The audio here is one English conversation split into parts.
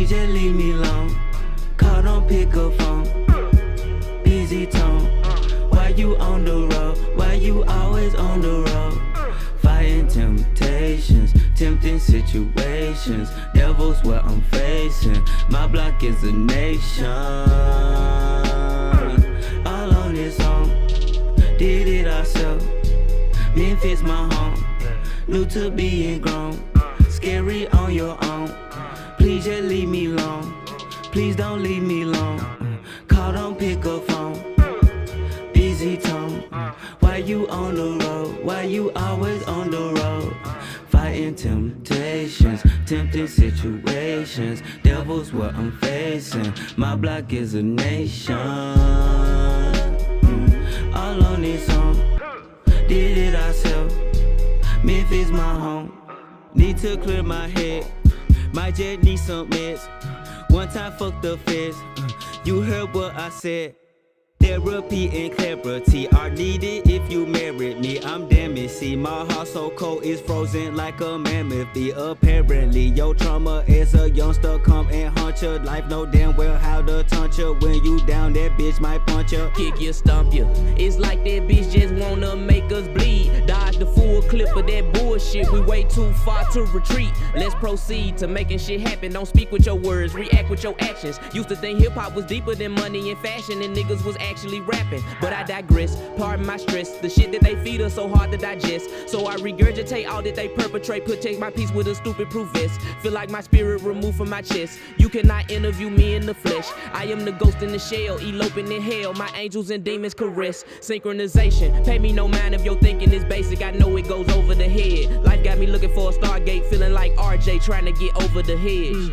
Please just leave me alone. Call, don't pick up phone. Busy tone. Why you on the road? Why you always on the road? Fighting temptations, tempting situations. Devils what I'm facing. My block is a nation. All on its own. Did it ourselves. Memphis my home. New to being grown. Scary on your own. Please just leave me alone. Please don't leave me alone. Call, don't pick up phone. Busy tone. Why you on the road? Why you always on the road? Fighting temptations, tempting situations. Devils what I'm facing. My block is a nation. All on its own. Did it ourselves. Memphis my home. Need to clear my head. Might just need some meds. One time fuck the feds. You heard what I said. Therapy and clarity are needed if you married me. I'm damaged. See, my heart so cold is frozen like a mammoth. Apparently, your trauma as a youngster come and haunt your life. Know damn well how to taunt you. When you down, that bitch might punch you. Kick you, stomp you. It's like that bitch just wanna make us bleed. Dodge the full clip of that bullshit. We way too far to retreat. Let's proceed to making shit happen. Don't speak with your words, react with your actions. Used to think hip-hop was deeper than money and fashion, and niggas was actually rapping, but I digress. Pardon my stress. The shit that they feed us so hard to digest. So I regurgitate all that they perpetrate. Protect my peace with a stupid proof vest. Feel like my spirit removed from my chest. You cannot interview me in the flesh. I am the ghost in the shell, eloping in hell. My angels and demons caress. Synchronization. Pay me no mind if your thinking is basic. I know it goes over the head. Life got me looking for a Stargate, feeling like RJ trying to get over the hedge.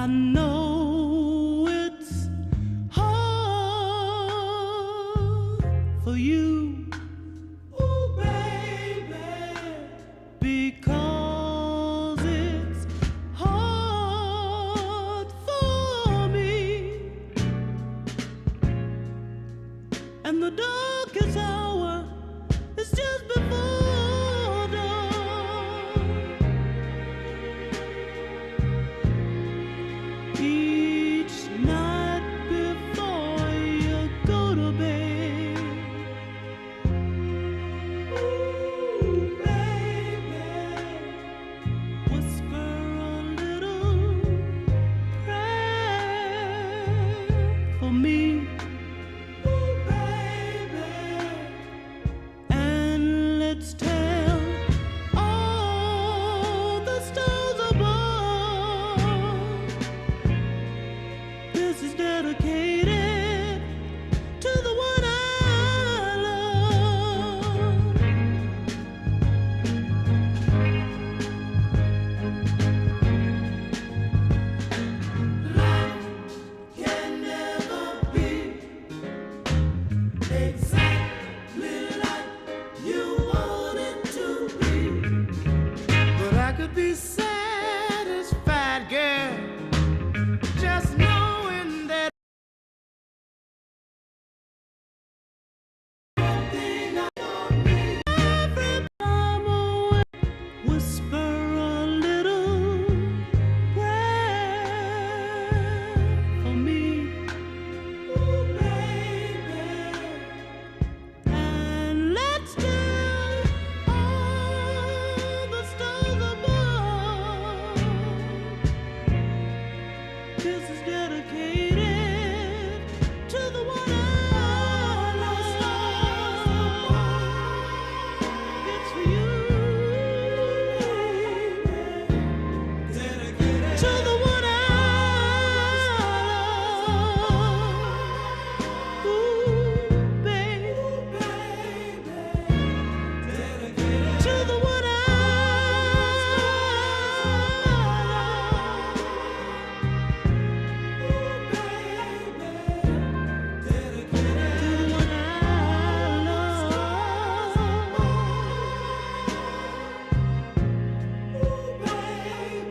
I know it's hard for you, ooh, baby, because it's hard for me. And the darkest hour is just before dawn. Each night before you go to bed, ooh, baby, whisper a little prayer for me. Let's tell all the stars above. This is dedicated to the one I love. Life can never be exactly like you want it to be, but I could be satisfied, girl, just knowing that everything I need. Every time I whisper a little prayer for me, ooh, baby. And let's tell all the stars above. This is dedicated to the one I love. It's for you, dedicated to the one I love. Ooh, baby, dedicated to the one I love. Ooh, baby, dedicated to the one I love. Ooh, baby.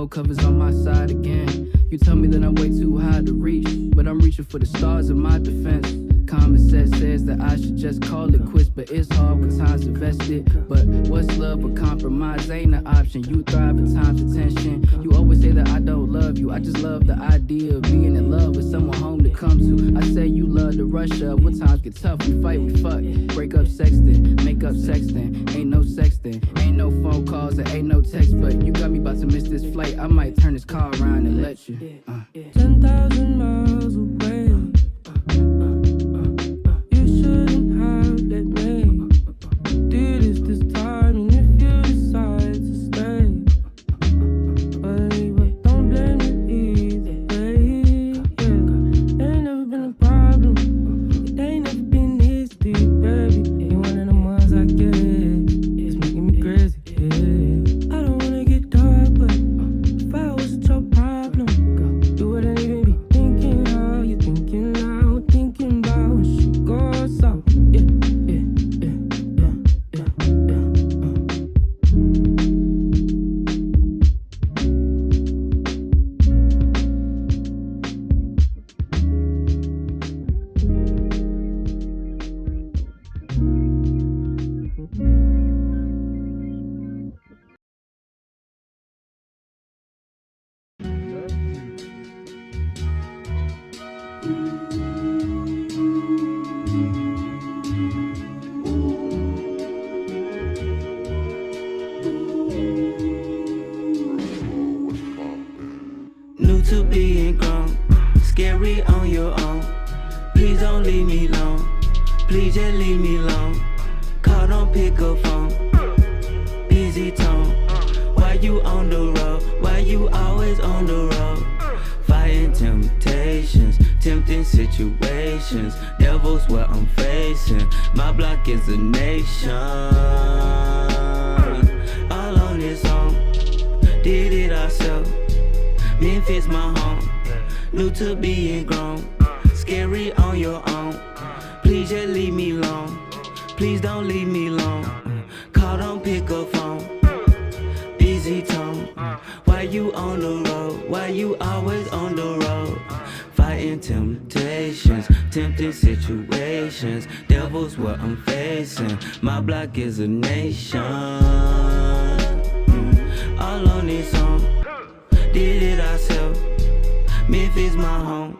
Covers on my side again. You tell me that I'm way too high to reach, but I'm reaching for the stars in my defense. Common sense says that I should just call it quits, but it's hard when time's invested. But what's love but compromise ain't an option. You thrive in time's of tension. You always say that I don't love you. I just love the idea of being in love with someone home to come to. I say you love the rush of when times get tough. We fight, we fuck. Break up sexting, make up sexting. Ain't no sexting, ain't no phone calls, and ain't no text. But you got me about to miss this flight. I might turn this car around and let you 10,000 miles away. You shouldn't have let me do this time. And if you decide to stay, but don't blame me either way. Yeah, ain't never been a problem. It ain't never been this deep, baby. You Please just leave me alone. Call, don't pick up phone. Busy tone. Why you on the road? Why you always on the road? Fighting temptations, tempting situations. Devils what I'm facing. My block is a nation. All on its own. Did it ourselves. Memphis my home. New to being grown. Scary on your own. Please just leave me alone. Please don't leave me alone. Call, don't pick up phone. Busy tone. Why you on the road? Why you always on the road? Fighting temptations, tempting situations. Devils what I'm facing. My block is a nation. All on its own. Did it ourselves. Memphis my home.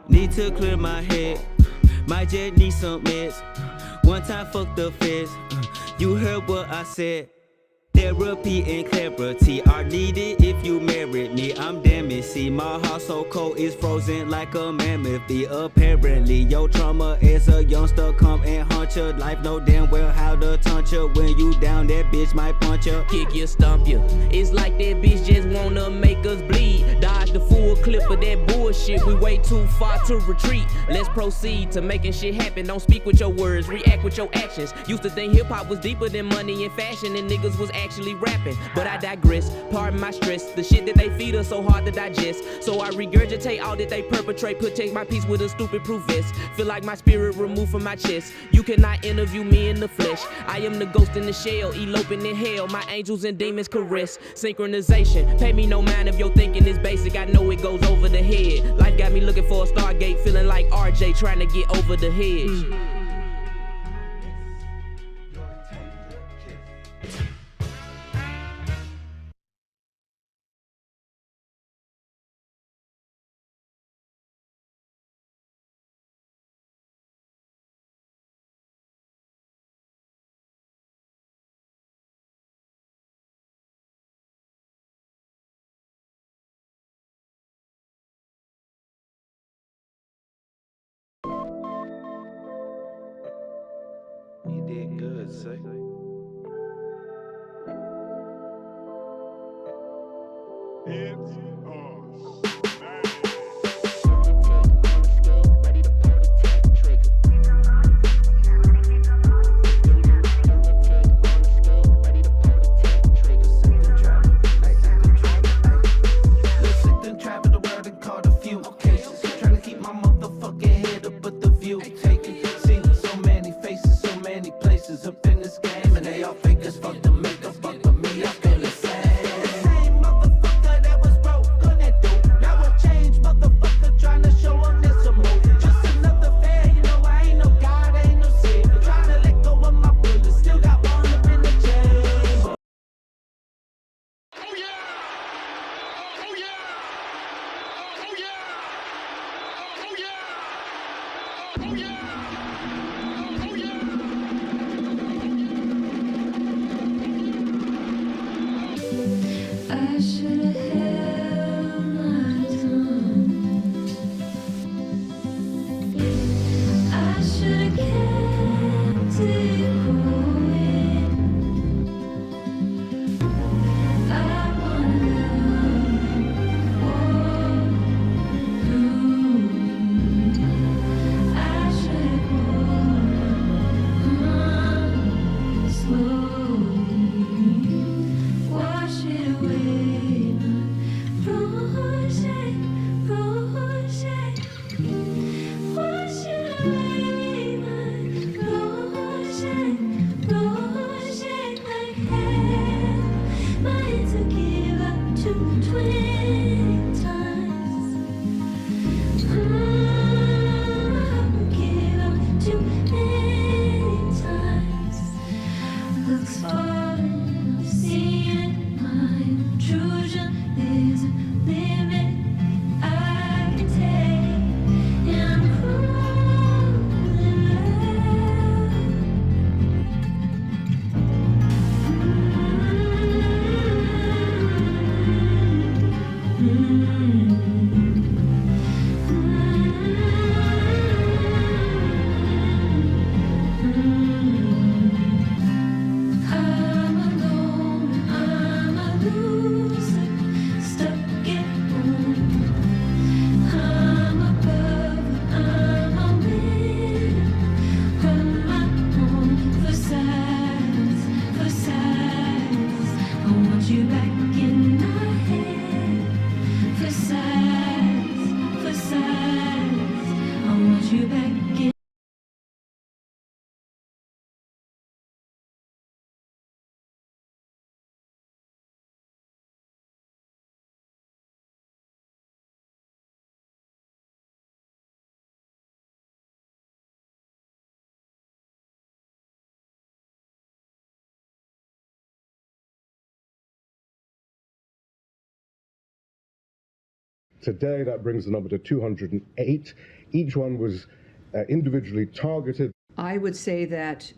Need to clear my head. Might just need some meds. One time fuck the feds. You heard what I said. Therapy and clarity are needed if you married me. I'm damaged. See, my heart so cold it's frozen like a mammoth. Apparently, your trauma as a youngster come and haunt your life. Know damn well how to taunt you. When you down, that bitch might punch you. Kick you, stomp you. It's like that bitch just wanna make us bleed. Dodge the full clip of that bullshit. We way too far to retreat. Let's proceed to making shit happen. Don't speak with your words, react with your actions. Used to think hip hop was deeper than money and fashion, and niggas was actually rapping. But I digress. Pardon my stress. The shit that they feed us so hard to digest. So I regurgitate all that they perpetrate. Protect my peace with a stupid proof vest. Feel like my spirit removed from my chest. You cannot interview me in the flesh. I am the ghost in the shell, eloping in hell. My angels and demons caress. Synchronization. Pay me no mind if your thinking is basic. I know it goes over the head. Life got me looking for a Stargate, feeling like RJ trying to get over the hedge. You did good, sir. I should have held my tongue. I should have kept it going. I wanna walk through you. I should have slowly. Wash it away, bruise it, bruise it. Wash it away, bruise it, Today, that brings the number to 208. Each one was individually targeted. I would say that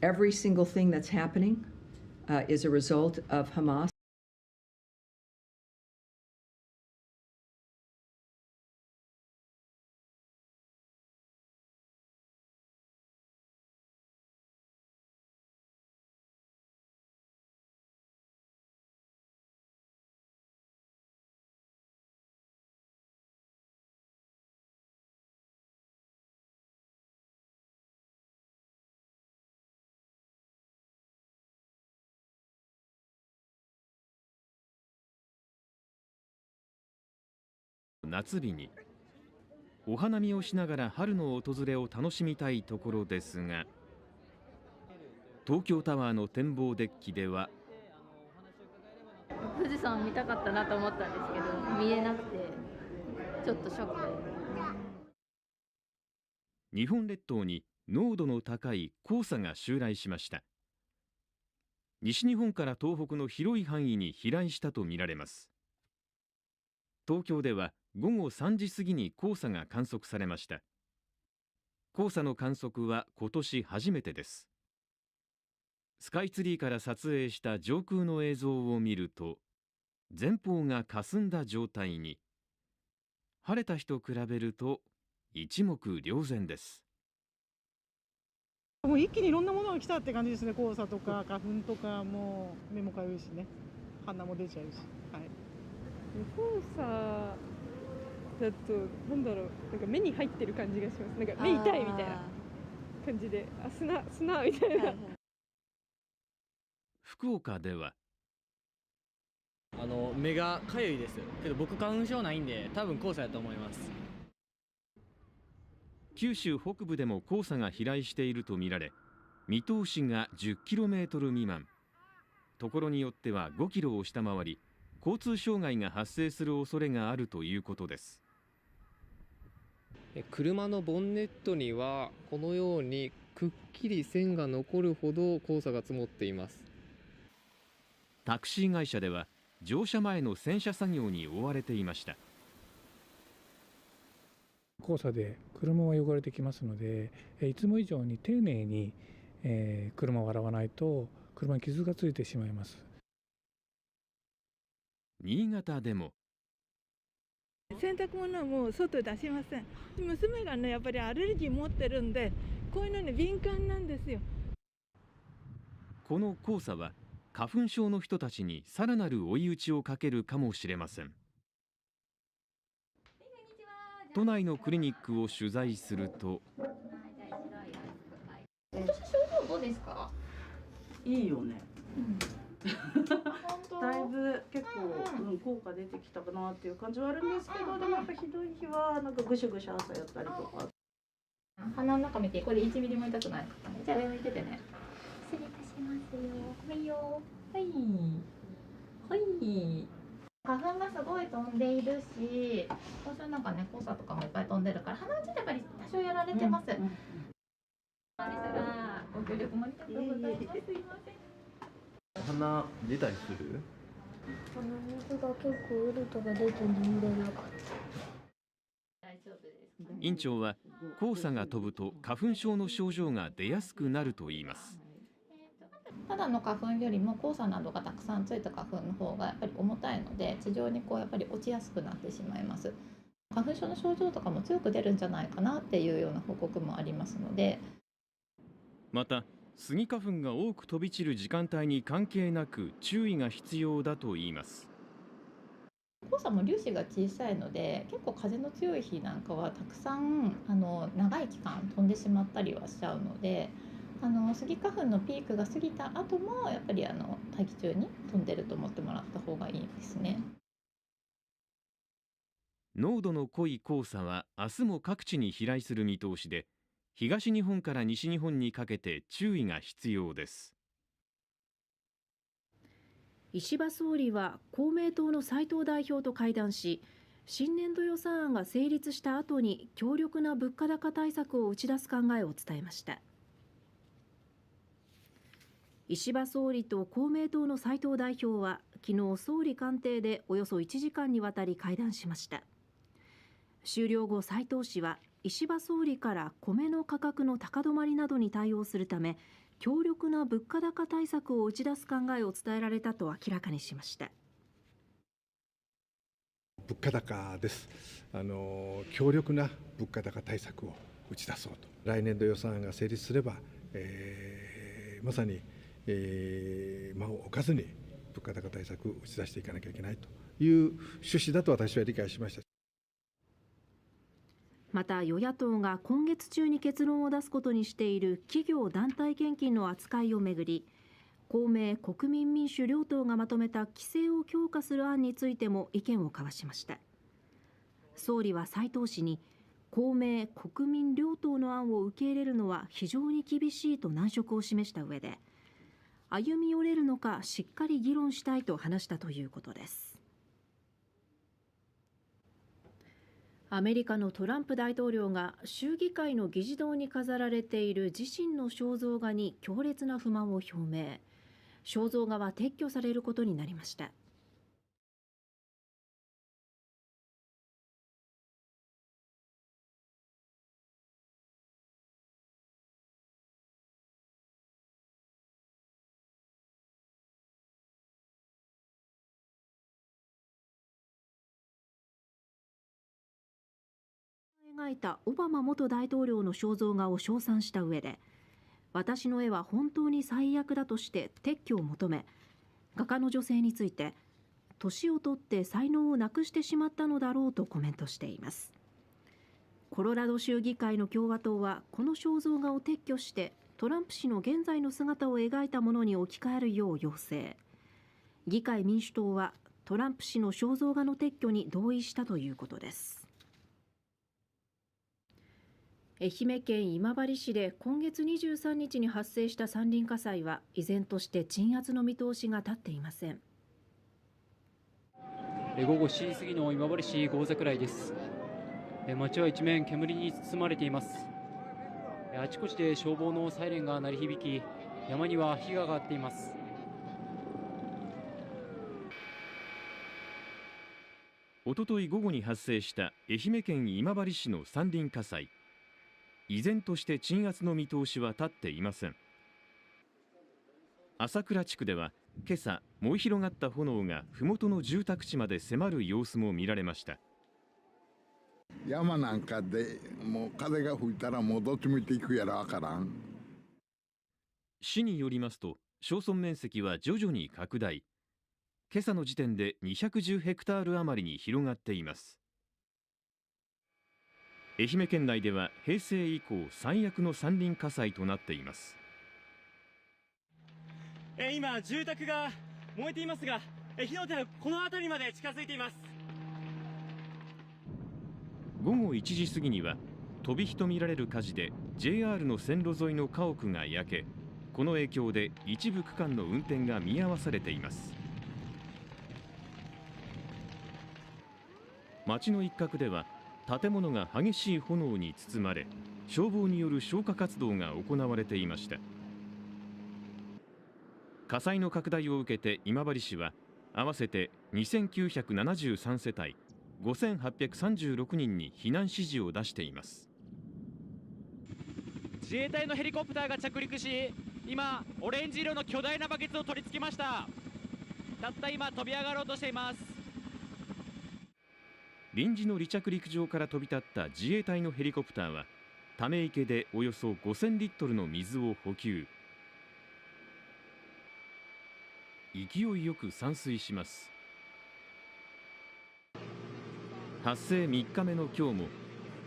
every single thing that's happening is a result of Hamas.夏日にお花見をしながら春の訪れを楽しみたいところですが、東京タワーの展望デッキでは富士山見たかったなと思ったんですけど、見えなくてちょっとショックで。日本列島に濃度の高い黄砂が襲来しました。西日本から東北の広い範囲に飛来したとみられます。東京では午後3時過ぎに黄砂が観測されました。黄砂の観測は今年初めてです。スカイツリーから撮影した上空の映像を見ると、前方が霞んだ状態に。晴れた日と比べると一目瞭然です。もう一気にいろんなものが来たって感じですね。黄砂とか花粉とか、もう目もかゆいしね、鼻も出ちゃうし、はい、黄砂だとなんだろう、なんか目に入ってる感じがします。なんか目痛いみたいな感じで、あ、砂みたいな。福岡では目がかゆいですけど、僕花粉症ないんで多分黄砂だと思います。九州北部でも黄砂が飛来しているとみられ、見通しが 10km 未満、ところによっては 5km を下回り、交通障害が発生する恐れがあるということです。車のボンネットにはこのようにくっきり線が残るほど黄砂が積もっています。タクシー会社では乗車前の洗車作業に追われていました。黄砂で車は汚れてきますので、いつも以上に丁寧に、車を洗わないと車に傷がついてしまいます。新潟でも洗濯物はもう外出しません。娘がね、やっぱりアレルギー持ってるんで、こういうのに敏感なんですよ。この黄砂は花粉症の人たちにさらなる追い打ちをかけるかもしれません。都内のクリニックを取材すると、今年症状どうですか？いいよね。だいぶ結構、効果出てきたかなっていう感じはあるんですけど、でもやっぱひどい日はなんかぐしゅぐしゅ朝やったりとか。鼻の中見て、これ1ミリも痛くないですかね。じゃあ上向いててね。失礼いたしますよ。はいよ。はいはい。花粉がすごい飛んでいるし、今週なんかね、黄砂とかもいっぱい飛んでるから、鼻うちでやっぱり多少やられてます。ご協力もありがとうございます。すいません。鼻出たりする？鼻水が結構ウルトが出て眠れなかった。大丈夫ですか？院長は黄砂が飛ぶと花粉症の症状が出やすくなるといいます。ただの花粉よりも黄砂などがたくさんついた花粉の方がやっぱり重たいので、地上にやっぱり落ちやすくなってしまいます。花粉症の症状とかも強く出るんじゃないかなっていうような報告もありますので。またスギ花粉が多く飛び散る時間帯に関係なく注意が必要だといいます。黄砂も粒子が小さいので、結構風の強い日なんかはたくさん長い期間飛んでしまったりはしちゃうので、スギ花粉のピークが過ぎた後もやっぱり大気中に飛んでると思ってもらった方がいいですね。濃度の濃い黄砂は明日も各地に飛来する見通しで、東日本から西日本にかけて注意が必要です。石破総理は公明党の斉藤代表と会談し、新年度予算案が成立した後に強力な物価高対策を打ち出す考えを伝えました。石破総理と公明党の斉藤代表は昨日総理官邸でおよそ1時間にわたり会談しました。終了後、斉藤氏は石破総理から米の価格の高止まりなどに対応するため強力な物価高対策を打ち出す考えを伝えられたと明らかにしました。物価高です。強力な物価高対策を打ち出そうと。来年度予算案が成立すれば、まさに、間を置かずに物価高対策を打ち出していかなきゃいけないという趣旨だと私は理解しました。また与野党が今月中に結論を出すことにしている企業団体献金の扱いをめぐり、公明国民民主両党がまとめた規制を強化する案についても意見を交わしました。総理は斉藤氏に公明国民両党の案を受け入れるのは非常に厳しいと難色を示した上で、歩み寄れるのかしっかり議論したいと話したということです。アメリカのトランプ大統領が州議会の議事堂に飾られている自身の肖像画に強烈な不満を表明。肖像画は撤去されることになりました。描いたオバマ元大統領の肖像画を称賛した上で、私の絵は本当に最悪だとして撤去を求め、画家の女性について年を取って才能をなくしてしまったのだろうとコメントしています。コロラド州議会の共和党はこの肖像画を撤去してトランプ氏の現在の姿を描いたものに置き換えるよう要請。議会民主党はトランプ氏の肖像画の撤去に同意したということです。愛媛県今治市で今月23日に発生した山林火災は依然として鎮圧の見通しが立っていません。午後7時過ぎの今治市郷桜井です。街は一面煙に包まれています。あちこちで消防のサイレンが鳴り響き、山には火が上がっています。おととい午後に発生した愛媛県今治市の山林火災。依然として鎮圧の見通しは立っていません。朝倉地区では今朝、燃え広がった炎が麓の住宅地まで迫る様子も見られました。山なんかでもう風が吹いたらもうどっち向いていくやらわからん。市によりますと、焼村面積は徐々に拡大。今朝の時点で210ヘクタール余りに広がっています。愛媛県内では平成以降最悪の山林火災となっています。今、住宅が燃えていますが、火の手はこの辺りまで近づいています。午後1時過ぎには飛び火とみられる火事で JR の線路沿いの家屋が焼け、この影響で一部区間の運転が見合わされています。街の一角では建物が激しい炎に包まれ、消防による消火活動が行われていました。火災の拡大を受けて今治市は合わせて2973世帯5836人に避難指示を出しています。自衛隊のヘリコプターが着陸し、今オレンジ色の巨大なバケツを取り付けました。たった今飛び上がろうとしています。臨時の離着陸場から飛び立った自衛隊のヘリコプターはため池でおよそ5000リットルの水を補給。勢いよく散水します。発生3日目の今日も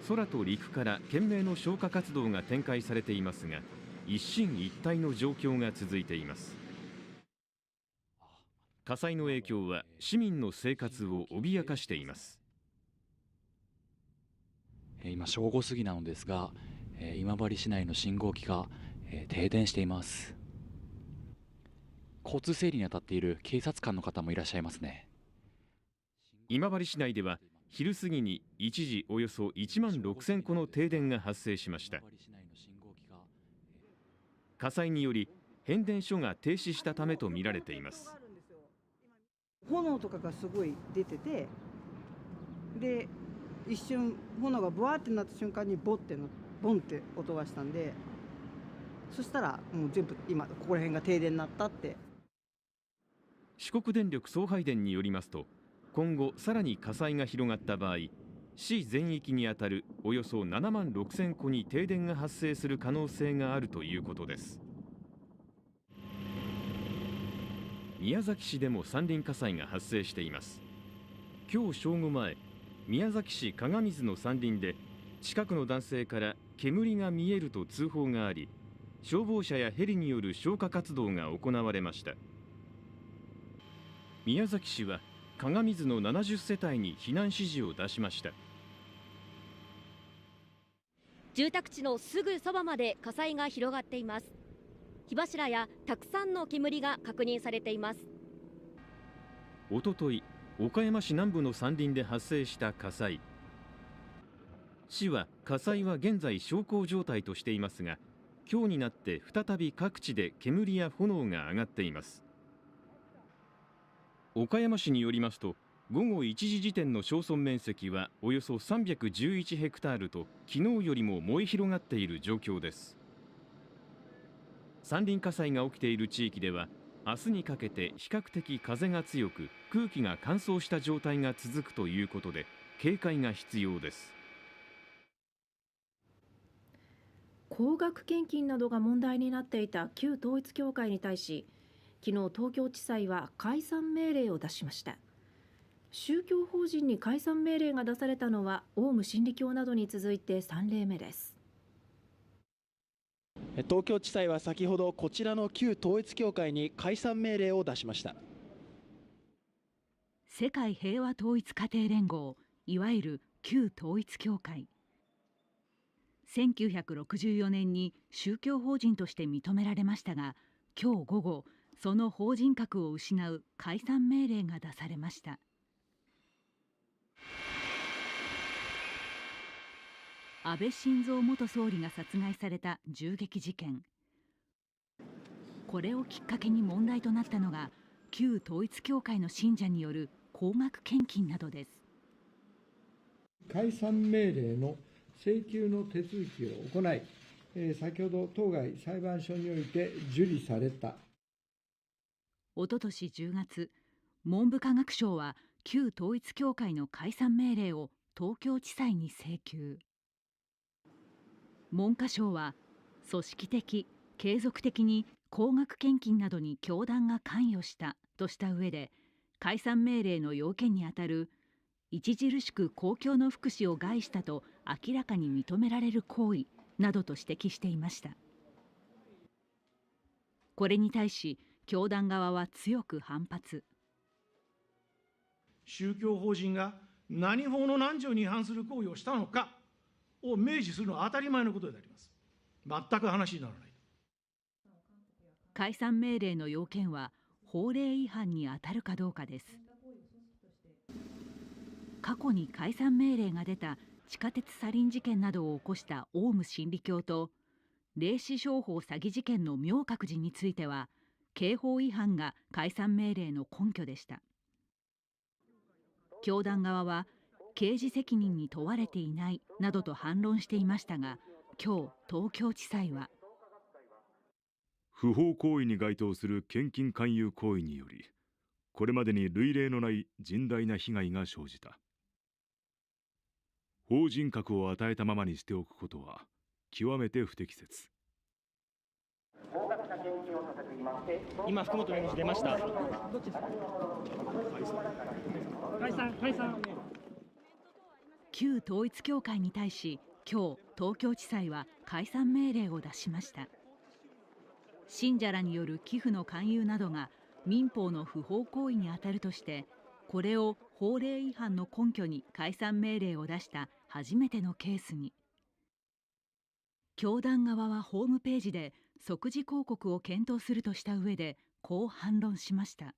空と陸から懸命の消火活動が展開されていますが、一進一退の状況が続いています。火災の影響は市民の生活を脅かしています。今正午過ぎなのですが、今治市内の信号機が停電しています。交通整理に当たっている警察官の方もいらっしゃいますね。今治市内では昼過ぎに一時およそ1万6000戸の停電が発生しました。火災により変電所が停止したためとみられています。炎とかがすごい出てて、で一瞬炎がブワーってなった瞬間にボンって音がしたんで、そしたらもう全部今ここら辺が停電になったって。四国電力送配電によりますと、今後さらに火災が広がった場合、市全域にあたるおよそ7万6000戸に停電が発生する可能性があるということです。宮崎市でも山林火災が発生しています。今日正午前、宮崎市鏡水の山林で近くの男性から煙が見えると通報があり、消防車やヘリによる消火活動が行われました。宮崎市は鏡水の70世帯に避難指示を出しました。住宅地のすぐそばまで火災が広がっています。火柱やたくさんの煙が確認されています。おととい、岡山市南部の山林で発生した火災。市は火災は現在小康状態としていますが、今日になって再び各地で煙や炎が上がっています。岡山市によりますと、午後1時時点の焼村面積はおよそ311ヘクタールと昨日よりも燃え広がっている状況です。山林火災が起きている地域では明日にかけて比較的風が強く、空気が乾燥した状態が続くということで警戒が必要です。高額献金などが問題になっていた旧統一教会に対し、昨日東京地裁は解散命令を出しました。宗教法人に解散命令が出されたのはオウム真理教などに続いて3例目です。東京地裁は先ほどこちらの旧統一教会に解散命令を出しました。世界平和統一家庭連合、いわゆる旧統一教会。1964年に宗教法人として認められましたが、今日午後その法人格を失う解散命令が出されました。安倍晋三元総理が殺害された銃撃事件。これをきっかけに問題となったのが旧統一教会の信者による高額献金などです。解散命令の請求の手続きを行い、先ほど当該裁判所において受理された。おととし10月、文部科学省は旧統一教会の解散命令を東京地裁に請求。文科省は組織的・継続的に高額献金などに教団が関与したとした上で、解散命令の要件にあたる著しく公共の福祉を害したと明らかに認められる行為などと指摘していました。これに対し教団側は強く反発。宗教法人が何法の何条に違反する行為をしたのかを明示するのは当たり前のことであります。全く話にならない。解散命令の要件は法令違反に当たるかどうかです。過去に解散命令が出た地下鉄サリン事件などを起こしたオウム真理教と霊視商法詐欺事件の明覚寺については刑法違反が解散命令の根拠でした。教団側は刑事責任に問われていないなどと反論していましたが、今日東京地裁は不法行為に該当する献金勧誘行為により、これまでに類例のない甚大な被害が生じた。法人格を与えたままにしておくことは極めて不適切。今、福本弁護士出ました。解散。旧統一教会に対し今日東京地裁は解散命令を出しました。信者らによる寄付の勧誘などが民法の不法行為に当たるとして、これを法令違反の根拠に解散命令を出した初めてのケースに、教団側はホームページで即時抗告を検討するとした上でこう反論しました。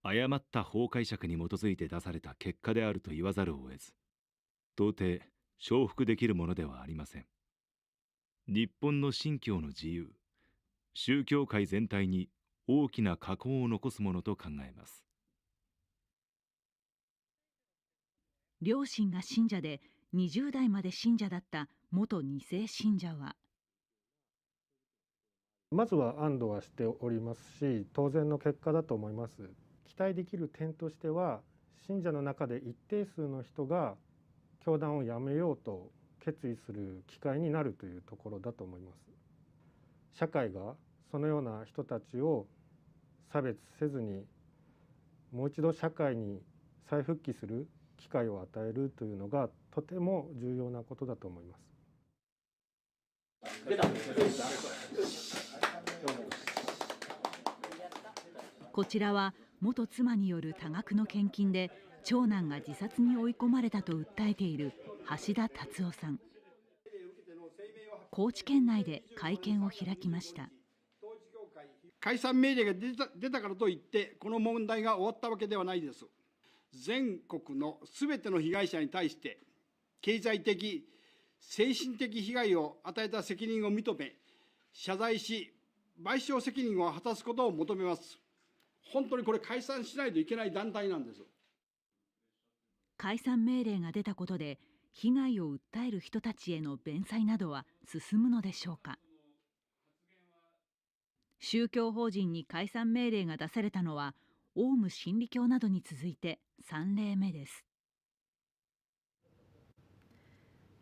誤った法解釈に基づいて出された結果であると言わざるを得ず、到底承服できるものではありません。日本の信教の自由、宗教界全体に大きな禍根を残すものと考えます。両親が信者で20代まで信者だった元2世信者は、まずは安堵はしておりますし、当然の結果だと思います。期待できる点としては、信者の中で一定数の人が教団を辞めようと決意する機会になるというところだと思います。社会がそのような人たちを差別せずに、もう一度社会に再復帰する機会を与えるというのがとても重要なことだと思います。こちらは元妻による多額の献金で長男が自殺に追い込まれたと訴えている橋田達夫さん。高知県内で会見を開きました。解散命令が出たからといってこの問題が終わったわけではないです。全国のすべての被害者に対して経済的精神的被害を与えた責任を認め、謝罪し賠償責任を果たすことを求めます。本当にこれ解散しないといけない団体なんです。解散命令が出たことで被害を訴える人たちへの弁済などは進むのでしょうか。宗教法人に解散命令が出されたのはオウム真理教などに続いて3例目です。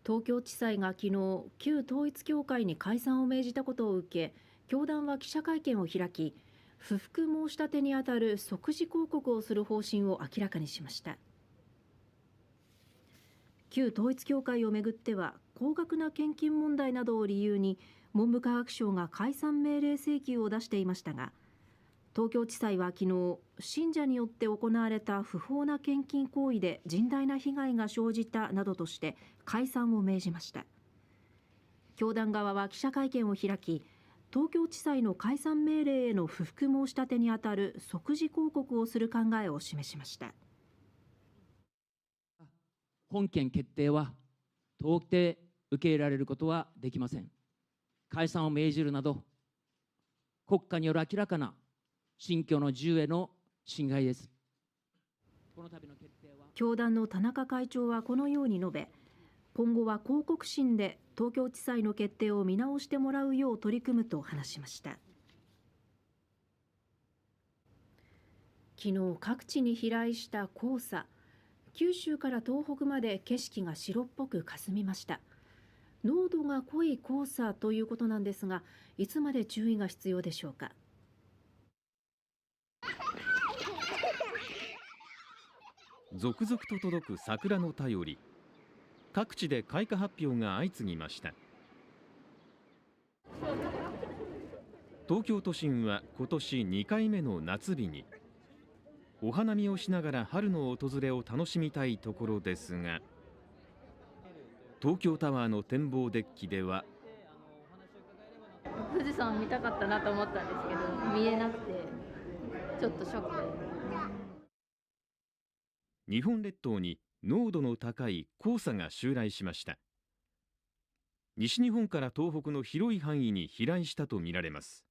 東京地裁が昨日、旧統一教会に解散を命じたことを受け、教団は記者会見を開き、不服申し立てにあたる即時抗告をする方針を明らかにしました。旧統一教会をめぐっては、高額な献金問題などを理由に文部科学省が解散命令請求を出していましたが、東京地裁は昨日、信者によって行われた不法な献金行為で甚大な被害が生じたなどとして解散を命じました。教団側は記者会見を開き、東京地裁の解散命令への不服申し立てにあたる即時抗告をする考えを示しました。本件決定は到底受け入れられることはできません。解散を命じるなど国家による明らかな信教の自由への侵害です。この度の決定は、教団の田中会長はこのように述べ、今後は広告審で東京地裁の決定を見直してもらうよう取り組むと話しました。昨日各地に飛来した黄砂、九州から東北まで景色が白っぽく霞みました。濃度が濃い黄砂ということなんですが、いつまで注意が必要でしょうか。続々と届く桜の便り。各地で開花発表が相次ぎました。東京都心は今年2回目の夏日に。お花見をしながら春の訪れを楽しみたいところですが、東京タワーの展望デッキでは富士山見たかったなと思ったんですけど、見えなくてちょっとショック。日本列島に濃度の高い黄砂が襲来しました。西日本から東北の広い範囲に飛来したとみられます。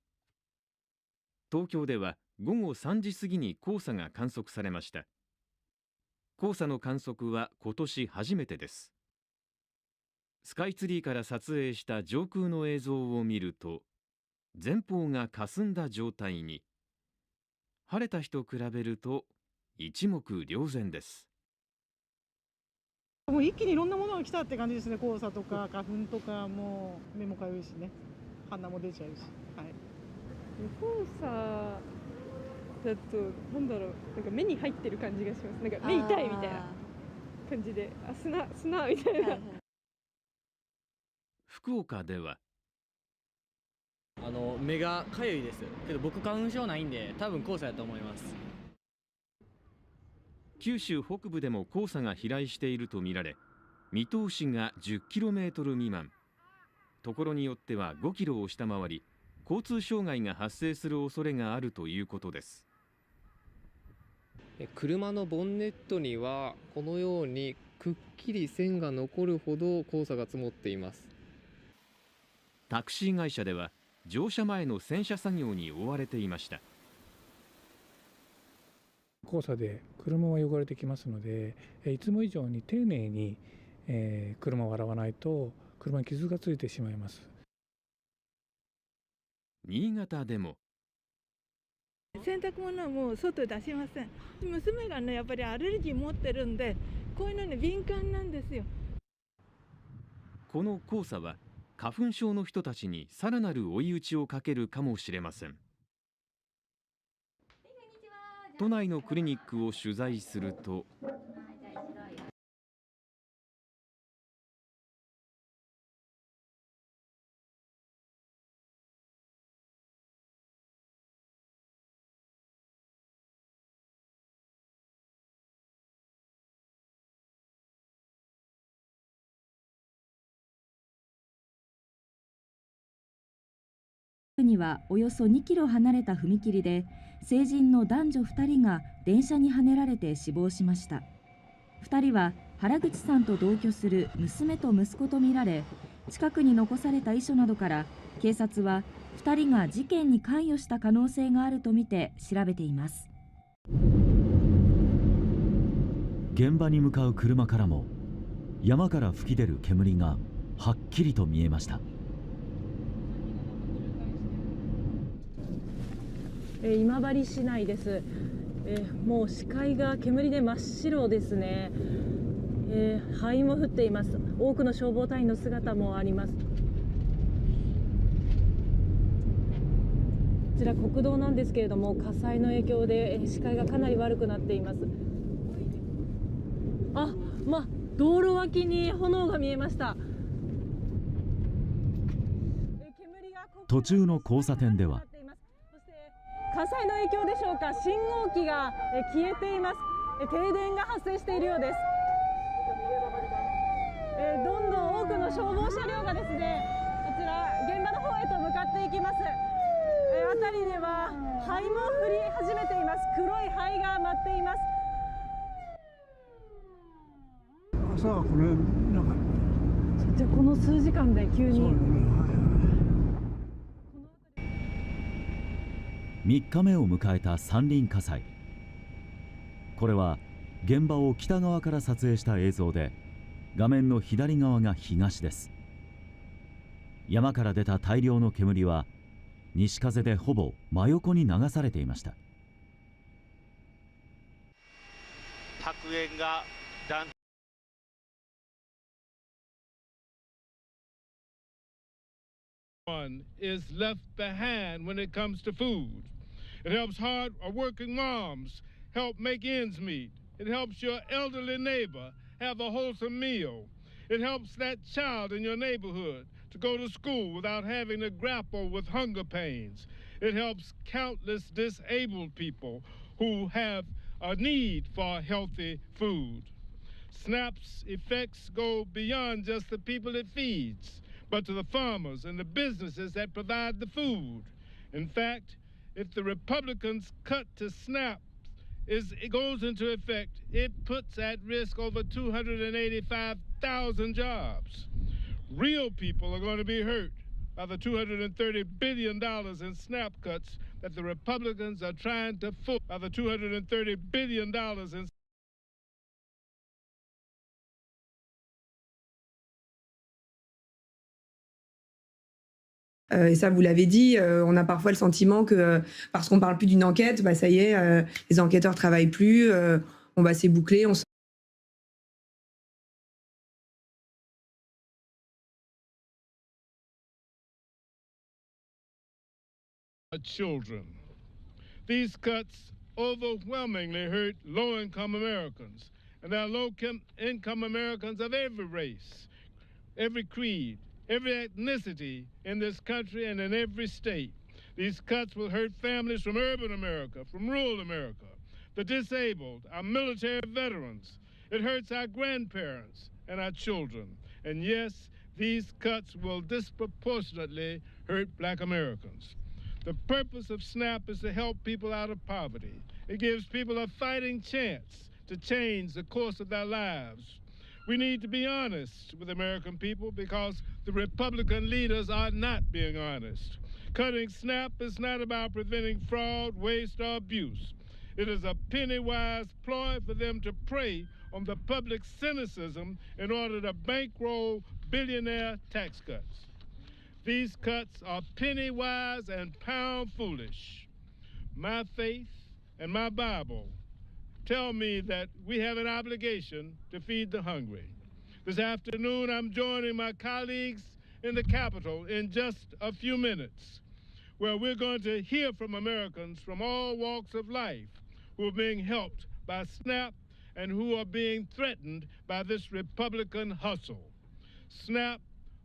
東京では午後3時過ぎに黄砂が観測されました。黄砂の観測は今年初めてです。スカイツリーから撮影した上空の映像を見ると、前方が霞んだ状態に。晴れた日と比べると一目瞭然です。もう一気にいろんなものが来たって感じですね。黄砂とか花粉とか、もう目もかゆいしね、鼻も出ちゃうし、はい、黄砂だとなんだろう、なんか目に入ってる感じがします。なんか目痛いみたいな感じで、あ、砂みたいな。福岡では目がかゆいですけど、僕花粉症ないんで多分黄砂だと思います。九州北部でも黄砂が飛来しているとみられ、見通しが 10km 未満、ところによっては 5km を下回り、交通障害が発生する恐れがあるということです。車のボンネットにはこのようにくっきり線が残るほど黄砂が積もっています。タクシー会社では乗車前の洗車作業に追われていました。黄砂で車は汚れてきますので、いつも以上に丁寧に、車を洗わないと車に傷がついてしまいます。新潟でも洗濯物はもう外出しません。娘がね、やっぱりアレルギー持ってるんで、こういうのに敏感なんですよ。この黄砂は花粉症の人たちにさらなる追い打ちをかけるかもしれません。都内のクリニックを取材すると、にはおよそ2キロ離れた踏切で成人の男女2人が電車にはねられて死亡しました。2人は原口さんと同居する娘と息子とみられ、近くに残された遺書などから警察は2人が事件に関与した可能性があるとみて調べています。現場に向かう車からも山から吹き出る煙がはっきりと見えました。今治市内です。もう視界が煙で真っ白ですね。灰も降っています。多くの消防隊員の姿もあります。こちら国道なんですけれども、火災の影響で視界がかなり悪くなっています。道路脇に炎が見えました。途中の交差点では火災の影響でしょうか、信号機が消えています。停電が発生しているようです。どんどん多くの消防車両がですね、こちら現場の方へと向かっていきます。辺りでは灰も降り始めています。黒い灰が舞っています。朝はこれなかった。じゃあこの数時間で急に。3日目を迎えた山林火災。これは現場を北側から撮影した映像で、画面の左側が東です。山から出た大量の煙は西風でほぼ真横に流されていました。白煙がOne is left behind when it comes to food. It helps hard working moms help make ends meet. It helps your elderly neighbor have a wholesome meal. It helps that child in your neighborhood to go to school without having to grapple with hunger pains. It helps countless disabled people who have a need for healthy food. SNAP's effects go beyond just the people it feeds, but to the farmers and the businesses that provide the food. In fact, if the Republicans' cut to SNAP goes into effect, it puts at risk over 285,000 jobs. Real people are going to be hurt by the $230 billion in SNAP cuts that the Republicans are trying to force. By the $230 billion in Et ça, vous l'avez dit, on a parfois le sentiment que parce qu'on parle plus d'une enquête, ça y est, les enquêteurs travaillent plus, c'est bouclé. Children. These cuts overwhelmingly hurt low-income Americans, and there are low-income Americans of every race, every creed, every ethnicity in this country and in every state. These cuts will hurt families from urban America, from rural America, the disabled, our military veterans. It hurts our grandparents and our children. And yes, these cuts will disproportionately hurt Black Americans. The purpose of SNAP is to help people out of poverty. It gives people a fighting chance to change the course of their lives. We need to be honest with American people because the Republican leaders are not being honest. Cutting SNAP is not about preventing fraud, waste, or abuse. It is a penny-wise ploy for them to prey on the public cynicism in order to bankroll billionaire tax cuts. These cuts are penny-wise and pound-foolish. My faith and my Bible tell me that we have an obligation to feed the hungry. This afternoon, I'm joining my colleagues in the Capitol in just a few minutes, where we're going to hear from Americans from all walks of life who are being helped by SNAP and who are being threatened by this Republican hustle. SNAP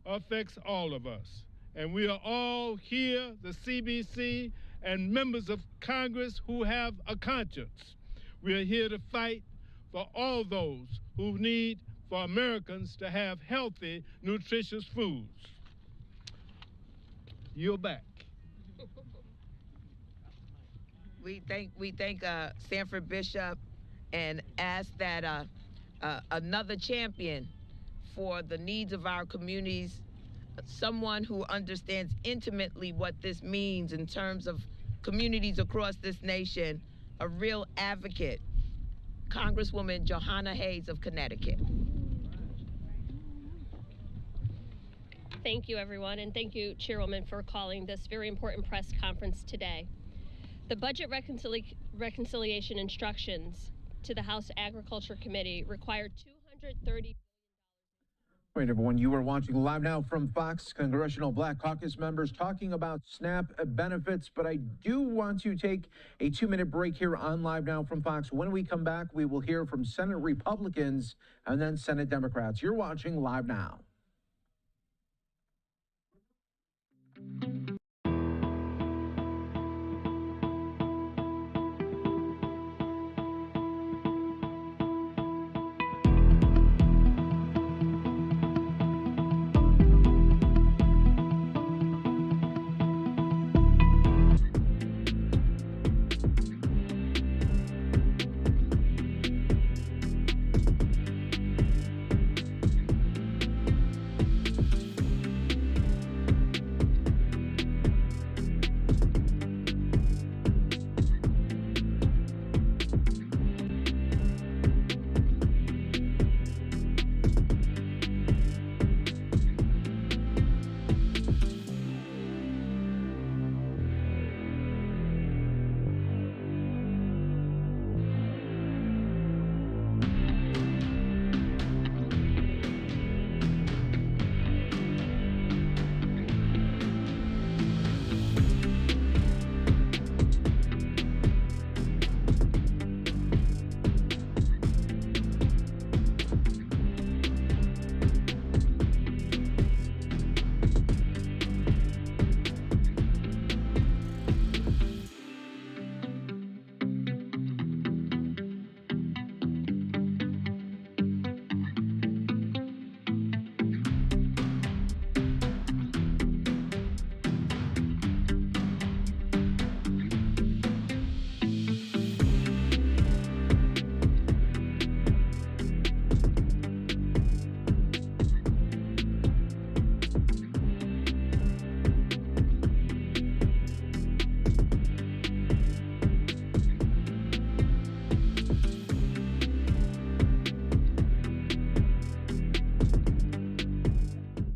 affects all of us, and we are all here, the CBC, and members of Congress who have a conscience. We are here to fight for all those who need for Americans to have healthy, nutritious foods. You're back. We thank Sanford Bishop and ask that another champion for the needs of our communities, someone who understands intimately what this means in terms of communities across this nation, a real advocate, Congresswoman Johanna Hayes of Connecticut. Thank you, everyone, and thank you, Chairwoman, for calling this very important press conference today. The Budget Reconciliation Instructions to the House Agriculture Committee required $230. All right, everyone, you are watching live now from Fox. Congressional Black Caucus members talking about SNAP benefits, but I do want to take a 2-minute break here on Live Now from Fox. When we come back, we will hear from Senate Republicans and then Senate Democrats. You're watching Live Now.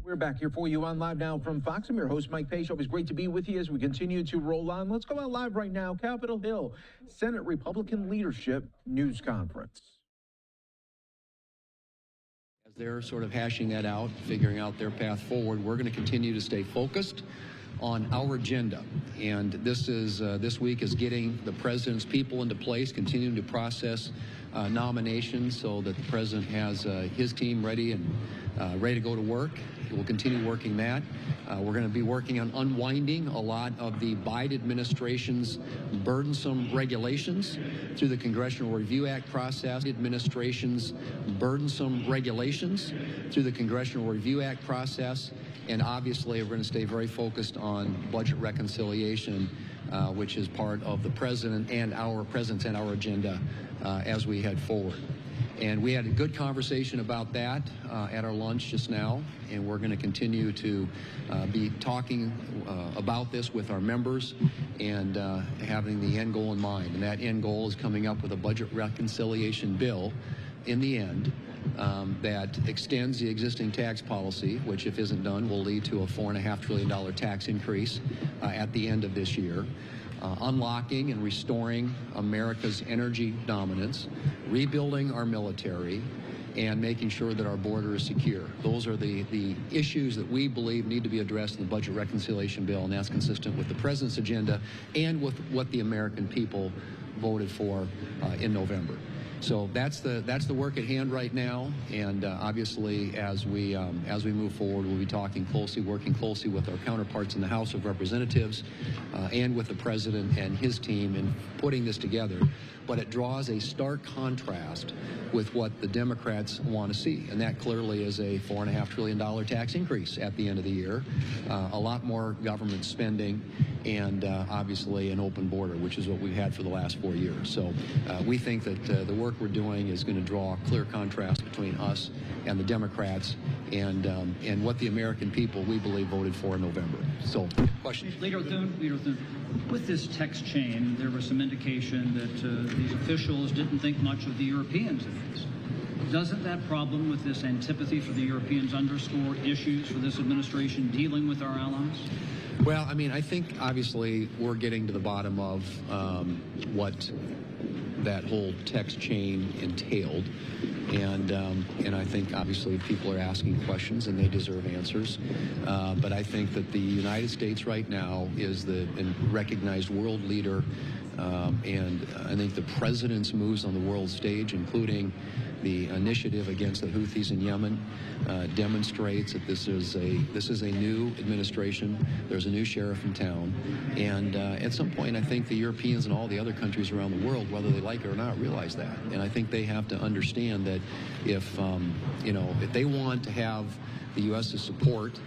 We're back here for you on Live Now from Fox. I'm your host, Mike Page. Always great to be with you as we continue to roll on. Let's go out live right now. Capitol Hill, Senate Republican Leadership News Conference. As they're sort of hashing that out, figuring out their path forward, we're going to continue to stay focused on our agenda. And this week is getting the president's people into place, continuing to process nominations so that the president has his team ready and ready to go to work. We'll continue working that. We're going to be working on unwinding a lot of the Biden administration's burdensome regulations through the Congressional Review Act process. Administration's burdensome regulations through the Congressional Review Act process. And obviously, we're going to stay very focused on budget reconciliation, which is part of the president and our agenda as we head forward. And we had a good conversation about that at our lunch just now, and we're going to continue to be talking about this with our members and having the end goal in mind. And that end goal is coming up with a budget reconciliation bill in the end that extends the existing tax policy, which if isn't done will lead to a $4.5 trillion tax increase at the end of this year. Unlocking and restoring America's energy dominance, rebuilding our military, and making sure that our border is secure. Those are the issues that we believe need to be addressed in the budget reconciliation bill, and that's consistent with the President's agenda and with what the American people voted for in November. So that's the work at hand right now, and obviously as we move forward, we'll be talking closely, working closely with our counterparts in the House of Representatives and with the President and his team in putting this together. But it draws a stark contrast with what the Democrats want to see, and that clearly is a $4.5 trillion tax increase at the end of the year, a lot more government spending, and obviously an open border, which is what we've had for the last 4 years. So we think that the work we're doing is going to draw a clear contrast between us and the Democrats and what the American people, we believe, voted for in November. So, question? Leader Thune, with this text chain, there was some indication that these officials didn't think much of the Europeans in this. Doesn't that problem with this antipathy for the Europeans underscore issues for this administration dealing with our allies? Well, I mean, I think obviously we're getting to the bottom of what that whole text chain entailed, and I think obviously people are asking questions and they deserve answers. But I think that the United States right now is the recognized world leader, and I think the President's moves on the world stage, including the initiative against the Houthis in Yemen, demonstrates that this is a new administration. There's a new sheriff in town, and at some point, I think the Europeans and all the other countries around the world, whether they like it or not, realize that. And I think they have to understand that if they want to have the U.S.'s support,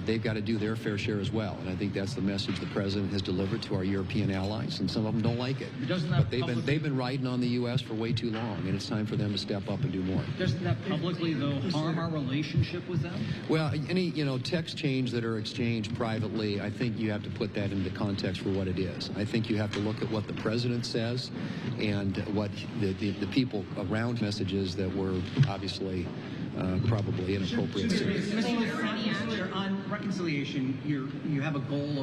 they've got to do their fair share as well. And I think that's the message the President has delivered to our European allies, and some of them don't like it. But they've been riding on the U.S. for way too long, and it's time for them to step up and do more. Doesn't that publicly, though, harm our relationship with them? Well, any text change that are exchanged privately, I think you have to put that into context for what it is. I think you have to look at what the President says and what the people around messages that were obviously probably inappropriate. On reconciliation, you have a goal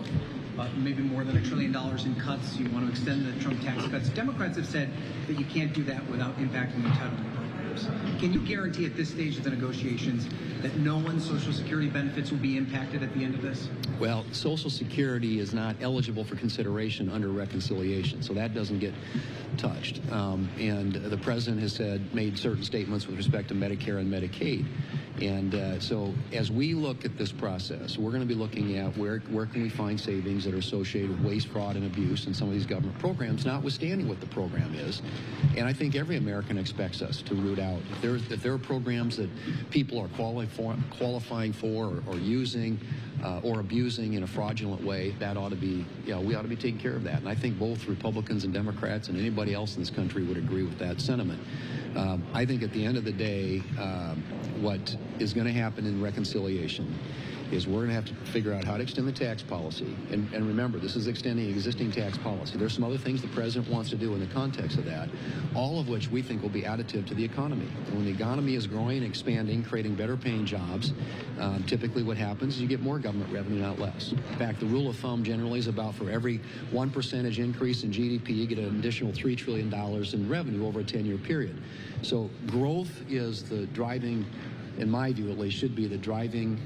of maybe more than $1 trillion in cuts. You want to extend the Trump tax cuts. Democrats have said that you can't do that without impacting entitlement programs. Can you guarantee at this stage of the negotiations that no one's Social Security benefits will be impacted at the end of this? Well, Social Security is not eligible for consideration under reconciliation, so that doesn't get touched. And the President has made certain statements with respect to Medicare and Medicaid. And so as we look at this process, we're going to be looking at where can we find savings that are associated with waste, fraud, and abuse in some of these government programs, notwithstanding what the program is. And I think every American expects us to root out. If there are programs that people are qualifying for or using or abusing in a fraudulent way, that ought to be, we ought to be taking care of that. And I think both Republicans and Democrats and anybody else in this country would agree with that sentiment. I think at the end of the day, what is going to happen in reconciliation is we're going to have to figure out how to extend the tax policy. And remember, this is extending existing tax policy. There's some other things the President wants to do in the context of that, all of which we think will be additive to the economy. And when the economy is growing, expanding, creating better paying jobs, typically what happens is you get more government revenue, not less. In fact, the rule of thumb generally is about for every 1% increase in GDP, you get an additional $3 trillion in revenue over a 10-year period. So growth is the driving, in my view at least, should be the driving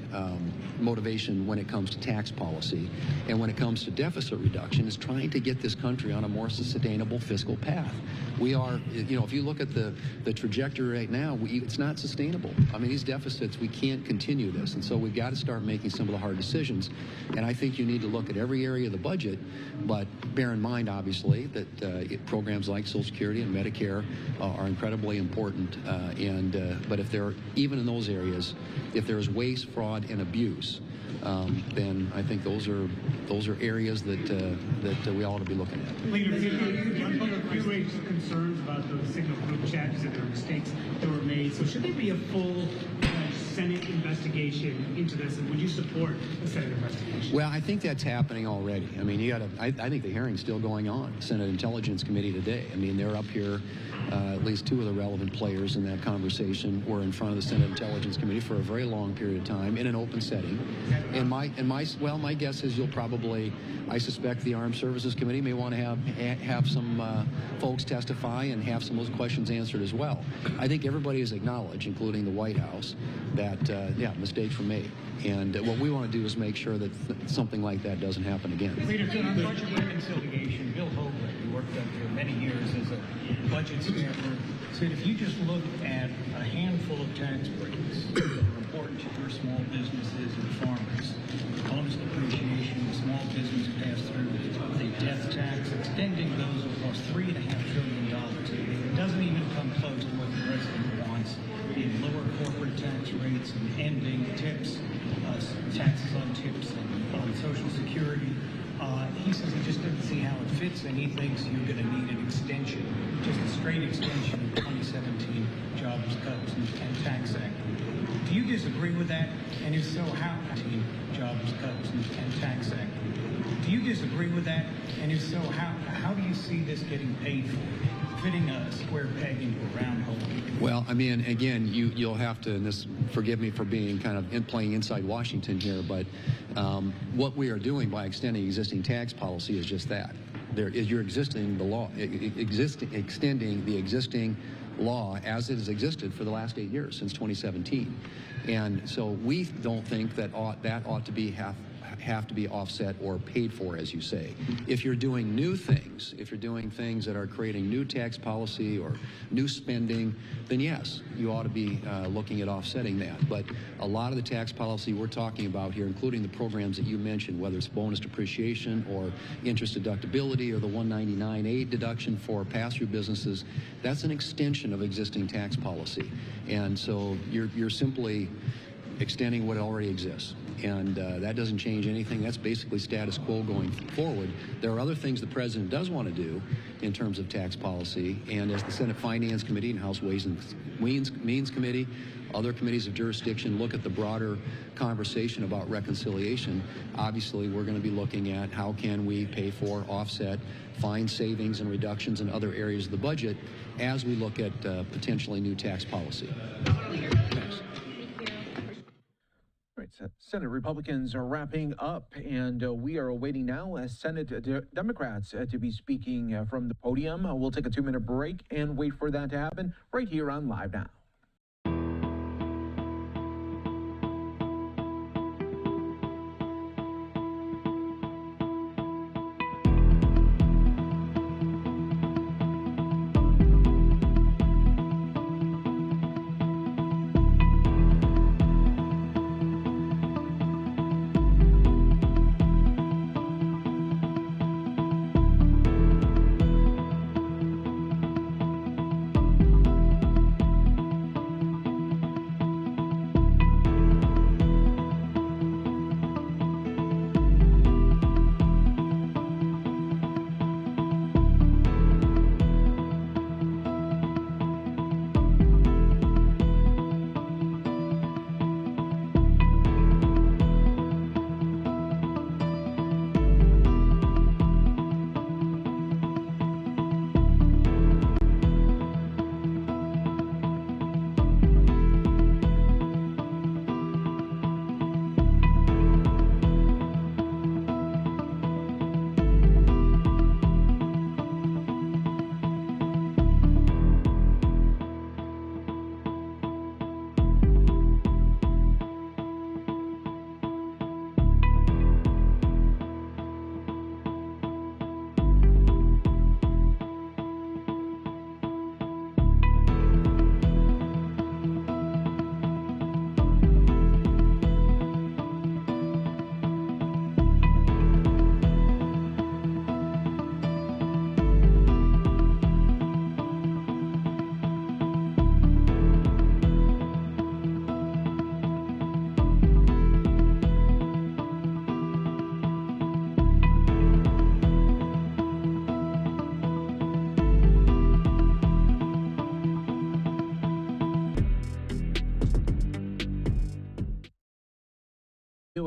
motivation when it comes to tax policy. And when it comes to deficit reduction, is trying to get this country on a more sustainable fiscal path. We are, if you look at the trajectory right now, it's not sustainable. I mean, these deficits, we can't continue this. And so we've got to start making some of the hard decisions. And I think you need to look at every area of the budget, but bear in mind, obviously, that programs like Social Security and Medicare are incredibly important. But if they're, even in those those areas. If there's waste, fraud, and abuse, then I think those are areas that we ought to be looking at. Leader, you raised concerns about those signal group chats that there were mistakes that were made. So should there be a full Senate investigation into this, and would you support a Senate investigation? Well, I think that's happening already. I mean, I think the hearing's still going on. Senate Intelligence Committee today. I mean, they're up here. At least two of the relevant players in that conversation were in front of the Senate Intelligence Committee for a very long period of time in an open setting. And my guess is you'll probably, I suspect the Armed Services Committee may want to have some folks testify and have some of those questions answered as well. I think everybody has acknowledged, including the White House, that mistakes were made. And what we want to do is make sure that something like that doesn't happen again. Leader, on budget reconciliation, Bill Hoagland, who worked up here many years as a budget staffer, said if you just look at a handful of tax breaks that are important to your small businesses and farmers, bonus depreciation, small business pass-through, the death tax, extending those will cost $3.5 trillion. It doesn't even come close to what the president wants in lower corporate tax rates and ending tips, taxes on tips and on Social Security. He says he just doesn't see how it fits, and he thinks you're going to need an extension, just a straight extension of 2017 Jobs Cuts and Tax Act. Do you disagree with that? And if so, how? Jobs Cuts and Tax Act. Do you disagree with that? And if so, how do you see this getting paid for? Fitting a square peg into a round hole? Well, I mean, again, you'll have to, and this, forgive me for being kind of playing inside Washington here, but what we are doing by extending existing tax policy is just that. You're extending the existing law as it has existed for the last 8 years, since 2017. And so we don't think that ought to be have to be offset or paid for, as you say. If you're doing new things, if you're doing things that are creating new tax policy or new spending, then yes, you ought to be looking at offsetting that. But a lot of the tax policy we're talking about here, including the programs that you mentioned, whether it's bonus depreciation or interest deductibility or the 199A deduction for pass-through businesses, that's an extension of existing tax policy. And so you're simply extending what already exists. And that doesn't change anything. That's basically status quo going forward. There are other things the president does want to do in terms of tax policy, and as the Senate Finance Committee and House Ways and Means Committee, other committees of jurisdiction look at the broader conversation about reconciliation, obviously we're going to be looking at how can we pay for, offset, find savings and reductions in other areas of the budget as we look at potentially new tax policy. Thanks. Senate Republicans are wrapping up, and we are awaiting now Senate Democrats to be speaking from the podium. We'll take a 2-minute break and wait for that to happen right here on Live Now.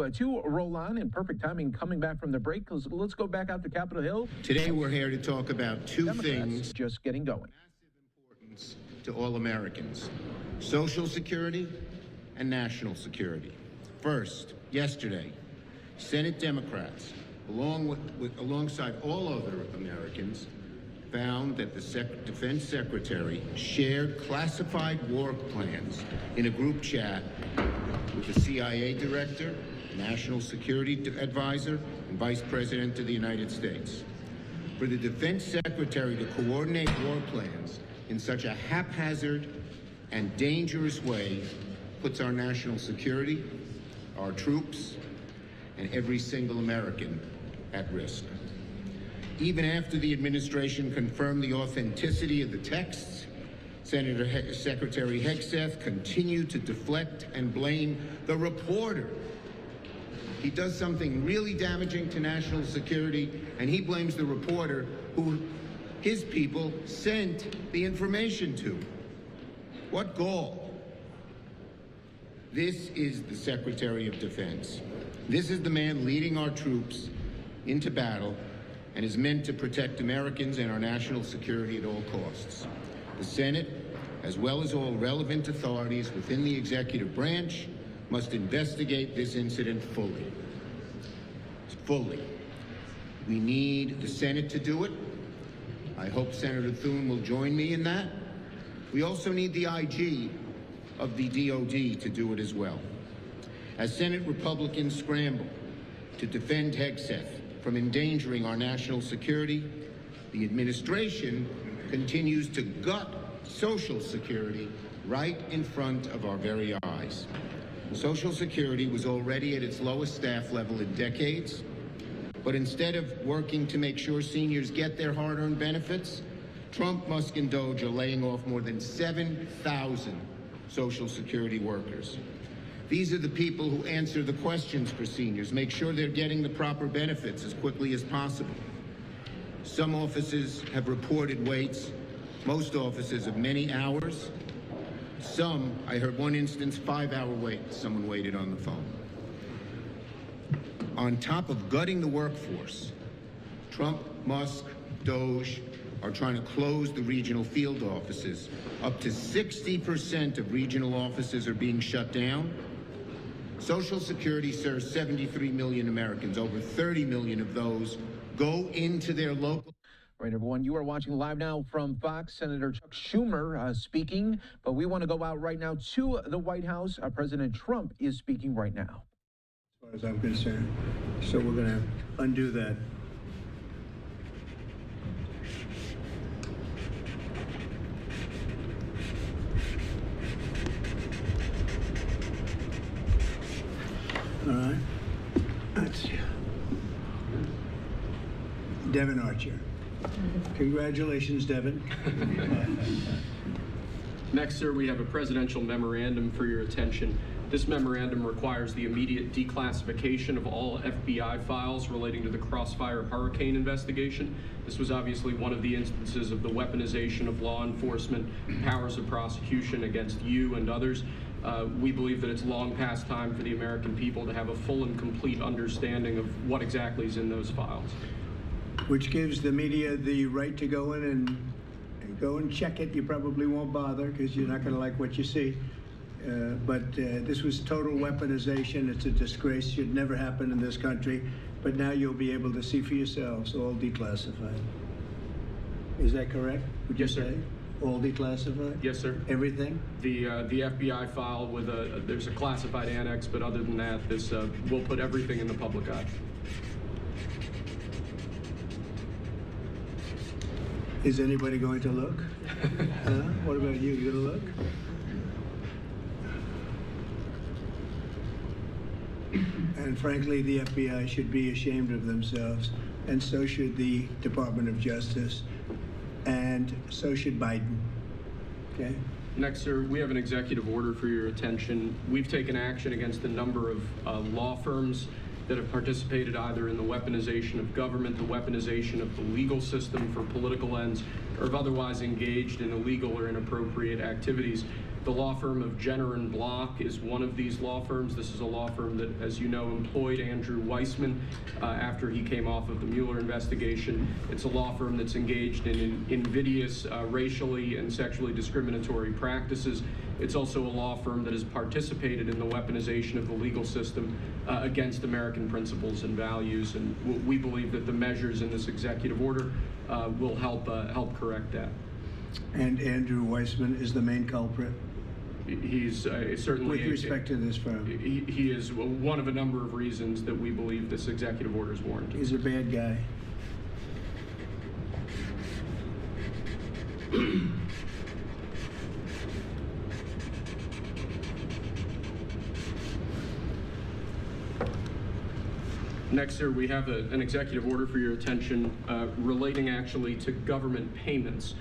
to roll on in perfect timing coming back from the break. Let's go back out to Capitol Hill. Today we're here to talk about two Democrats things just getting going. To all Americans: Social Security and national security. First, yesterday, Senate Democrats, alongside all other Americans, found that the Defense Secretary shared classified war plans in a group chat with the CIA Director, National Security Advisor, and Vice President of the United States. For the Defense Secretary to coordinate war plans in such a haphazard and dangerous way puts our national security, our troops, and every single American at risk. Even after the administration confirmed the authenticity of the texts, Secretary Hegseth continued to deflect and blame the reporter. He does something really damaging to national security, and he blames the reporter who his people sent the information to. What gall? This is the Secretary of Defense. This is the man leading our troops into battle and is meant to protect Americans and our national security at all costs. The Senate, as well as all relevant authorities within the executive branch, must investigate this incident fully. We need the Senate to do it. I hope Senator Thune will join me in that. We also need the IG of the DOD to do it as well. As Senate Republicans scramble to defend Hegseth from endangering our national security, the administration continues to gut Social Security right in front of our very eyes. Social Security was already at its lowest staff level in decades, but instead of working to make sure seniors get their hard-earned benefits, Trump, Musk, and Doge are laying off more than 7,000 Social Security workers. These are the people who answer the questions for seniors, make sure they're getting the proper benefits as quickly as possible. Some offices have reported waits, most offices of many hours. Some, I heard one instance, 5-hour wait, someone waited on the phone. On top of gutting the workforce, Trump, Musk, Doge are trying to close the regional field offices. Up to 60% of regional offices are being shut down. Social Security serves 73 million Americans. Over 30 million of those go into their local. All right, everyone, you are watching live now from Fox. Senator Chuck Schumer speaking, but we want to go out right now to the White House. President Trump is speaking right now. As far as I'm concerned. So we're going to undo that. All right. That's Devin Archer. Congratulations, Devin. Next, sir, we have a presidential memorandum for your attention. This memorandum requires the immediate declassification of all FBI files relating to the Crossfire Hurricane investigation. This was obviously one of the instances of the weaponization of law enforcement powers of prosecution against you and others. We believe that it's long past time for the American people to have a full and complete understanding of what exactly is in those files. Which gives the media the right to go in and go and check it. You probably won't bother because you're not going to like what you see. But this was total weaponization. It's a disgrace. Should never happen in this country. But now you'll be able to see for yourselves, all declassified. Is that correct? Would you say? All declassified? Yes, sir. Everything? The FBI file with there's a classified annex, but other than that, this will put everything in the public eye. Is anybody going to look? What about you? You gonna look? And frankly, the FBI should be ashamed of themselves, and so should the Department of Justice, and so should Biden. Okay? Next, sir, we have an executive order for your attention. We've taken action against a number of law firms that have participated either in the weaponization of government, the weaponization of the legal system for political ends, or have otherwise engaged in illegal or inappropriate activities. The law firm of Jenner and Block is one of these law firms. This is a law firm that, as you know, employed Andrew Weissman after he came off of the Mueller investigation. It's a law firm that's engaged in invidious racially and sexually discriminatory practices. It's also a law firm that has participated in the weaponization of the legal system against American principles and values. And we believe that the measures in this executive order will help correct that. And Andrew Weissman is the main culprit? He's certainly... With respect to this firm? He is one of a number of reasons that we believe this executive order is warranted. He's a bad guy. Next, sir, we have an executive order for your attention relating actually to government payments.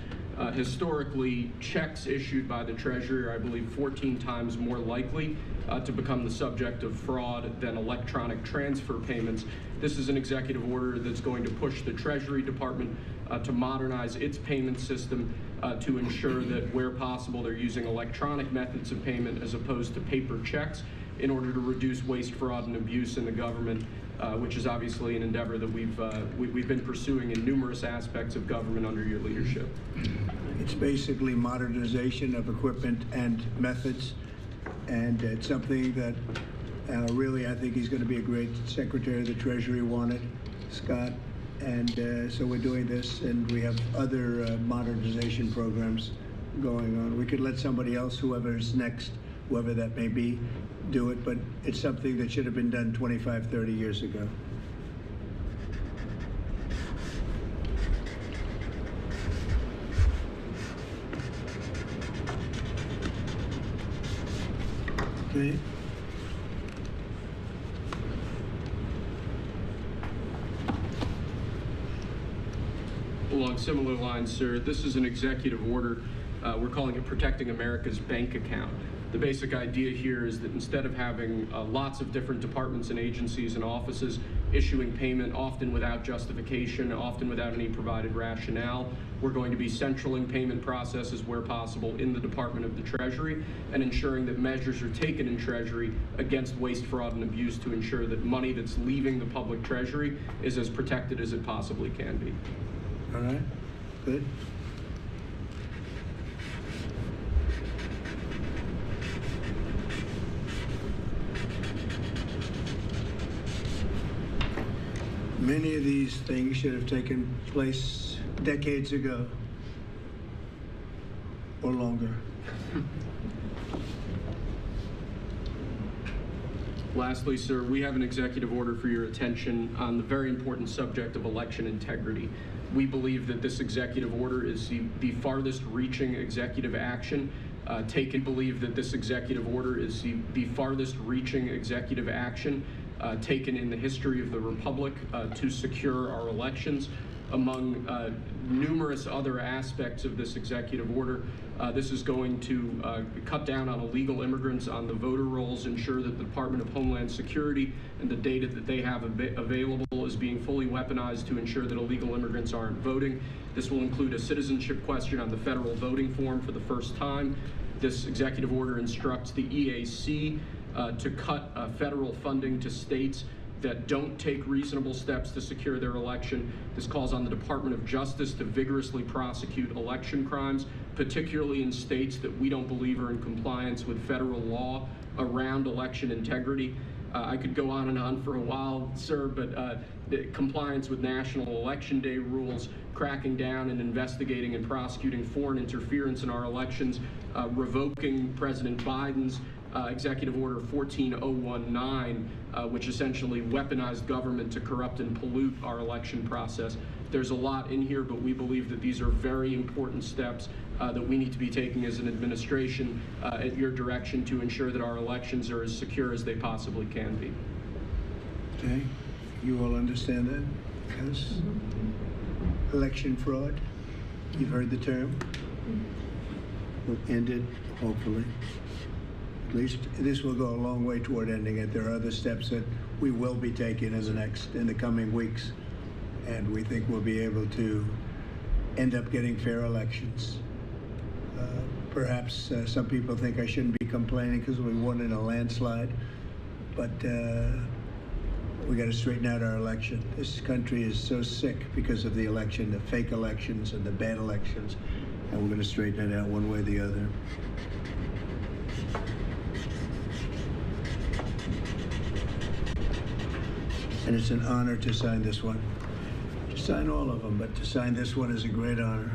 Historically, checks issued by the Treasury are, I believe, 14 times more likely to become the subject of fraud than electronic transfer payments. This is an executive order that's going to push the Treasury Department to modernize its payment system to ensure that where possible they're using electronic methods of payment as opposed to paper checks in order to reduce waste, fraud, and abuse in the government, which is obviously an endeavor that we've been pursuing in numerous aspects of government under your leadership. It's basically modernization of equipment and methods, and it's something that really I think he's going to be a great Secretary of the Treasury wanted, Scott, and so we're doing this, and we have other modernization programs going on. We could let somebody else, whoever's next, whoever that may be, do it, but it's something that should have been done 25, 30 years ago. Okay. Along similar lines, sir, this is an executive order. We're calling it Protecting America's Bank Account. The basic idea here is that instead of having lots of different departments and agencies and offices issuing payment, often without justification, often without any provided rationale, we're going to be centraling payment processes where possible in the Department of the Treasury and ensuring that measures are taken in Treasury against waste, fraud, and abuse to ensure that money that's leaving the public Treasury is as protected as it possibly can be. All right, good. Many of these things should have taken place decades ago or longer. Lastly, sir, we have an executive order for your attention on the very important subject of election integrity. We believe that this executive order is the farthest reaching executive action taken. Believe that this executive order is the farthest reaching executive action taken in the history of the Republic to secure our elections. Among numerous other aspects of this executive order, this is going to cut down on illegal immigrants on the voter rolls, ensure that the Department of Homeland Security and the data that they have available is being fully weaponized to ensure that illegal immigrants aren't voting. This will include a citizenship question on the federal voting form for the first time. This executive order instructs the EAC to cut federal funding to states that don't take reasonable steps to secure their election. This calls on the Department of Justice to vigorously prosecute election crimes, particularly in states that we don't believe are in compliance with federal law around election integrity. I could go on and on for a while, sir, but the compliance with National Election Day rules, cracking down and investigating and prosecuting foreign interference in our elections, revoking President Biden's Executive Order 14019, which essentially weaponized government to corrupt and pollute our election process. There's a lot in here, but we believe that these are very important steps that we need to be taking as an administration at your direction to ensure that our elections are as secure as they possibly can be. Okay, you all understand that? Yes? Election fraud, you've heard the term. Will end it, hopefully. At least this will go a long way toward ending it. There are other steps that we will be taking in the coming weeks, and we think we'll be able to end up getting fair elections. perhaps some people think I shouldn't be complaining because we won in a landslide, but we got to straighten out our election. This country is so sick because of the election, the fake elections and the bad elections, and we're going to straighten it out one way or the other. And it's an honor to sign this one. To sign all of them, but to sign this one is a great honor.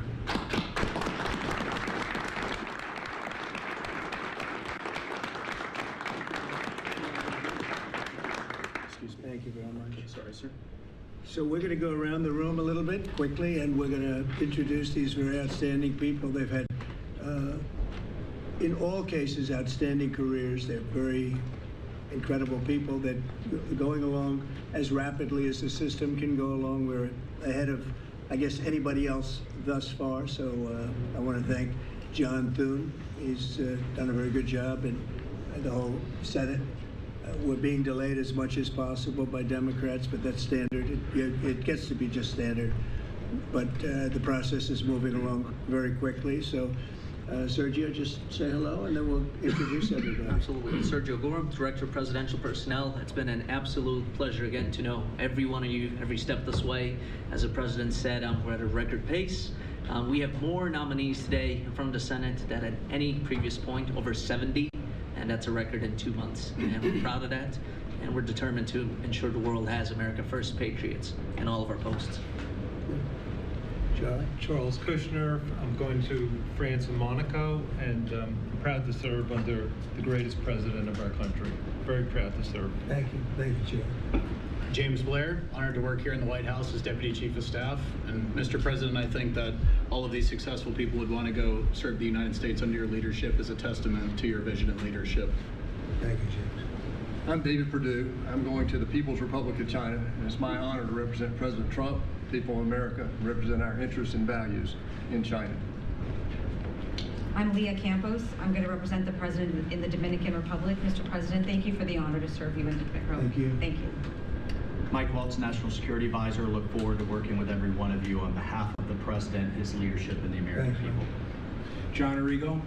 Excuse me. Thank you very much. Sorry, sir. So we're going to go around the room a little bit quickly, and we're going to introduce these very outstanding people. They've had, in all cases, outstanding careers. They're very incredible people that are going along as rapidly as the system can go along. We're ahead of, I guess, anybody else thus far. So I want to thank John Thune. He's done a very good job, and the whole Senate. We're being delayed as much as possible by Democrats, but that's standard. It gets to be just standard. But the process is moving along very quickly. So Sergio, just say hello, and then we'll introduce everybody. Absolutely. Sergio Gorham, Director of Presidential Personnel. It's been an absolute pleasure again to know every one of you every step this way. As the President said, we're at a record pace. We have more nominees today from the Senate than at any previous point, over 70, and that's a record in 2 months. And we're proud of that, and we're determined to ensure the world has America First patriots in all of our posts. Charles Kushner. I'm going to France and Monaco, and I'm proud to serve under the greatest president of our country. Very proud to serve. Thank you. Thank you, Chair. James Blair, honored to work here in the White House as Deputy Chief of Staff. And Mr. President, I think that all of these successful people would want to go serve the United States under your leadership as a testament to your vision and leadership. Thank you, James. I'm David Perdue. I'm going to the People's Republic of China, and it's my honor to represent President Trump, people of America, and represent our interests and values in China. I'm Leah Campos. I'm going to represent the President in the Dominican Republic. Mr. President, thank you for the honor to serve you in the Dominican Republic. Thank you. Thank you. Mike Waltz, National Security Advisor. Look forward to working with every one of you on behalf of the President, his leadership, and the American people. John Arrigo.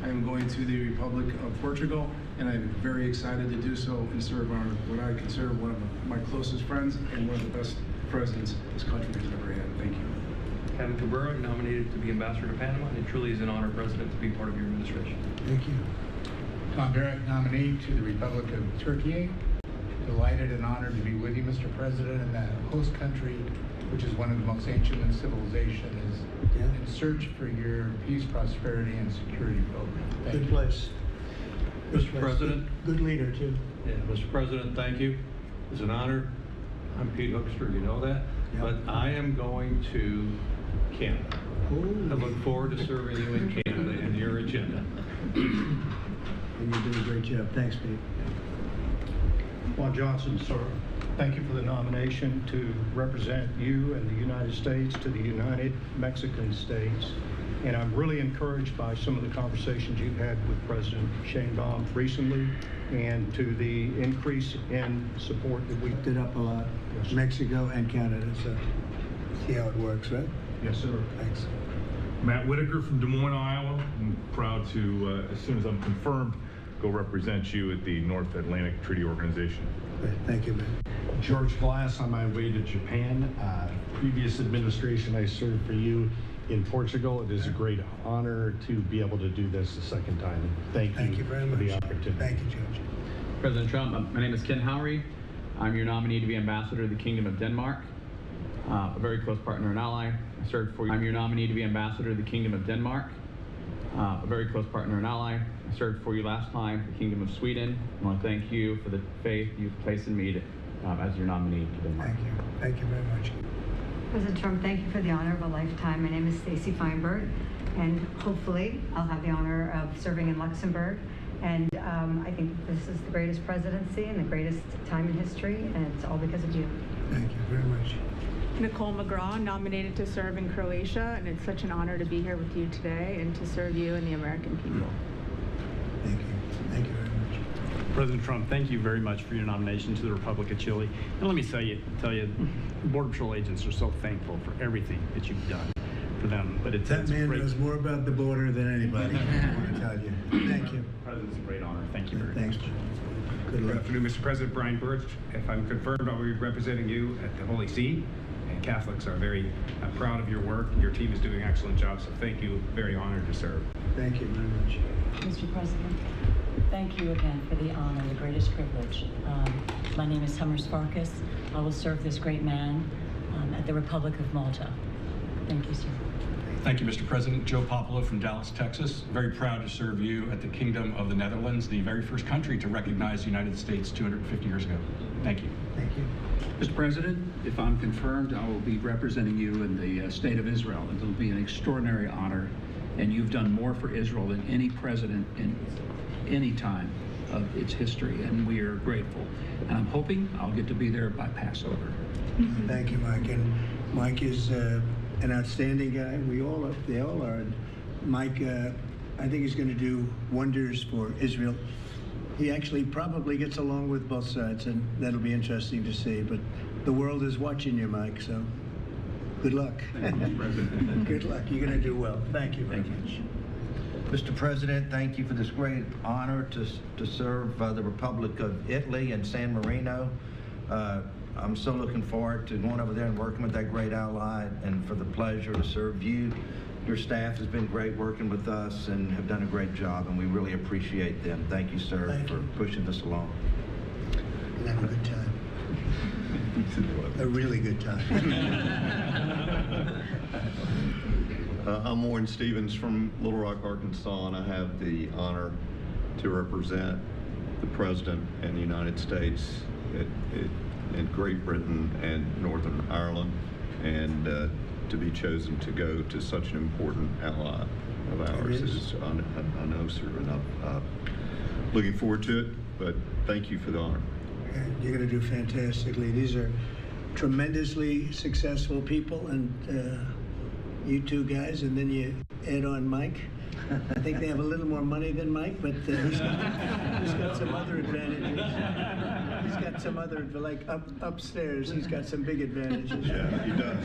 I am going to the Republic of Portugal, and I'm very excited to do so and serve on what I consider one of my closest friends and one of the best presidents this country has ever had. Thank you. Kevin Cabrera, nominated to be Ambassador to Panama, and it truly is an honor, President, to be part of your administration. Thank you. Tom Barrett, nominee to the Republic of Turkey. Delighted and honored to be with you, Mr. President, in that host country, which is one of the most ancient in civilization, is in search for your peace, prosperity, and security program. Thank you. Place. Mr. President. Good leader, too. Yeah, Mr. President, thank you. It's an honor. I'm Pete Hoekstra, you know that. Yep. But I am going to Canada. Ooh. I look forward to serving you in Canada and your agenda. And you did a great job. Thanks, Pete. Juan Johnson, sir. Thank you for the nomination to represent you and the United States to the United Mexican States. And I'm really encouraged by some of the conversations you've had with President Sheinbaum recently, and to the increase in support that we did up a lot. Yes. Mexico and Canada, so see how it works, right? Yes, sir. Thanks. Matt Whitaker from Des Moines, Iowa. I'm proud to, as soon as I'm confirmed, go represent you at the North Atlantic Treaty Organization. Great. Thank you, man. George Glass, on my way to Japan. Previous administration, I served for you in Portugal. It is a great honor to be able to do this the second time. Thank you very much for the opportunity. Thank you, George. President Trump, my name is Ken Howry. I'm your nominee to be Ambassador to the Kingdom of Denmark, a very close partner and ally. I served for you. I'm your nominee to be Ambassador to the Kingdom of Denmark, a very close partner and ally. I served for you last time, the Kingdom of Sweden. I want to thank you for the faith you've placed in me as your nominee to Denmark. Thank you. Thank you very much. President Trump, thank you for the honor of a lifetime. My name is Stacy Feinberg, and hopefully I'll have the honor of serving in Luxembourg. And I think this is the greatest presidency and the greatest time in history, and it's all because of you. Thank you very much. Nicole McGraw, nominated to serve in Croatia, and it's such an honor to be here with you today and to serve you and the American people. Thank you. Thank you very much. President Trump, thank you very much for your nomination to the Republic of Chile. And let me tell you, Border Patrol agents are so thankful for everything that you've done. for them. But it's That man great. knows more about the border than anybody, I want to tell you. Thank you. President's a great honor. Thank you very Thanks. much. Good Good luck. afternoon, Mr. President. Brian Birch. If I'm confirmed, I'll be representing you at the Holy See. And Catholics are very proud of your work. Your team is doing an excellent job, so thank you. Very honored to serve. Thank you very much. Mr. President, thank you again for the honor, the greatest privilege. My name is Hummer Sparkus. I will serve this great man at the Republic of Malta. Thank you, sir. Thank you, Mr. President. Joe Popolo from Dallas, Texas. Very proud to serve you at the Kingdom of the Netherlands, the very first country to recognize the United States 250 years ago. Thank you. Thank you. Mr. President, if I'm confirmed, I will be representing you in the state of Israel. It will be an extraordinary honor, and you've done more for Israel than any president in any time of its history, and we are grateful. And I'm hoping I'll get to be there by Passover. Thank you, Mike. And Mike is an outstanding guy. They all are. And Mike, I think he's going to do wonders for Israel. He actually probably gets along with both sides, and that'll be interesting to see. But the world is watching you, Mike, so good luck. Thank you, President. Good luck. You're going to do well. Thank you very much. Mr. President, thank you for this great honor to serve the Republic of Italy and San Marino. I'm so looking forward to going over there and working with that great ally, and for the pleasure to serve you. Your staff has been great working with us and have done a great job, and we really appreciate them. Thank you, sir, for pushing this along. And have a good time. A really good time. I'm Warren Stevens from Little Rock, Arkansas, and I have the honor to represent the President and the United States in Great Britain and Northern Ireland, and to be chosen to go to such an important ally of ours is, I know, sir, and I'm looking forward to it, but thank you for the honor. You're going to do fantastically. These are tremendously successful people, and you two guys, and then you add on Mike. I think they have a little more money than Mike, but he's got some other advantages. He's got some other, like upstairs, he's got some big advantages. Yeah, he does.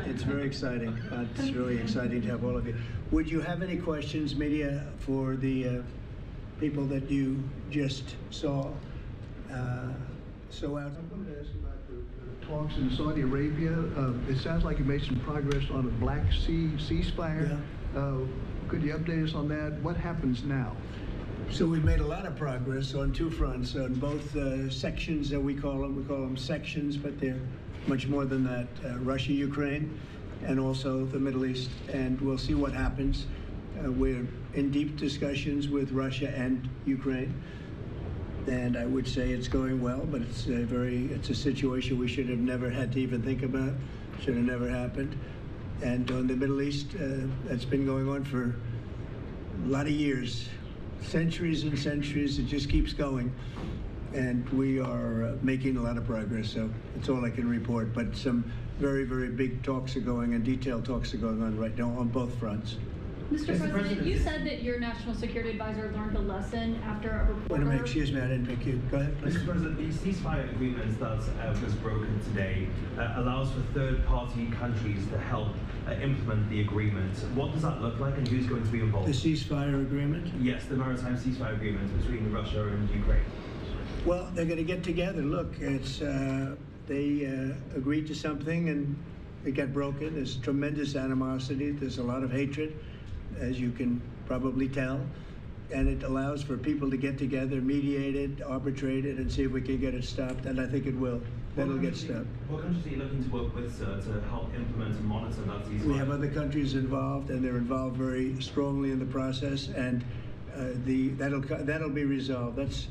It's very exciting. It's really exciting to have all of you. Would you have any questions, media, for the people that you just saw? So out. I'm going to ask about the talks in Saudi Arabia. It sounds like you made some progress on a Black Sea ceasefire. Yeah. Could you update us on that? What happens now? So we've made a lot of progress on two fronts, on both sections that we call them sections, but they're much more than that. Russia, Ukraine, and also the Middle East, and we'll see what happens. We're in deep discussions with Russia and Ukraine, and I would say it's going well, but it's a situation we should have never had to even think about. Should have never happened. And on the Middle East, that's been going on for a lot of years, centuries and centuries. It just keeps going, and we are making a lot of progress. So that's all I can report. But some very, very big talks are going, and detailed talks are going on right now on both fronts. Mr. President, you said that your national security advisor learned a lesson after a reporter... Wait a minute, excuse me, I didn't pick you. Go ahead, please. Mr. President, the ceasefire agreement that was broken today allows for third-party countries to help implement the agreement. What does that look like, and who's going to be involved? The ceasefire agreement? Yes, the maritime ceasefire agreement between Russia and Ukraine. Well, they're going to get together. Look, it's they agreed to something, and it got broken. There's tremendous animosity. There's a lot of hatred, as you can probably tell, and it allows for people to get together, mediate it, arbitrate it, and see if we can get it stopped, and I think it will. That'll get stopped. What countries are you looking to work with, sir, to help implement and monitor that ceasefire? We have other countries involved, and they're involved very strongly in the process, and that'll be resolved. That's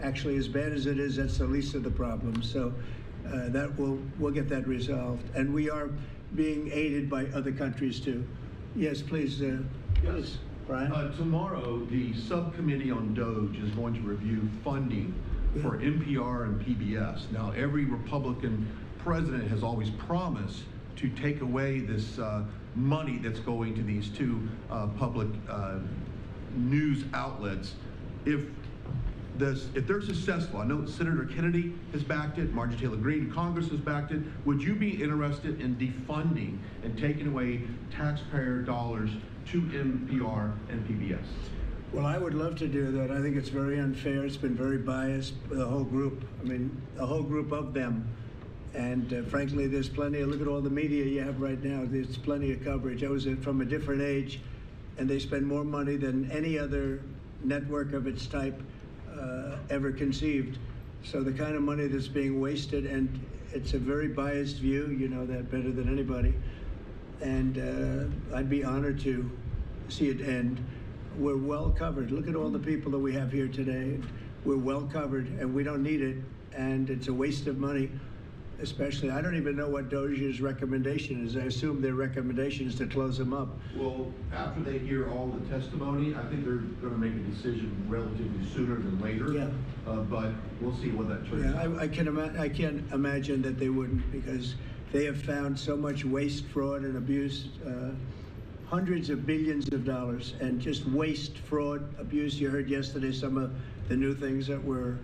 actually, as bad as it is, that's the least of the problems. So that we'll get that resolved, and we are being aided by other countries too. Yes, please. Yes, Brian. Tomorrow, the subcommittee on DOGE is going to review funding for NPR and PBS. Now, every Republican president has always promised to take away this money that's going to these two public news outlets if if they're successful, I know Senator Kennedy has backed it, Marjorie Taylor Greene in Congress has backed it, would you be interested in defunding and taking away taxpayer dollars to NPR and PBS? Well, I would love to do that. I think it's very unfair. It's been very biased, the whole group. I mean, a whole group of them. And frankly, there's plenty look at all the media you have right now. There's plenty of coverage. I was from a different age, and they spend more money than any other network of its type ever conceived. So the kind of money that's being wasted, and it's a very biased view, you know that better than anybody. And I'd be honored to see it end. We're well covered. Look at all the people that we have here today. We're well covered, and we don't need it, and it's a waste of money. Especially, I don't even know what Doge's recommendation is. I assume their recommendation is to close them up. Well, after they hear all the testimony, I think they're going to make a decision relatively sooner than later. Yeah. But we'll see what that turns out. I can't imagine that they wouldn't, because they have found so much waste, fraud, and abuse, hundreds of billions of dollars, and just waste, fraud, abuse. You heard yesterday some of the new things that were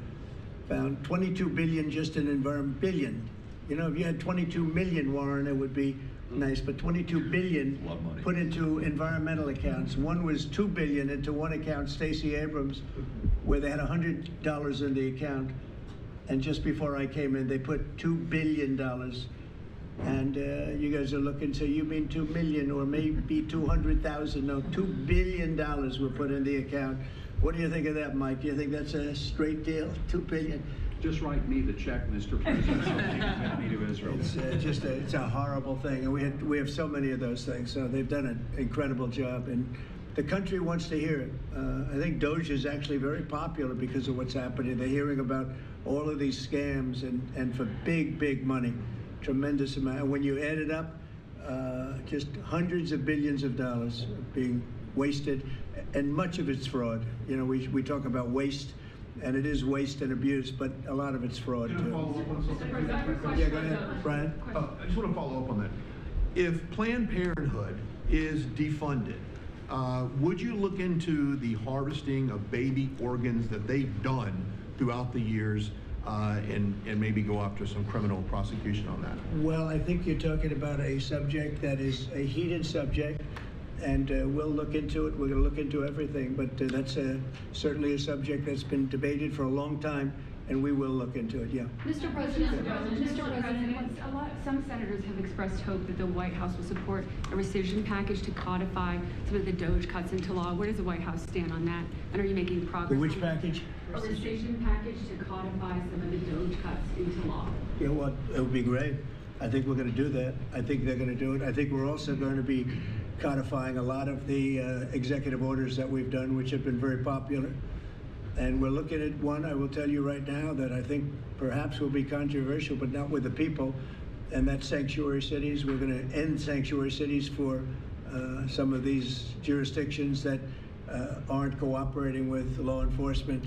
found. 22 billion just in environment, billion. You know, if you had 22 million, Warren, it would be nice, but 22 billion put into environmental accounts. One was 2 billion into one account, Stacey Abrams, where they had $100 in the account. And just before I came in, they put $2 billion. And you guys are looking, so you mean 2 million or maybe 200,000? No, $2 billion were put in the account. What do you think of that, Mike? Do you think that's a straight deal? 2 billion? Just write me the check, Mr. President. So take me to Israel. It's it's a horrible thing, and we have so many of those things. So they've done an incredible job, and the country wants to hear it. I think Doge is actually very popular because of what's happening. They're hearing about all of these scams and for big money, tremendous amount. And when you add it up, just hundreds of billions of dollars being wasted, and much of it's fraud. You know, we talk about waste. And it is waste and abuse, but a lot of it's fraud too. Follow up on something? Yeah, go ahead, Brian. I just want to follow up on that. If Planned Parenthood is defunded, would you look into the harvesting of baby organs that they've done throughout the years and maybe go after some criminal prosecution on that? Well, I think you're talking about a subject that is a heated subject. And we'll look into it. We're going to look into everything, but that's certainly a subject that's been debated for a long time, and we will look into it. Yeah. Mr. President, some senators have expressed hope that the White House will support a rescission package to codify some of the Doge cuts into law. Where does the White House stand on that? And are you making progress? Which package? A rescission package to codify some of the Doge cuts into law. Yeah, well, it would be great. I think we're going to do that. I think they're going to do it. I think we're also going to be codifying a lot of the executive orders that we've done, which have been very popular. And we're looking at one, I will tell you right now, that I think perhaps will be controversial, but not with the people, and that's sanctuary cities. We're going to end sanctuary cities for some of these jurisdictions that aren't cooperating with law enforcement.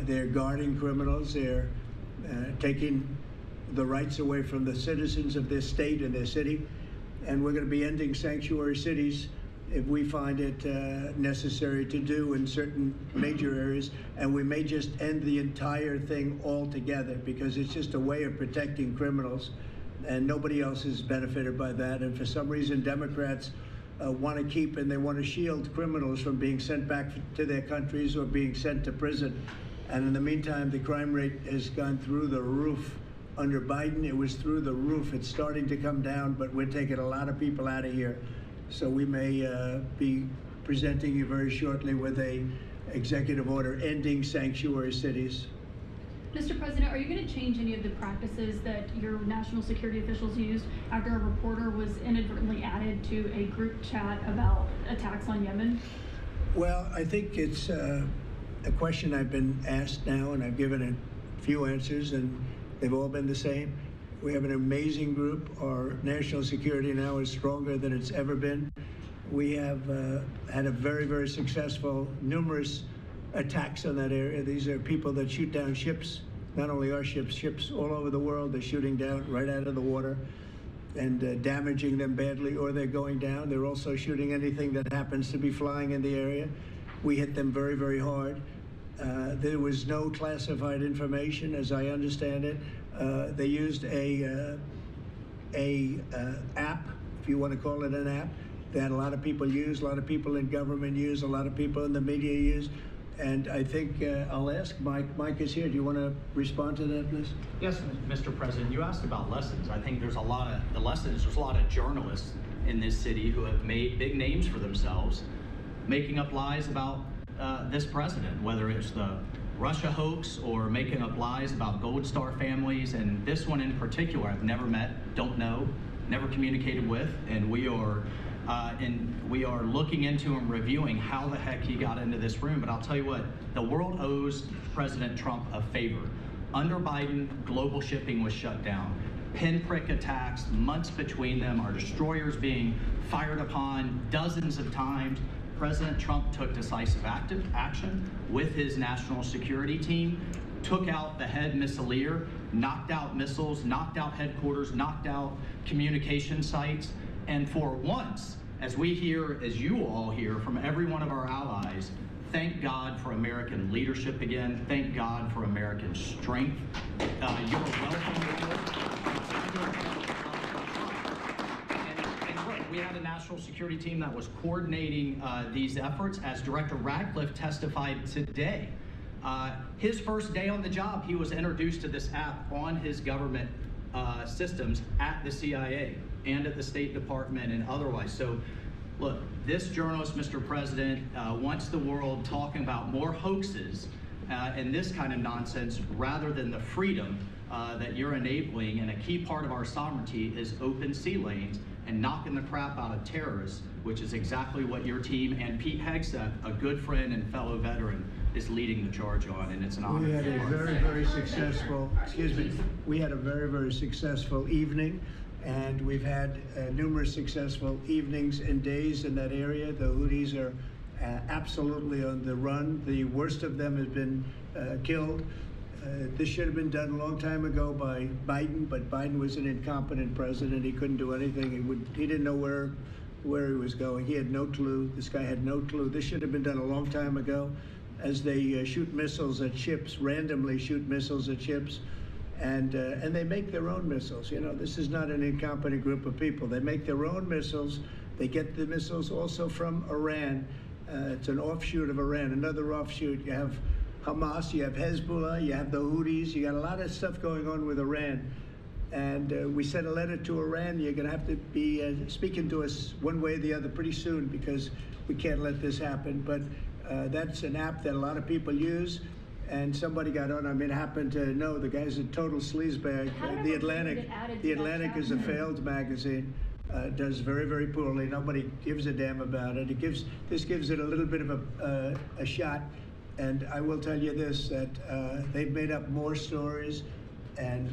They're guarding criminals. They're taking the rights away from the citizens of their state and their city. And we're going to be ending sanctuary cities if we find it necessary to do in certain major areas. And we may just end the entire thing altogether, because it's just a way of protecting criminals, and nobody else is benefited by that. And for some reason, Democrats want to keep and they want to shield criminals from being sent back to their countries or being sent to prison. And in the meantime, the crime rate has gone through the roof. Under Biden, it was through the roof. It's starting to come down, but we're taking a lot of people out of here. So we may be presenting you very shortly with a executive order ending sanctuary cities. Mr. President, are you going to change any of the practices that your national security officials used after a reporter was inadvertently added to a group chat about attacks on Yemen? Well, I think it's a question I've been asked now, and I've given a few answers, and they've all been the same. We have an amazing group. Our national security now is stronger than it's ever been. We have had a very successful, numerous attacks on that area. These are people that shoot down ships, not only our ships, ships all over the world. They're shooting down right out of the water and damaging them badly, or they're going down. They're also shooting anything that happens to be flying in the area. We hit them very hard. There was no classified information, as I understand it. They used a app, if you want to call it an app, that a lot of people use, a lot of people in government use, a lot of people in the media use. And I think I'll ask Mike. Mike is here. Do you want to respond to that, please? Yes, Mr. President. You asked about lessons. I think there's a lot of there's a lot of journalists in this city who have made big names for themselves, making up lies about this president, whether it's the Russia hoax or making up lies about Gold Star families. And this one in particular, I've never met, don't know, never communicated with, and we are looking into and reviewing how the heck he got into this room. But I'll tell you what, the world owes President Trump a favor. Under Biden, global shipping was shut down. Pinprick attacks, months between them, our destroyers being fired upon dozens of times. President Trump took decisive action with his national security team, took out the head missileer, knocked out missiles, knocked out headquarters, knocked out communication sites. And for once, as we hear, as you all hear from every one of our allies, thank God for American leadership again. Thank God for American strength. You're welcome. And look, we had a national security team that was coordinating these efforts. As Director Radcliffe testified today, his first day on the job, he was introduced to this app on his government systems at the CIA and at the State Department and otherwise. So look, this journalist, Mr. President, wants the world talking about more hoaxes and this kind of nonsense rather than the freedom that you're enabling. And a key part of our sovereignty is open sea lanes and knocking the crap out of terrorists, which is exactly what your team and Pete Hegseth, a good friend and fellow veteran, is leading the charge on, and it's an honor. We had a very, very successful, we had a very, very successful evening, and we've had numerous successful evenings and days in that area. The Houthis are absolutely on the run. The worst of them has been killed. This should have been done a long time ago by Biden, but Biden was an incompetent president. He couldn't do anything. He didn't know where he was going. He had no clue. This guy had no clue. This should have been done a long time ago. As they shoot missiles at ships, randomly shoot missiles at ships, and they make their own missiles. You know, this is not an incompetent group of people. They make their own missiles. They get the missiles also from Iran. It's an offshoot of Iran, another offshoot. You have Hamas, you have Hezbollah, you have the Houthis. You got a lot of stuff going on with Iran. And we sent a letter to Iran. You're going to have to be speaking to us one way or the other pretty soon, because we can't let this happen. But that's an app that a lot of people use, and somebody got on. I mean, happened to know the guy's a total sleazebag. The Atlantic is a failed magazine. Does very, very poorly. Nobody gives a damn about it. This gives it a little bit of a shot. And I will tell you this, that they've made up more stories, and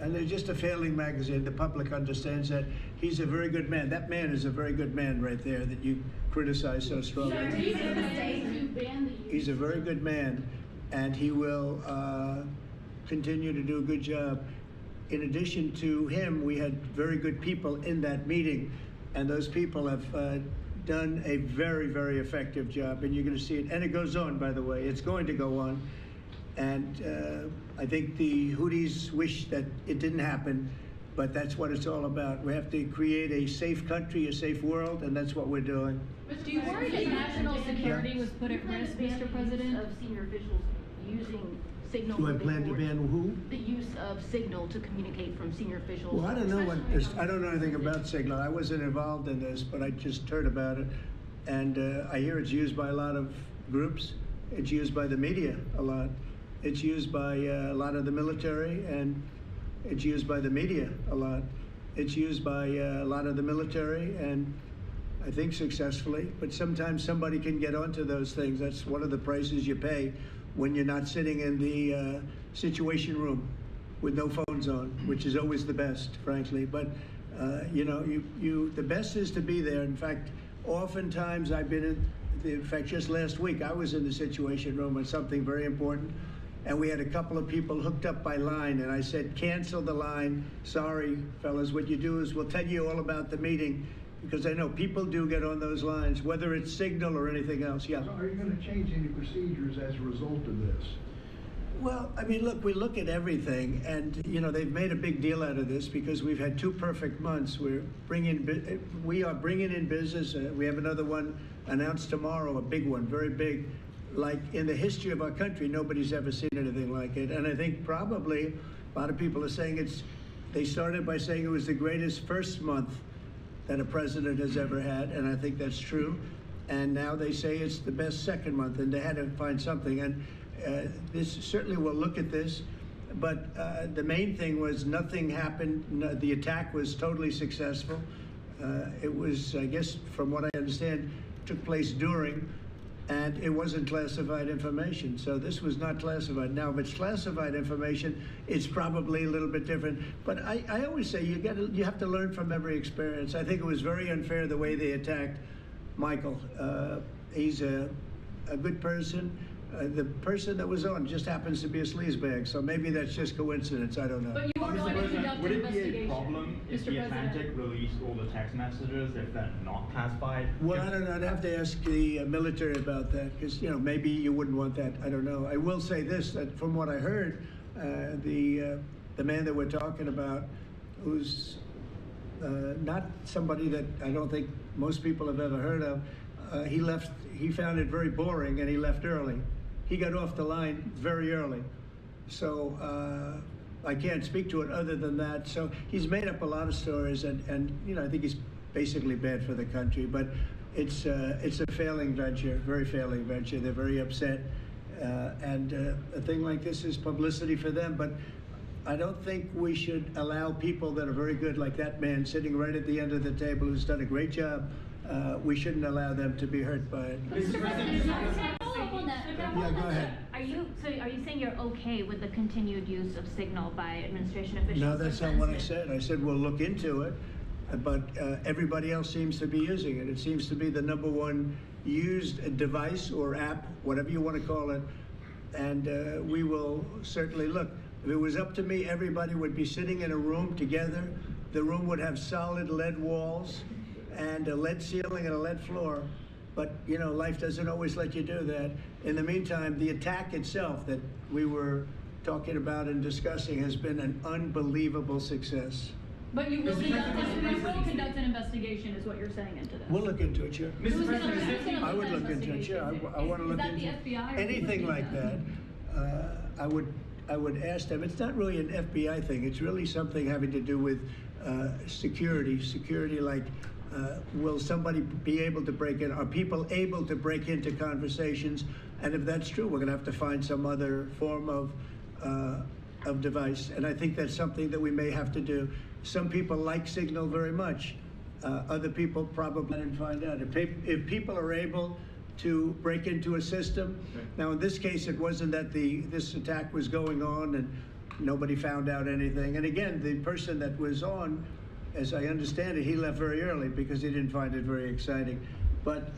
they're just a failing magazine. The public understands that. He's a very good man. That man is a very good man right there that you criticize so strongly. He's a very good man, and he will continue to do a good job. In addition to him, we had very good people in that meeting, and those people have done a very, very effective job, and you're going to see it. And it goes on, by the way. It's going to go on. And I think the Houthis wish that it didn't happen, but that's what it's all about. We have to create a safe country, a safe world, and that's what we're doing. Do you worry that national security was put at risk, Mr. President? Of senior officials using signal. Do I plan to ban who? The use of signal to communicate from senior officials. Well, I don't know I don't know anything about signal. I wasn't involved in this, but I just heard about it, and I hear it's used by a lot of groups. It's used by the media a lot. It's used by a lot of the military, and it's used by the media a lot. It's used by a lot of the military, and I think successfully, but sometimes somebody can get onto those things. That's one of the prices you pay when you're not sitting in the situation room with no phones on, which is always the best, frankly. But you know, the best is to be there. In fact, oftentimes I've been in fact, just last week I was in the situation room on something very important, and we had a couple of people hooked up by line, and I said, cancel the line. Sorry, fellas, what you do is we'll tell you all about the meeting, because I know people do get on those lines, whether it's Signal or anything else. Yeah. So are you going to change any procedures as a result of this? Well, I mean, look, we look at everything, and they've made a big deal out of this because we've had 2 perfect months. We are bringing in business. We have another one announced tomorrow, a big one, very big. Like in the history of our country, nobody's ever seen anything like it. And I think probably a lot of people are saying they started by saying it was the greatest first month that a president has ever had, and I think that's true. And now they say it's the best second month, and they had to find something. And this certainly will look at this, but the main thing was nothing happened. No, the attack was totally successful. It was, I guess, from what I understand, took place during, and it wasn't classified information. So this was not classified. Now, if it's classified information, it's probably a little bit different. But I always say you have to learn from every experience. I think it was very unfair the way they attacked Michael. He's a good person. The person that was on just happens to be a sleazebag, so maybe that's just coincidence. I don't know. But you are going to conduct an investigation. Would it be a problem if the Atlantic released all the text messages if they're not classified? Well, I don't know. I'd have to ask the military about that because maybe you wouldn't want that. I don't know. I will say this: that from what I heard, the man that we're talking about, who's not somebody that I don't think most people have ever heard of, he left. He found it very boring, and he left early. He got off the line very early. So I can't speak to it other than that. So he's made up a lot of stories, and I think he's basically bad for the country. But it's a failing venture, very failing venture. They're very upset, and a thing like this is publicity for them. But I don't think we should allow people that are very good, like that man sitting right at the end of the table, who's done a great job. We shouldn't allow them to be hurt by it. Mr. President, yeah, go ahead. Are you saying you're okay with the continued use of Signal by administration officials? No, that's not what I said. I said we'll look into it, but everybody else seems to be using it. It seems to be the #1 used device or app, whatever you want to call it, and we will certainly look. If it was up to me, everybody would be sitting in a room together. The room would have solid lead walls and a lead ceiling and a lead floor. But, life doesn't always let you do that. In the meantime, the attack itself that we were talking about and discussing has been an unbelievable success. But you will conduct an investigation, is what you're saying into this. We'll look into it, sure. I would look into it, sure. I want to look into FBI anything like that. I would ask them. It's not really an FBI thing. It's really something having to do with security. Security, like, will somebody be able to break in? Are people able to break into conversations? And if that's true, we're going to have to find some other form of device. And I think that's something that we may have to do. Some people like Signal very much. Other people probably didn't find out. If people are able to break into a system, now in this case, it wasn't that this attack was going on and nobody found out anything. And again, the person that was on, as I understand it, he left very early because he didn't find it very exciting. But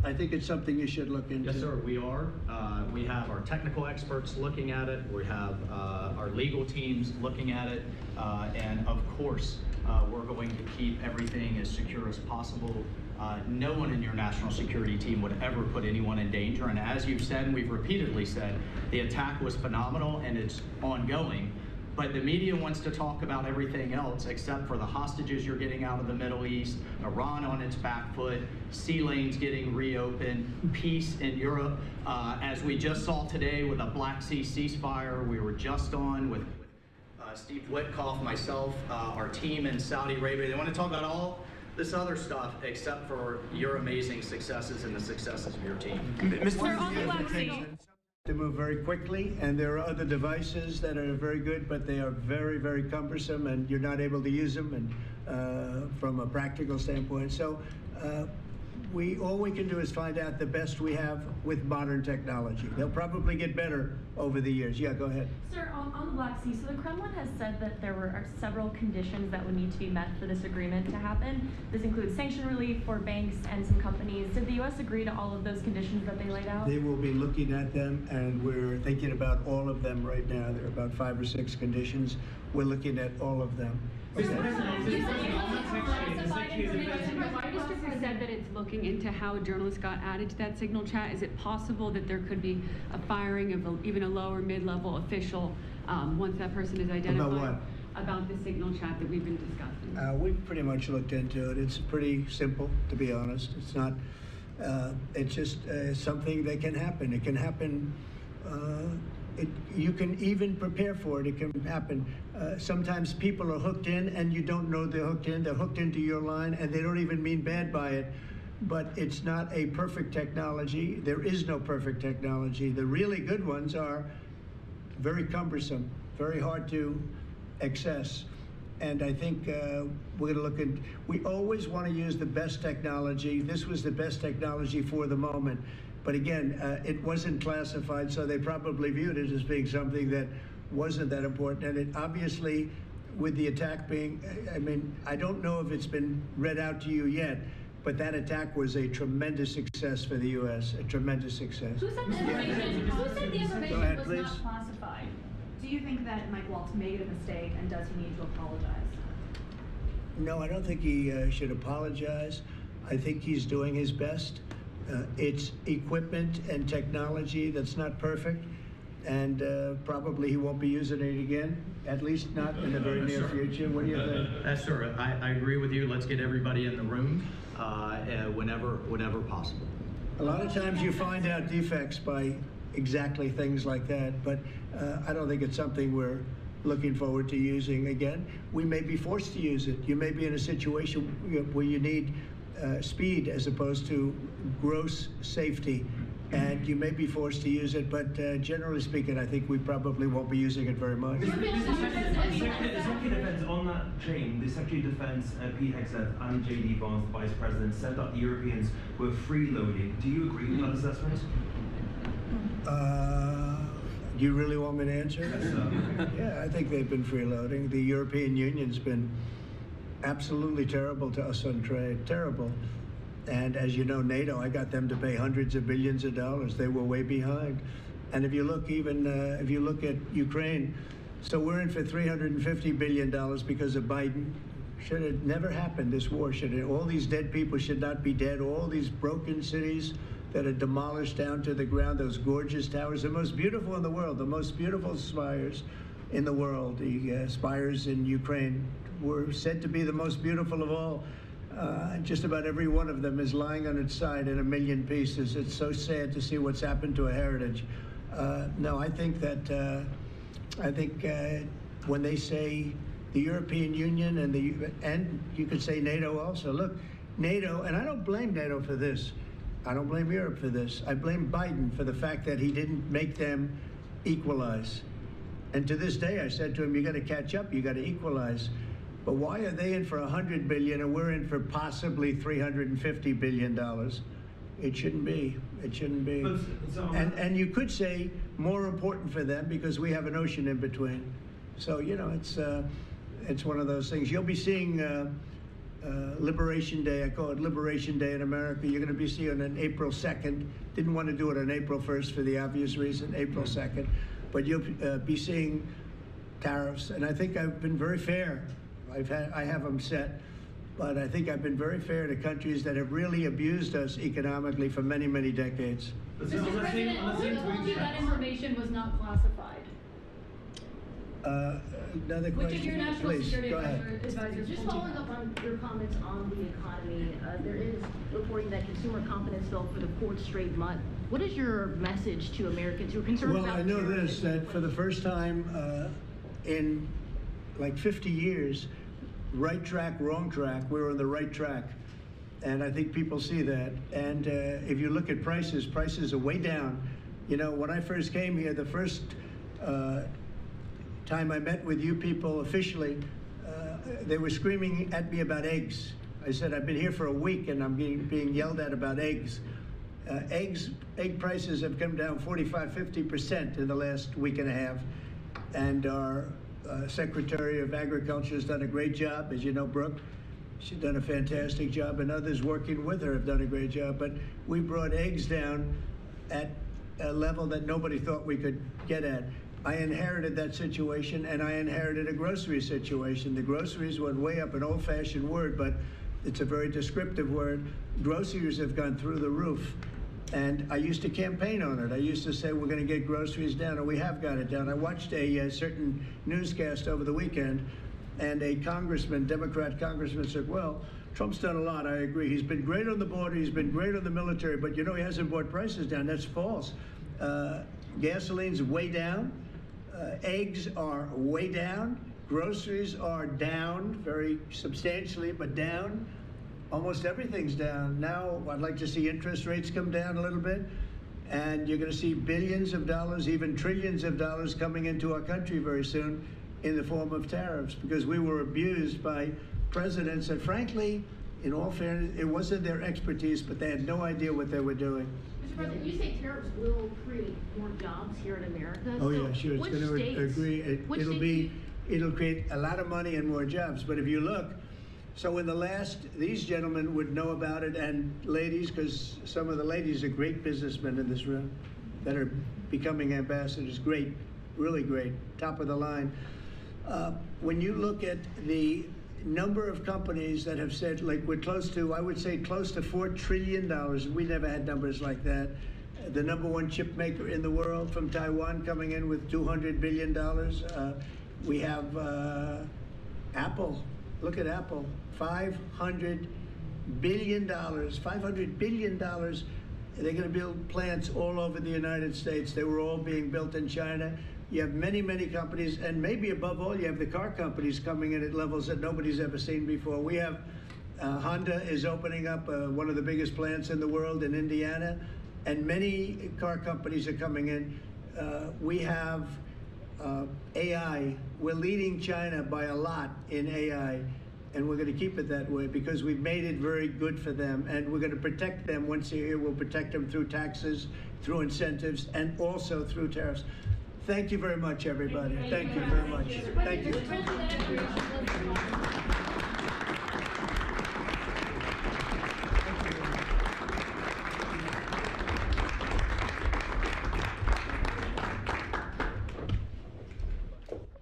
I think it's something you should look into. Yes, sir, we are. We have our technical experts looking at it. We have our legal teams looking at it. And of course, we're going to keep everything as secure as possible. No one in your national security team would ever put anyone in danger. And as you've said, and we've repeatedly said, the attack was phenomenal and it's ongoing. But the media wants to talk about everything else except for the hostages you're getting out of the Middle East, Iran on its back foot, sea lanes getting reopened, peace in Europe. As we just saw today with a Black Sea ceasefire, we were just on with Steve Witkoff, myself, our team in Saudi Arabia. They want to talk about all this other stuff except for your amazing successes and the successes of your team. Mr. On the Black Sea. To move very quickly, and there are other devices that are very good, but they are very, very cumbersome, and you're not able to use them, and from a practical standpoint. So all we can do is find out the best we have with modern technology. They'll probably get better over the years. Yeah, go ahead. Sir, on the Black Sea, so the Kremlin has said that there are several conditions that would need to be met for this agreement to happen. This includes sanction relief for banks and some companies. Did the U.S. agree to all of those conditions that they laid out? They will be looking at them, and we're thinking about all of them right now. There are about 5 or 6 conditions. We're looking at all of them. Okay. White House has said that it's looking into how a journalist got added to that Signal chat. Is it possible that there could be a firing of even a lower mid-level official once that person is identified? About what? About the Signal chat that we've been discussing. We've pretty much looked into it. It's pretty simple, to be honest. It's not, it's just something that can happen. It can happen, you can even prepare for it. It can happen. Sometimes people are hooked in and you don't know they're hooked in. They're hooked into your line and they don't even mean bad by it. But it's not a perfect technology. There is no perfect technology. The really good ones are very cumbersome, very hard to access. And I think we're going to look at, we always want to use the best technology. This was the best technology for the moment. But again, it wasn't classified, so they probably viewed it as being something that wasn't that important. And it obviously, with the attack being, I mean, I don't know if it's been read out to you yet, but that attack was a tremendous success for the U.S., a tremendous success. Who said the information, Go ahead, was please. not classified? Do you think that Mike Waltz made a mistake, and does he need to apologize? No, I don't think he should apologize. I think he's doing his best. It's equipment and technology that's not perfect, and probably he won't be using it again, at least not in the very near future. What do you think? That's sir. I agree with you. Let's get everybody in the room whenever possible. A lot of times you find out defects by exactly things like that, but I don't think it's something we're looking forward to using again. We may be forced to use it. You may be in a situation where you need speed as opposed to gross safety, and you may be forced to use it, but generally speaking, I think we probably won't be using it very much. The Secretary of Defense, on that chain, the Secretary of Defense, Pete Hegseth, and J.D. Vance, the Vice President, said that the Europeans were freeloading. Do you agree with that assessment? Do you really want me to answer? Yeah, I think they've been freeloading. The European Union's been absolutely terrible to us on trade, terrible. And as you know, NATO, I got them to pay hundreds of billions of dollars. They were way behind. And if you look even, if you look at Ukraine, so we're in for $350 billion because of Biden. Should have never happened, this war. All these dead people should not be dead. All these broken cities that are demolished down to the ground, those gorgeous towers, the most beautiful in the world, the most beautiful spires in the world. The spires in Ukraine were said to be the most beautiful of all. Just about every one of them is lying on its side in a million pieces. It's so sad to see what's happened to a heritage. No, I think that, when they say the European Union and you could say NATO also, look, NATO, and I don't blame NATO for this. I don't blame Europe for this. I blame Biden for the fact that he didn't make them equalize. And to this day, I said to him, you got to catch up, you got to equalize. But why are they in for $100 billion and we're in for possibly $350 billion? It shouldn't be. It shouldn't be. And you could say more important for them because we have an ocean in between. So, you know, it's one of those things. You'll be seeing Liberation Day. I call it Liberation Day in America. You're going to be seeing it on April 2nd. Didn't want to do it on April 1st for the obvious reason, April 2nd. But you'll be seeing tariffs. And I think I've been very fair. I have them set, but I think I've been very fair to countries that have really abused us economically for many, many decades. Mr. President, who told you that information was not classified? Another question, Which of your national please, security go ahead. advisors Just told you following up on your comments on the economy, there is reporting that consumer confidence fell for the fourth straight month. What is your message to Americans who are concerned Well, about I know terrorism? this, that for the first time in like 50 years, right track, wrong track, we're on the right track. And I think people see that. And if you look at prices, prices are way down. You know, when I first came here, the first time I met with you people officially, they were screaming at me about eggs. I said, I've been here for a week and I'm being yelled at about eggs. Egg prices have come down 45, 50% in the last week and a half. And our Secretary of Agriculture has done a great job, as you know, Brooke. She's done a fantastic job, and others working with her have done a great job. But we brought eggs down at a level that nobody thought we could get at. I inherited that situation, and I inherited a grocery situation. The groceries went way up, an old-fashioned word, but It's a very descriptive word. Groceries have gone through the roof. And I used to campaign on it. I used to say, we're going to get groceries down, and we have got it down. I watched a certain newscast over the weekend, and a congressman, Democrat congressman, said, well, Trump's done a lot, I agree. He's been great on the border, he's been great on the military, but you know, he hasn't brought prices down. That's false. Gasoline's way down. Eggs are way down. Groceries are down very substantially, but down. Almost everything's down. Now, I'd like to see interest rates come down a little bit, and you're going to see billions of dollars, even trillions of dollars coming into our country very soon in the form of tariffs, because we were abused by presidents that, frankly, in all fairness, it wasn't their expertise, but they had no idea what they were doing. Mr. President, you say tariffs will create more jobs here in America. Oh, so yeah, sure. It's going to agree. It'll create a lot of money and more jobs. But if you look, so in the last, these gentlemen would know about it, and ladies, because some of the ladies are great businessmen in this room that are becoming ambassadors. Great, really great, top of the line. When you look at the number of companies that have said, like, we're close to, I would say close to $4 trillion. We never had numbers like that. The #1 chip maker in the world from Taiwan coming in with $200 billion. We have Apple. Look at Apple, $500 billion, $500 billion. They're going to build plants all over the United States. They were all being built in China. You have many, many companies, and maybe above all, you have the car companies coming in at levels that nobody's ever seen before. We have, Honda is opening up one of the biggest plants in the world in Indiana, and many car companies are coming in. We have AI. We're leading China by a lot in AI, and we're going to keep it that way because we've made it very good for them, and we're going to protect them. Once they're here, we'll protect them through taxes, through incentives, and also through tariffs. Thank you very much, everybody. Thank you very much. Thank you.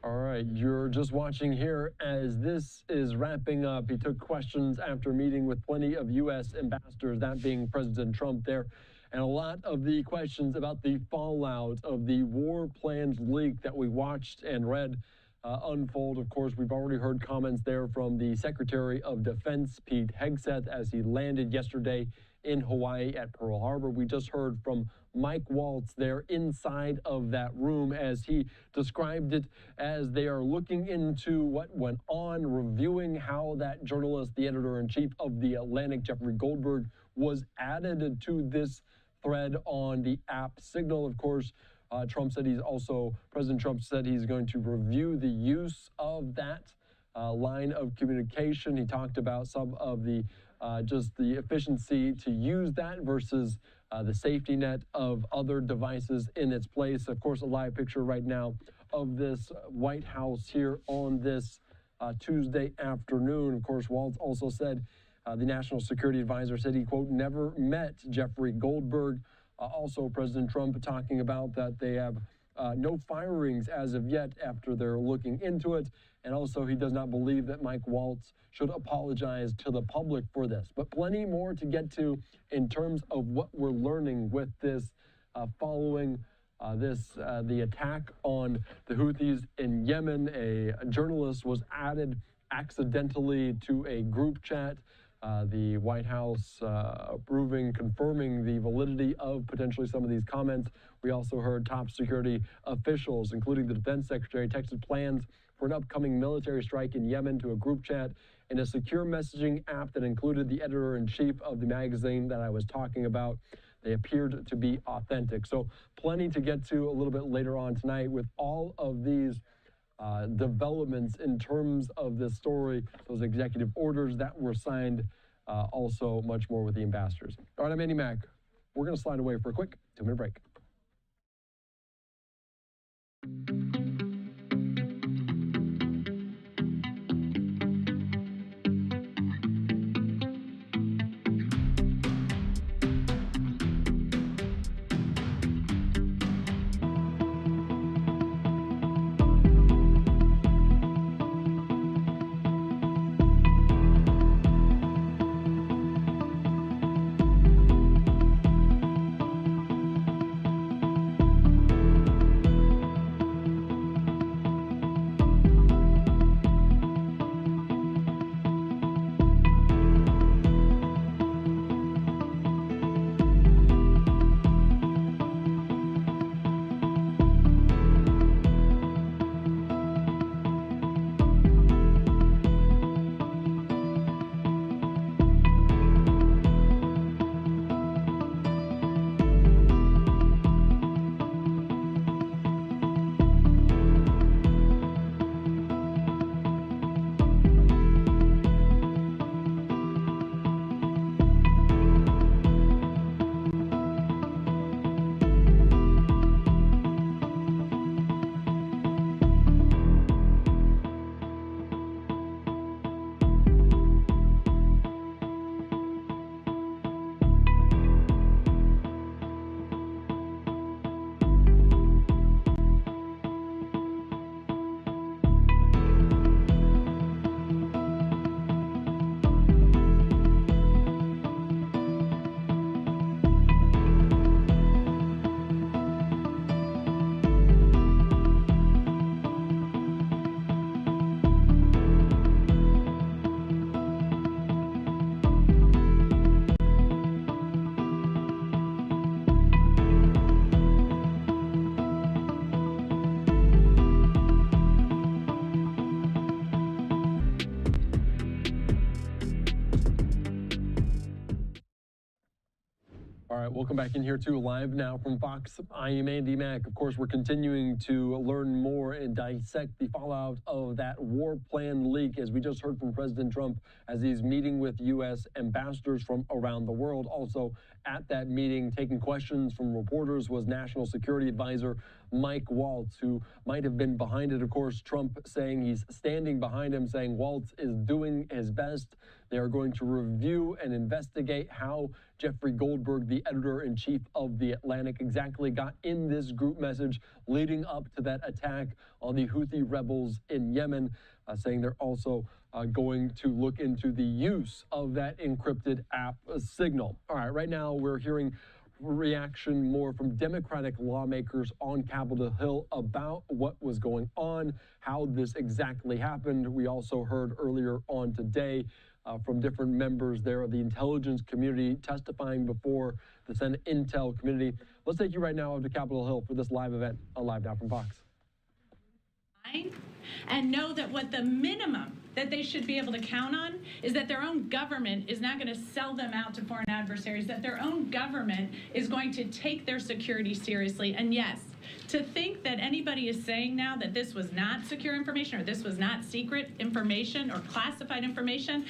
All right, you're just watching here as this is wrapping up. He took questions after meeting with plenty of U.S. ambassadors, that being President Trump there. And a lot of the questions about the fallout of the war plans leak that we watched and read unfold. Of course, we've already heard comments there from the Secretary of Defense, Pete Hegseth, as he landed yesterday in Hawaii at Pearl Harbor. We just heard from Mike Waltz there inside of that room as he described it as they are looking into what went on, reviewing how that journalist, the editor-in-chief of The Atlantic, Jeffrey Goldberg, was added to this thread on the app Signal. Of course, President Trump said he's going to review the use of that line of communication. He talked about some of the just the efficiency to use that versus the safety net of other devices in its place. Of course, a live picture right now of this White House here on this Tuesday afternoon. Of course, Waltz also said the National Security Advisor said he, quote, never met Jeffrey Goldberg. Also, President Trump talking about that they have no firings as of yet after they're looking into it. And also, he does not believe that Mike Waltz should apologize to the public for this. But plenty more to get to in terms of what we're learning with this following the attack on the Houthis in Yemen. A journalist was added accidentally to a group chat. The White House confirming the validity of potentially some of these comments. We also heard top security officials, including the defense secretary, texted plans for an upcoming military strike in Yemen to a group chat in a secure messaging app that included the editor-in-chief of the magazine that I was talking about. They appeared to be authentic. So plenty to get to a little bit later on tonight with all of these developments in terms of this story, those executive orders that were signed, also much more with the ambassadors. All right, I'm Andy Mack. We're going to slide away for a quick 2-minute break. All right, welcome back in here too, live now from Fox. I am Andy Mack. Of course, we're continuing to learn more and dissect the fallout of that war plan leak, as we just heard from President Trump as he's meeting with U.S. ambassadors from around the world. Also at that meeting, taking questions from reporters, was National Security Advisor Mike Waltz, who might have been behind it. Of course, Trump saying he's standing behind him, saying Waltz is doing his best. They are going to review and investigate how Jeffrey Goldberg, the editor-in-chief of The Atlantic, exactly got in this group message leading up to that attack on the Houthi rebels in Yemen, saying they're also going to look into the use of that encrypted app Signal. All right, right now we're hearing reaction more from Democratic lawmakers on Capitol Hill about what was going on, how this exactly happened. We also heard earlier on today from different members there of the intelligence community testifying before the Senate Intel Committee. Let's take you right now over to Capitol Hill for this live event on Live Now from Fox. And know that what the minimum that they should be able to count on is that their own government is not going to sell them out to foreign adversaries, that their own government is going to take their security seriously. And yes, to think that anybody is saying now that this was not secure information or this was not secret information or classified information,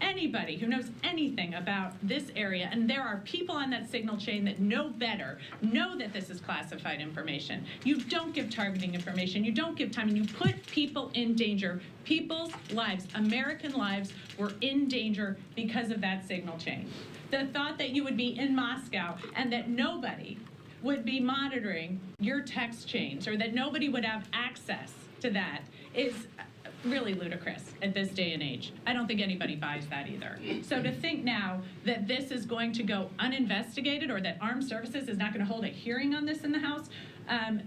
anybody who knows anything about this area, and there are people on that signal chain that know better, know that this is classified information. You don't give targeting information, you don't give time, and you put people in danger. People's lives, American lives, were in danger because of that signal chain. The thought that you would be in Moscow and that nobody would be monitoring your text chains or that nobody would have access to that is really ludicrous at this day and age. I don't think anybody buys that either. So to think now that this is going to go uninvestigated or that Armed Services is not going to hold a hearing on this in the House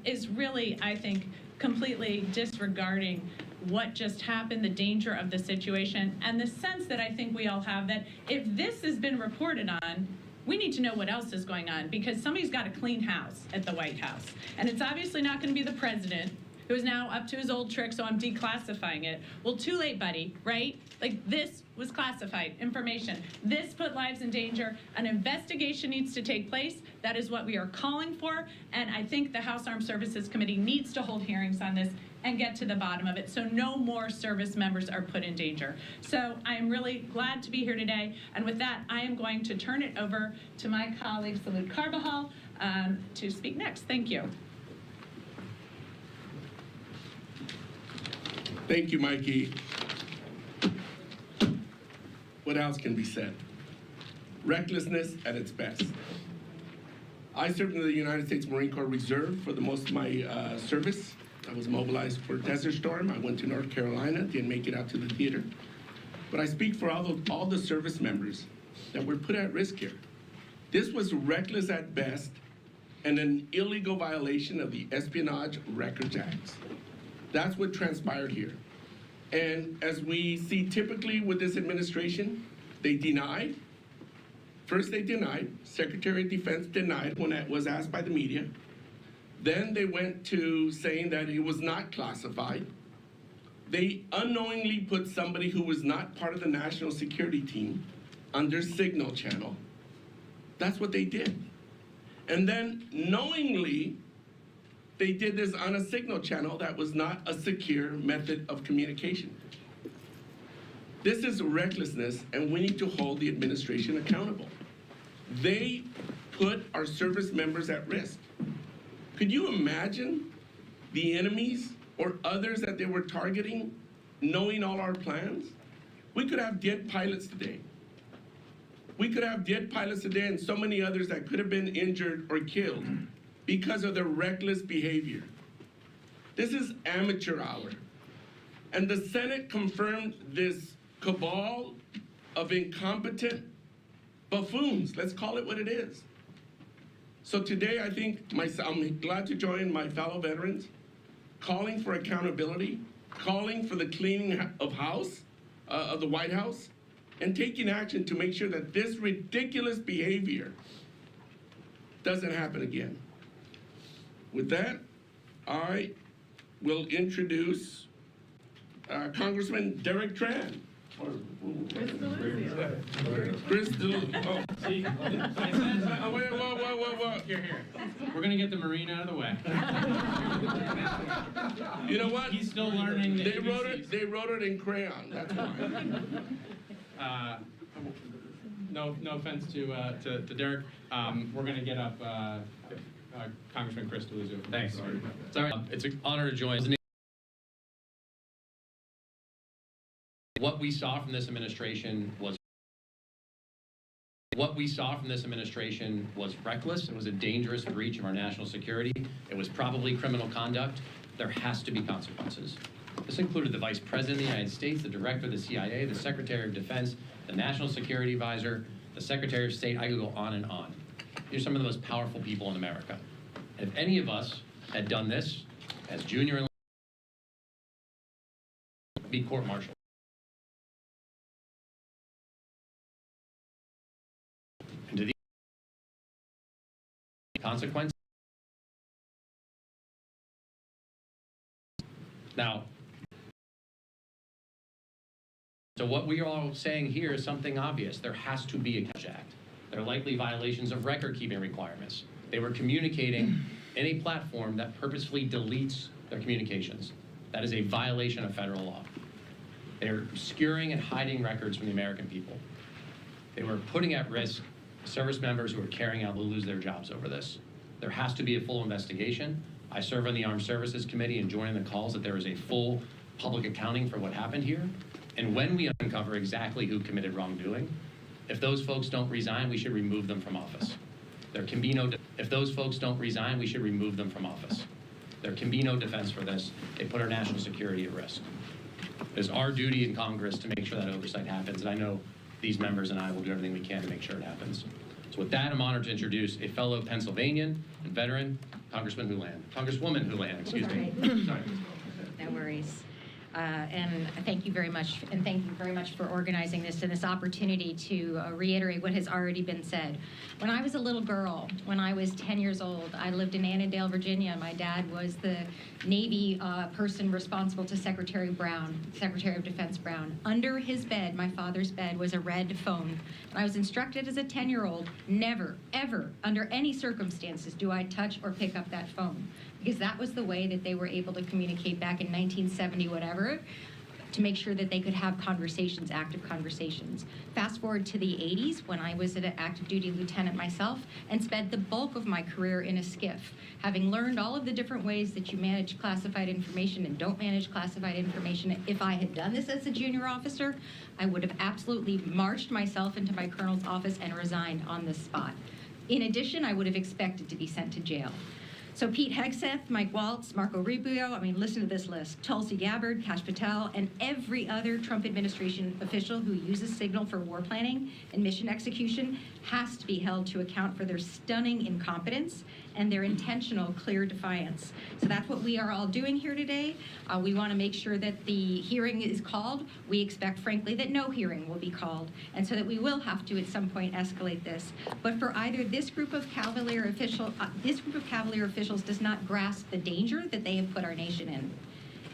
is really, I think, completely disregarding what just happened, the danger of the situation, and the sense that I think we all have that if this has been reported on, we need to know what else is going on, because somebody's got to clean house at the White House. And it's obviously not going to be the president, who is now up to his old trick, so I'm declassifying it. Well, too late, buddy, right? Like, this was classified information. This put lives in danger. An investigation needs to take place. That is what we are calling for. And I think the House Armed Services Committee needs to hold hearings on this and get to the bottom of it so no more service members are put in danger. So I am really glad to be here today. And with that, I am going to turn it over to my colleague, Salud Carbajal, to speak next. Thank you. Thank you, Mikey. What else can be said? Recklessness at its best. I served in the United States Marine Corps Reserve for the most of my service. I was mobilized for Desert Storm. I went to North Carolina, didn't make it out to the theater. But I speak for all the service members that were put at risk here. This was reckless at best and an illegal violation of the Espionage Records Act. That's what transpired here. And as we see typically with this administration, they denied. First they denied, Secretary of Defense denied when it was asked by the media. Then they went to saying that it was not classified. They unknowingly put somebody who was not part of the national security team under Signal channel. That's what they did. And then knowingly, they did this on a Signal channel that was not a secure method of communication. This is recklessness, and we need to hold the administration accountable. They put our service members at risk. Could you imagine the enemies or others that they were targeting knowing all our plans? We could have dead pilots today. We could have dead pilots today and so many others that could have been injured or killed because of their reckless behavior. This is amateur hour. And the Senate confirmed this cabal of incompetent buffoons. Let's call it what it is. So today, I think I'm glad to join my fellow veterans, calling for accountability, calling for the cleaning of house, of the White House, and taking action to make sure that this ridiculous behavior doesn't happen again. With that, I will introduce Congressman Derek Tran. Crystal, oh. See, I said, Wait, whoa. Here. We're gonna get the Marine out of the way. You know what? He's still learning the They wrote ABCs. it. They wrote it in crayon. That's why. No offense to Derek. We're gonna get up Congressman Chris DeLuzio. Thanks. Sorry. It's an honor to join. What we saw from this administration was reckless. It was a dangerous breach of our national security. It was probably criminal conduct. There has to be consequences. This included the Vice President of the United States, the Director of the CIA, the Secretary of Defense, the National Security Advisor, the Secretary of State. I could go on and on. These are some of the most powerful people in America. And if any of us had done this as junior in be court-martialed. And to the consequence. Now, so what we are all saying here is something obvious. There has to be a Catch Act. There are likely violations of record-keeping requirements. They were communicating in a platform that purposefully deletes their communications. That is a violation of federal law. They're obscuring and hiding records from the American people. They were putting at risk service members who are carrying out will lose their jobs over this. There has to be a full investigation. I serve on the Armed Services Committee and join in the calls that there is a full public accounting for what happened here. And when we uncover exactly who committed wrongdoing, if those folks don't resign, we should remove them from office. There can be no, if those folks don't resign, we should remove them from office. There can be no defense for this. They put our national security at risk. It is our duty in Congress to make sure that oversight happens, and I know these members and I will do everything we can to make sure it happens. So with that, I'm honored to introduce a fellow Pennsylvanian and veteran, Congresswoman Houlihan, excuse me. Sorry. No worries. And thank you very much, and thank you very much for organizing this and this opportunity to reiterate what has already been said. When I was a little girl, when I was 10 years old, I lived in Annandale, Virginia. My dad was the Navy person responsible to Secretary Brown, Secretary of Defense Brown. Under his bed, my father's bed, was a red phone. And I was instructed as a 10-year-old, never, ever, under any circumstances, do I touch or pick up that phone. Because that was the way that they were able to communicate back in 1970, whatever, to make sure that they could have conversations, active conversations. Fast forward to the 80s, when I was an active duty lieutenant myself and spent the bulk of my career in a skiff, having learned all of the different ways that you manage classified information and don't manage classified information. If I had done this as a junior officer, I would have absolutely marched myself into my colonel's office and resigned on the spot. In addition, I would have expected to be sent to jail. So Pete Hegseth, Mike Waltz, Marco Rubio, I mean, listen to this list. Tulsi Gabbard, Kash Patel, and every other Trump administration official who uses Signal for war planning and mission execution has to be held to account for their stunning incompetence and their intentional clear defiance. So that's what we are all doing here today. We want to make sure that the hearing is called. We expect, frankly, that no hearing will be called, and so that we will have to at some point escalate this. But for either this group of cavalier officials does not grasp the danger that they have put our nation in.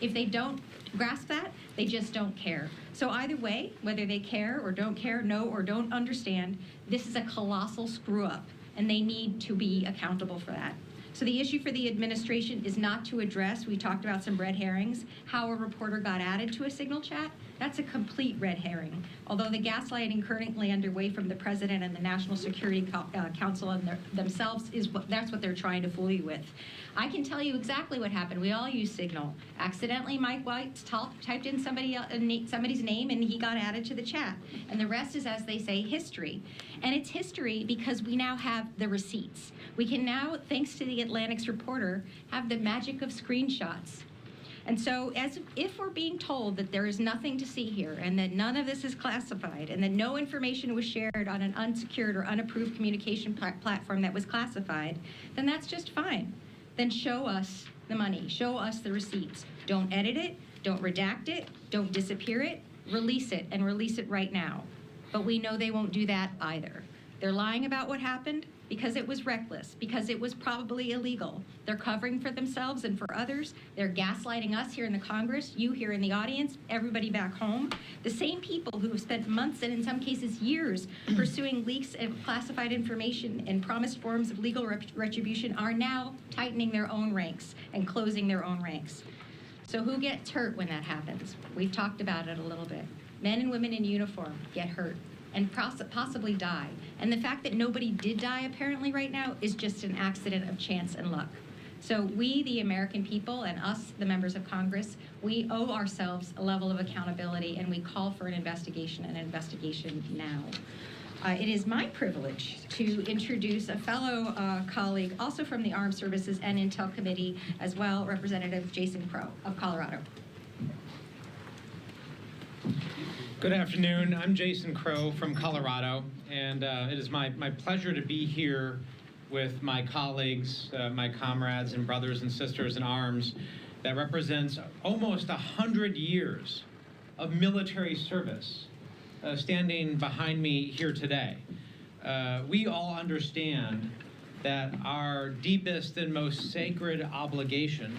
If they don't grasp that, they just don't care. So either way, whether they care or don't care, know or don't understand, this is a colossal screw up, and they need to be accountable for that. So the issue for the administration is not to address, we talked about some red herrings, how a reporter got added to a Signal chat. That's a complete red herring. Although the gaslighting currently underway from the president and the National Security Council and themselves, that's what they're trying to fool you with. I can tell you exactly what happened. We all use Signal. Accidentally, Mike White typed in somebody's name and he got added to the chat. And the rest is, as they say, history. And it's history because we now have the receipts. We can now, thanks to the Atlantic's reporter, have the magic of screenshots. And so if we're being told that there is nothing to see here and that none of this is classified and that no information was shared on an unsecured or unapproved communication platform that was classified, then that's just fine. Then show us the money, show us the receipts. Don't edit it, don't redact it, don't disappear it, release it, and release it right now. But we know they won't do that either. They're lying about what happened. because it was reckless, because it was probably illegal. They're covering for themselves and for others. They're gaslighting us here in the Congress, you here in the audience, everybody back home. The same people who have spent months and in some cases years pursuing leaks of classified information and promised forms of legal retribution are now tightening their own ranks and closing their own ranks. So who gets hurt when that happens? We've talked about it a little bit. Men and women in uniform get hurt and possibly die. And the fact that nobody did die apparently right now is just an accident of chance and luck. So we, the American people, and us, the members of Congress, we owe ourselves a level of accountability, and we call for an investigation, and an investigation now. It is my privilege to introduce a fellow colleague, also from the Armed Services and Intel Committee as well, Representative Jason Crow of Colorado. Good afternoon. I'm Jason Crow from Colorado, and it is my pleasure to be here with my colleagues, my comrades and brothers and sisters in arms that represents almost 100 years of military service standing behind me here today. We all understand that our deepest and most sacred obligation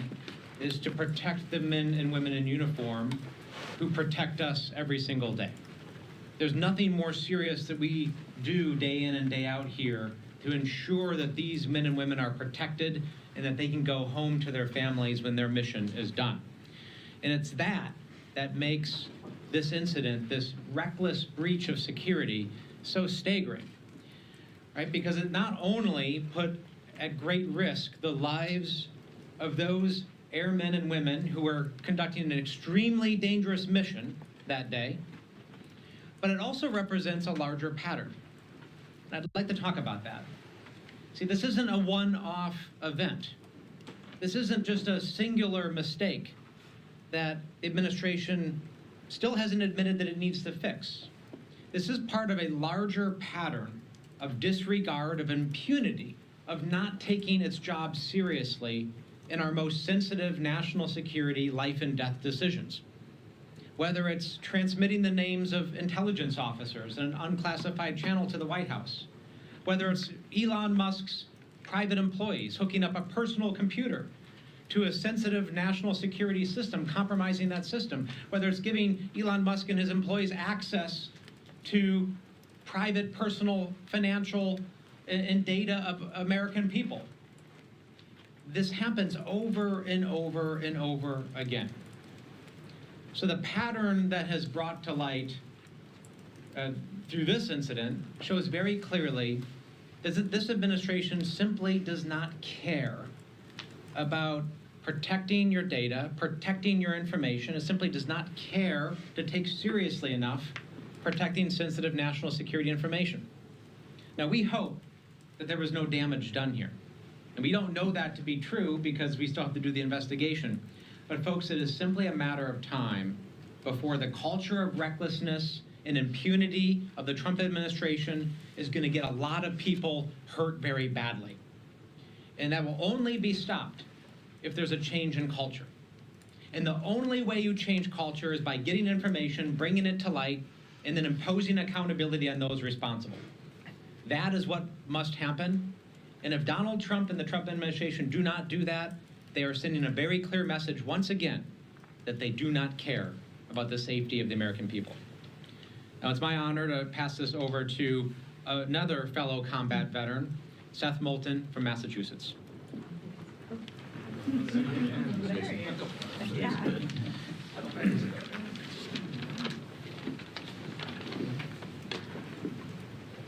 is to protect the men and women in uniform who protect us every single day. There's nothing more serious that we do day in and day out here to ensure that these men and women are protected and that they can go home to their families when their mission is done. And it's that makes this incident, this reckless breach of security, so staggering, right? Because it not only put at great risk the lives of those airmen and women who were conducting an extremely dangerous mission that day, but it also represents a larger pattern. And I'd like to talk about that. See, this isn't a one-off event. This isn't just a singular mistake that the administration still hasn't admitted that it needs to fix. This is part of a larger pattern of disregard, of impunity, of not taking its job seriously in our most sensitive national security life and death decisions. Whether it's transmitting the names of intelligence officers in an unclassified channel to the White House, whether it's Elon Musk's private employees hooking up a personal computer to a sensitive national security system, compromising that system, whether it's giving Elon Musk and his employees access to private, personal, financial, and data of American people. This happens over and over and over again. So the pattern that has brought to light through this incident shows very clearly that this administration simply does not care about protecting your data, protecting your information. It simply does not care to take seriously enough protecting sensitive national security information. Now, we hope that there was no damage done here. And we don't know that to be true because we still have to do the investigation. But folks, it is simply a matter of time before the culture of recklessness and impunity of the Trump administration is going to get a lot of people hurt very badly. And that will only be stopped if there's a change in culture. And the only way you change culture is by getting information, bringing it to light, and then imposing accountability on those responsible. That is what must happen. And if Donald Trump and the Trump administration do not do that, they are sending a very clear message once again that they do not care about the safety of the American people. Now, it's my honor to pass this over to another fellow combat veteran, Seth Moulton from Massachusetts.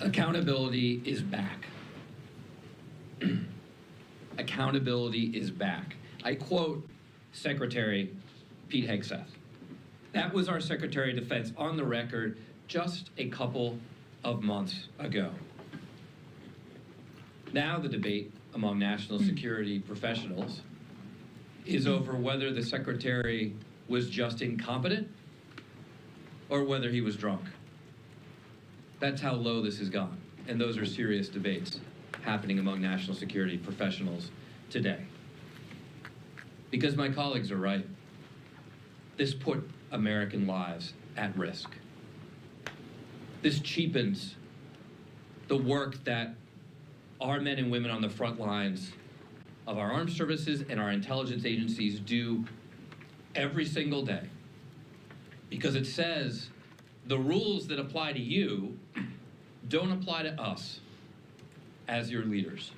Accountability is back. Accountability is back. I quote Secretary Pete Hegseth. That was our Secretary of Defense on the record just a couple of months ago. Now the debate among national security professionals is over whether the Secretary was just incompetent or whether he was drunk. That's how low this has gone, and those are serious debates happening among national security professionals today. Because my colleagues are right. This put American lives at risk. This cheapens the work that our men and women on the front lines of our armed services and our intelligence agencies do every single day. Because it says the rules that apply to you don't apply to us as your leaders.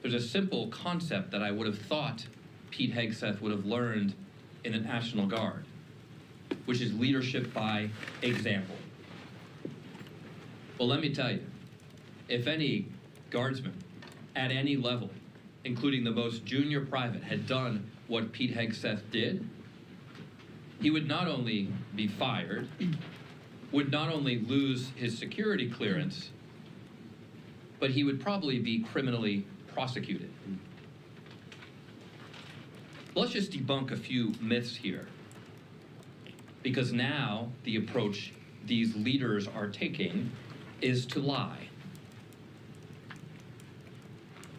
There's a simple concept that I would have thought Pete Hegseth would have learned in the National Guard, which is leadership by example. Well, let me tell you, if any guardsman at any level, including the most junior private, had done what Pete Hegseth did, he would not only be fired, would not only lose his security clearance, but he would probably be criminally prosecuted. Let's just debunk a few myths here, because now the approach these leaders are taking is to lie.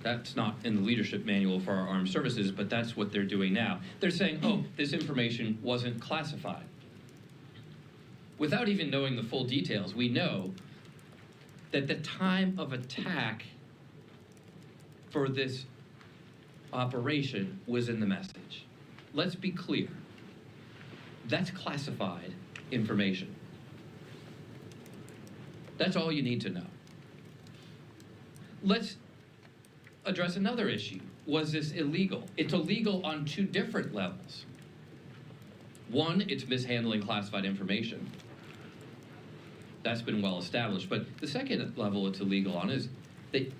That's not in the leadership manual for our armed services, but that's what they're doing now. They're saying, oh, this information wasn't classified. Without even knowing the full details, we know that the time of attack for this operation was in the message. Let's be clear. That's classified information. That's all you need to know. Let's address another issue. Was this illegal? It's illegal on two different levels. One, it's mishandling classified information. That's been well established. But the second level it's illegal on is that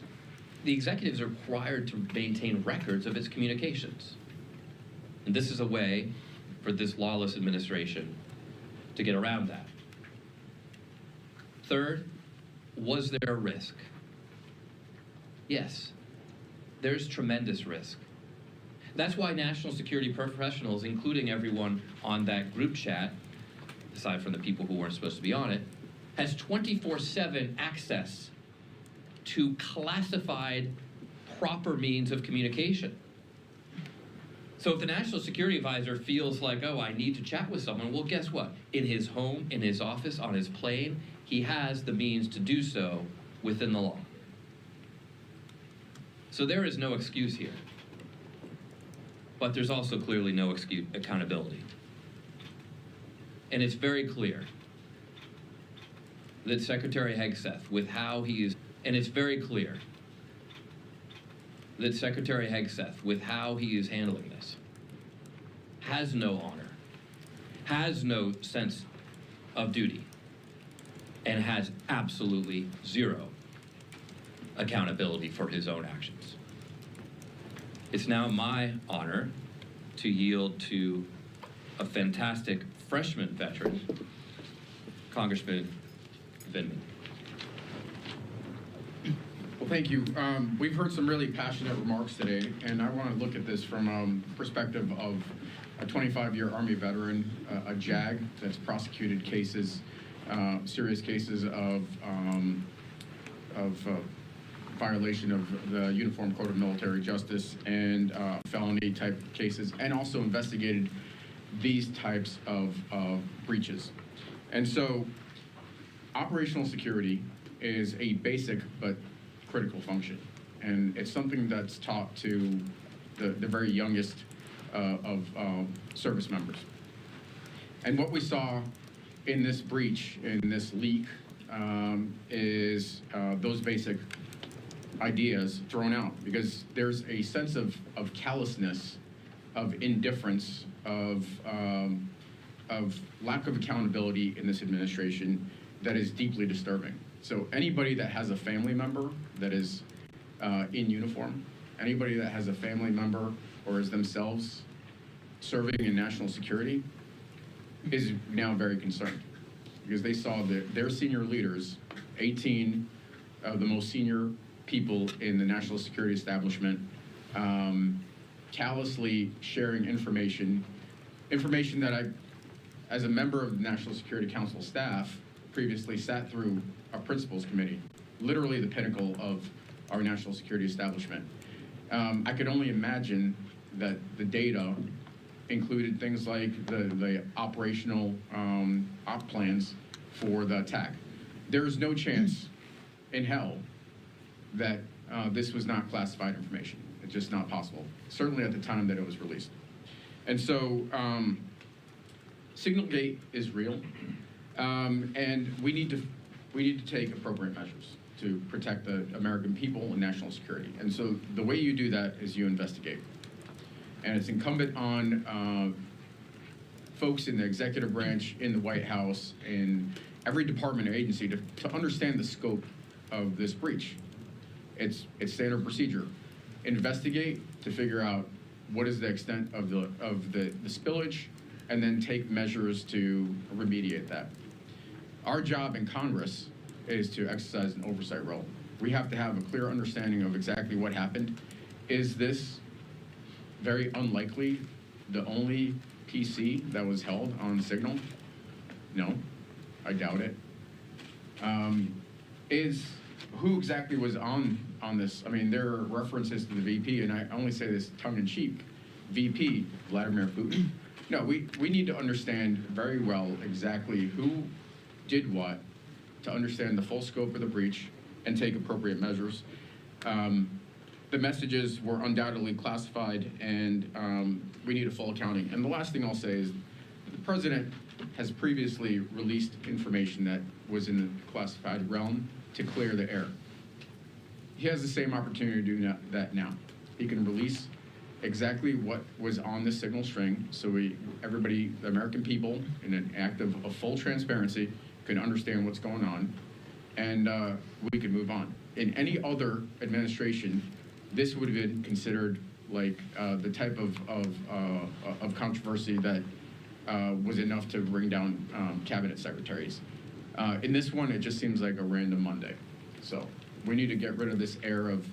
the executives are required to maintain records of its communications. And this is a way for this lawless administration to get around that. Third, was there a risk? Yes, there's tremendous risk. That's why national security professionals, including everyone on that group chat, aside from the people who weren't supposed to be on it, has 24/7 access to classified, proper means of communication. So if the National Security Advisor feels like, oh, I need to chat with someone, well, guess what? In his home, in his office, on his plane, he has the means to do so within the law. So there is no excuse here. But there's also clearly no accountability. And it's very clear that Secretary Hegseth, with how he is, and it's very clear that Secretary Hegseth, with how he is handling this, has no honor, has no sense of duty, and has absolutely zero accountability for his own actions. It's now my honor to yield to a fantastic freshman veteran, Congressman Vindman. Well, thank you. We've heard some really passionate remarks today, and I want to look at this from perspective of a 25-year Army veteran, a JAG that's prosecuted cases, serious cases of violation of the Uniform Code of Military Justice and felony type cases, and also investigated these types of breaches. And so operational security is a basic but critical function, and it's something that's taught to the very youngest of service members. And what we saw in this breach, in this leak, is those basic ideas thrown out, because there's a sense of callousness, of indifference, of lack of accountability in this administration that is deeply disturbing. So anybody that has a family member that is in uniform, anybody that has a family member or is themselves serving in national security is now very concerned, because they saw that their senior leaders, 18 of the most senior people in the national security establishment, callously sharing information that I, as a member of the National Security Council staff, previously sat through a principals committee, literally the pinnacle of our national security establishment. I could only imagine that the data included things like the operational op plans for the attack. There is no chance in hell that this was not classified information. It's just not possible, certainly at the time that it was released. And so Signalgate is real, and we need to take appropriate measures to protect the American people and national security. And so the way you do that is you investigate. And it's incumbent on folks in the executive branch, in the White House, in every department or agency to understand the scope of this breach. It's standard procedure. Investigate to figure out what is the extent of the spillage, and then take measures to remediate that. Our job in Congress is to exercise an oversight role. We have to have a clear understanding of exactly what happened. Is this very unlikely the only PC that was held on Signal? No, I doubt it. Who exactly was on this? I mean, there are references to the VP, and I only say this tongue-in-cheek. VP, Vladimir Putin. No, we need to understand very well exactly who did what to understand the full scope of the breach and take appropriate measures. The messages were undoubtedly classified, and we need a full accounting. And the last thing I'll say is the president has previously released information that was in the classified realm to clear the air. He has the same opportunity to do that now. He can release exactly what was on the Signal string, so everybody, the American people, in an act of full transparency, can understand what's going on, and we can move on. In any other administration, this would have been considered like the type of controversy that was enough to bring down cabinet secretaries. In this one, it just seems like a random Monday. So we need to get rid of this air of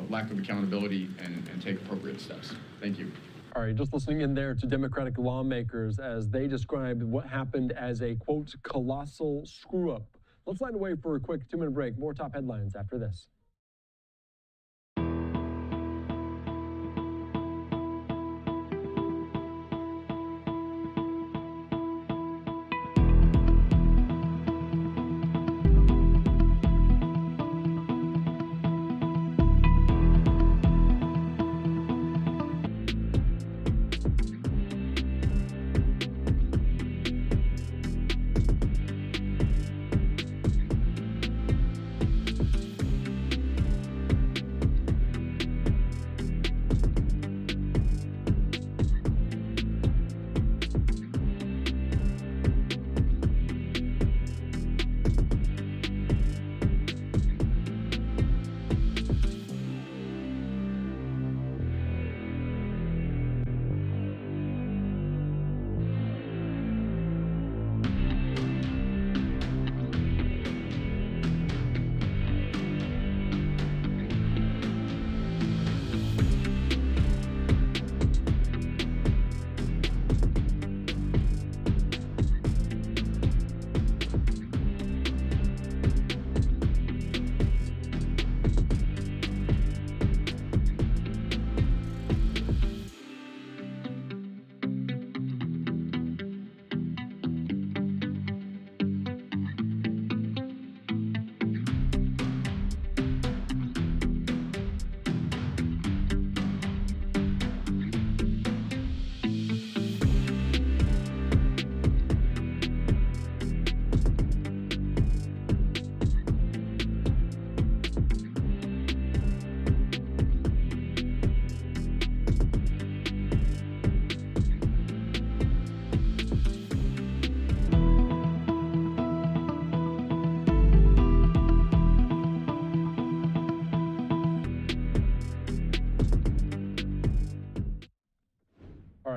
lack of accountability and take appropriate steps. Thank you. All right, just listening in there to Democratic lawmakers as they described what happened as a, quote, colossal screw-up. Let's line away for a quick 2-minute break. More top headlines after this.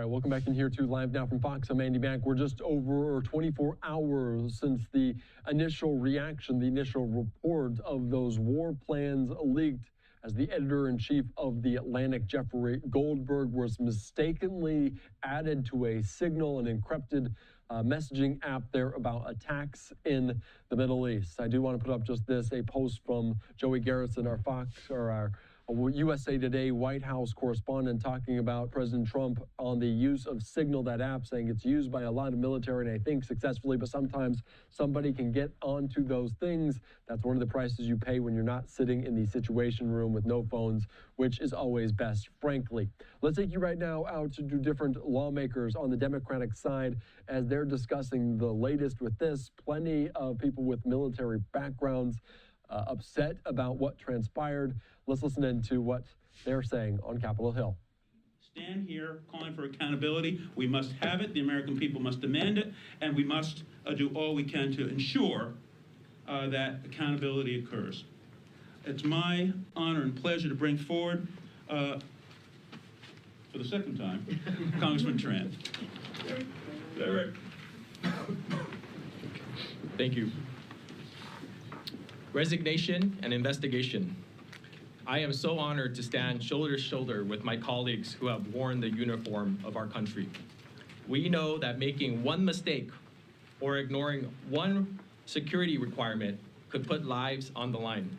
Welcome back in here to Live Now from Fox. I'm Andy Mack. We're just over 24 hours since the initial reaction, the initial report of those war plans leaked as the editor-in-chief of The Atlantic, Jeffrey Goldberg, was mistakenly added to a Signal and encrypted messaging app there about attacks in the Middle East. I do want to put up just this, a post from Joey Garrison, our USA Today White House correspondent talking about President Trump on the use of Signal, that app, saying it's used by a lot of military and I think successfully, but sometimes somebody can get onto those things. That's one of the prices you pay when you're not sitting in the Situation Room with no phones, which is always best, frankly. Let's take you right now out to different lawmakers on the Democratic side as they're discussing the latest with this. Plenty of people with military backgrounds upset about what transpired. Let's listen into what they're saying on Capitol Hill. Stand here calling for accountability. We must have it. The American people must demand it, and we must do all we can to ensure that accountability occurs. It's my honor and pleasure to bring forward, for the second time, Congressman Tran. Thank you. Resignation and investigation. I am so honored to stand shoulder to shoulder with my colleagues who have worn the uniform of our country. We know that making one mistake or ignoring one security requirement could put lives on the line.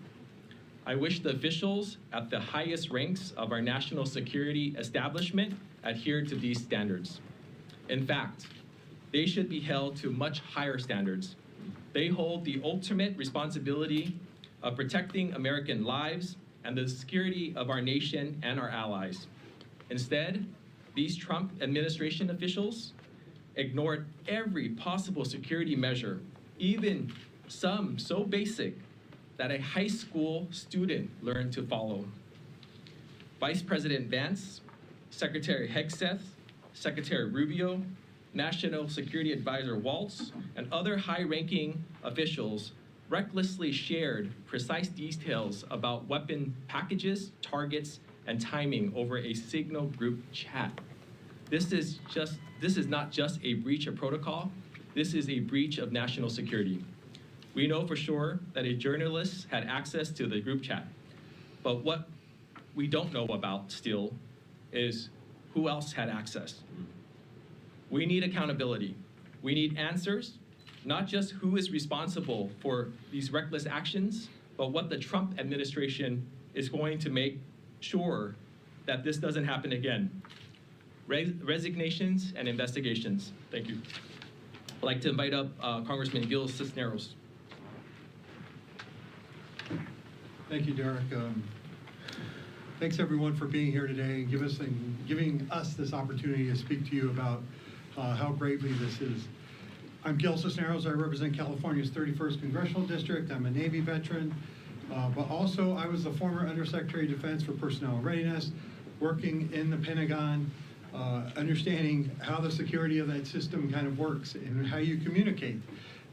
I wish the officials at the highest ranks of our national security establishment adhere to these standards. In fact, they should be held to much higher standards. They hold the ultimate responsibility of protecting American lives and the security of our nation and our allies. Instead, these Trump administration officials ignored every possible security measure, even some so basic that a high school student learned to follow. Vice President Vance, Secretary Hegseth, Secretary Rubio, National Security Advisor Waltz, and other high-ranking officials recklessly shared precise details about weapon packages, targets, and timing over a Signal group chat. This is not just a breach of protocol, this is a breach of national security. We know for sure that a journalist had access to the group chat, but what we don't know about still is who else had access. We need accountability. We need answers, not just who is responsible for these reckless actions, but what the Trump administration is going to make sure that this doesn't happen again. Resignations and investigations. Thank you. I'd like to invite up Congressman Gil Cisneros. Thank you, Derek. Thanks everyone for being here today and giving us this opportunity to speak to you about how gravely this is. I'm Gil Cisneros. I represent California's 31st Congressional District. I'm a Navy veteran, but also I was the former Undersecretary of Defense for Personnel Readiness, working in the Pentagon, understanding how the security of that system kind of works and how you communicate.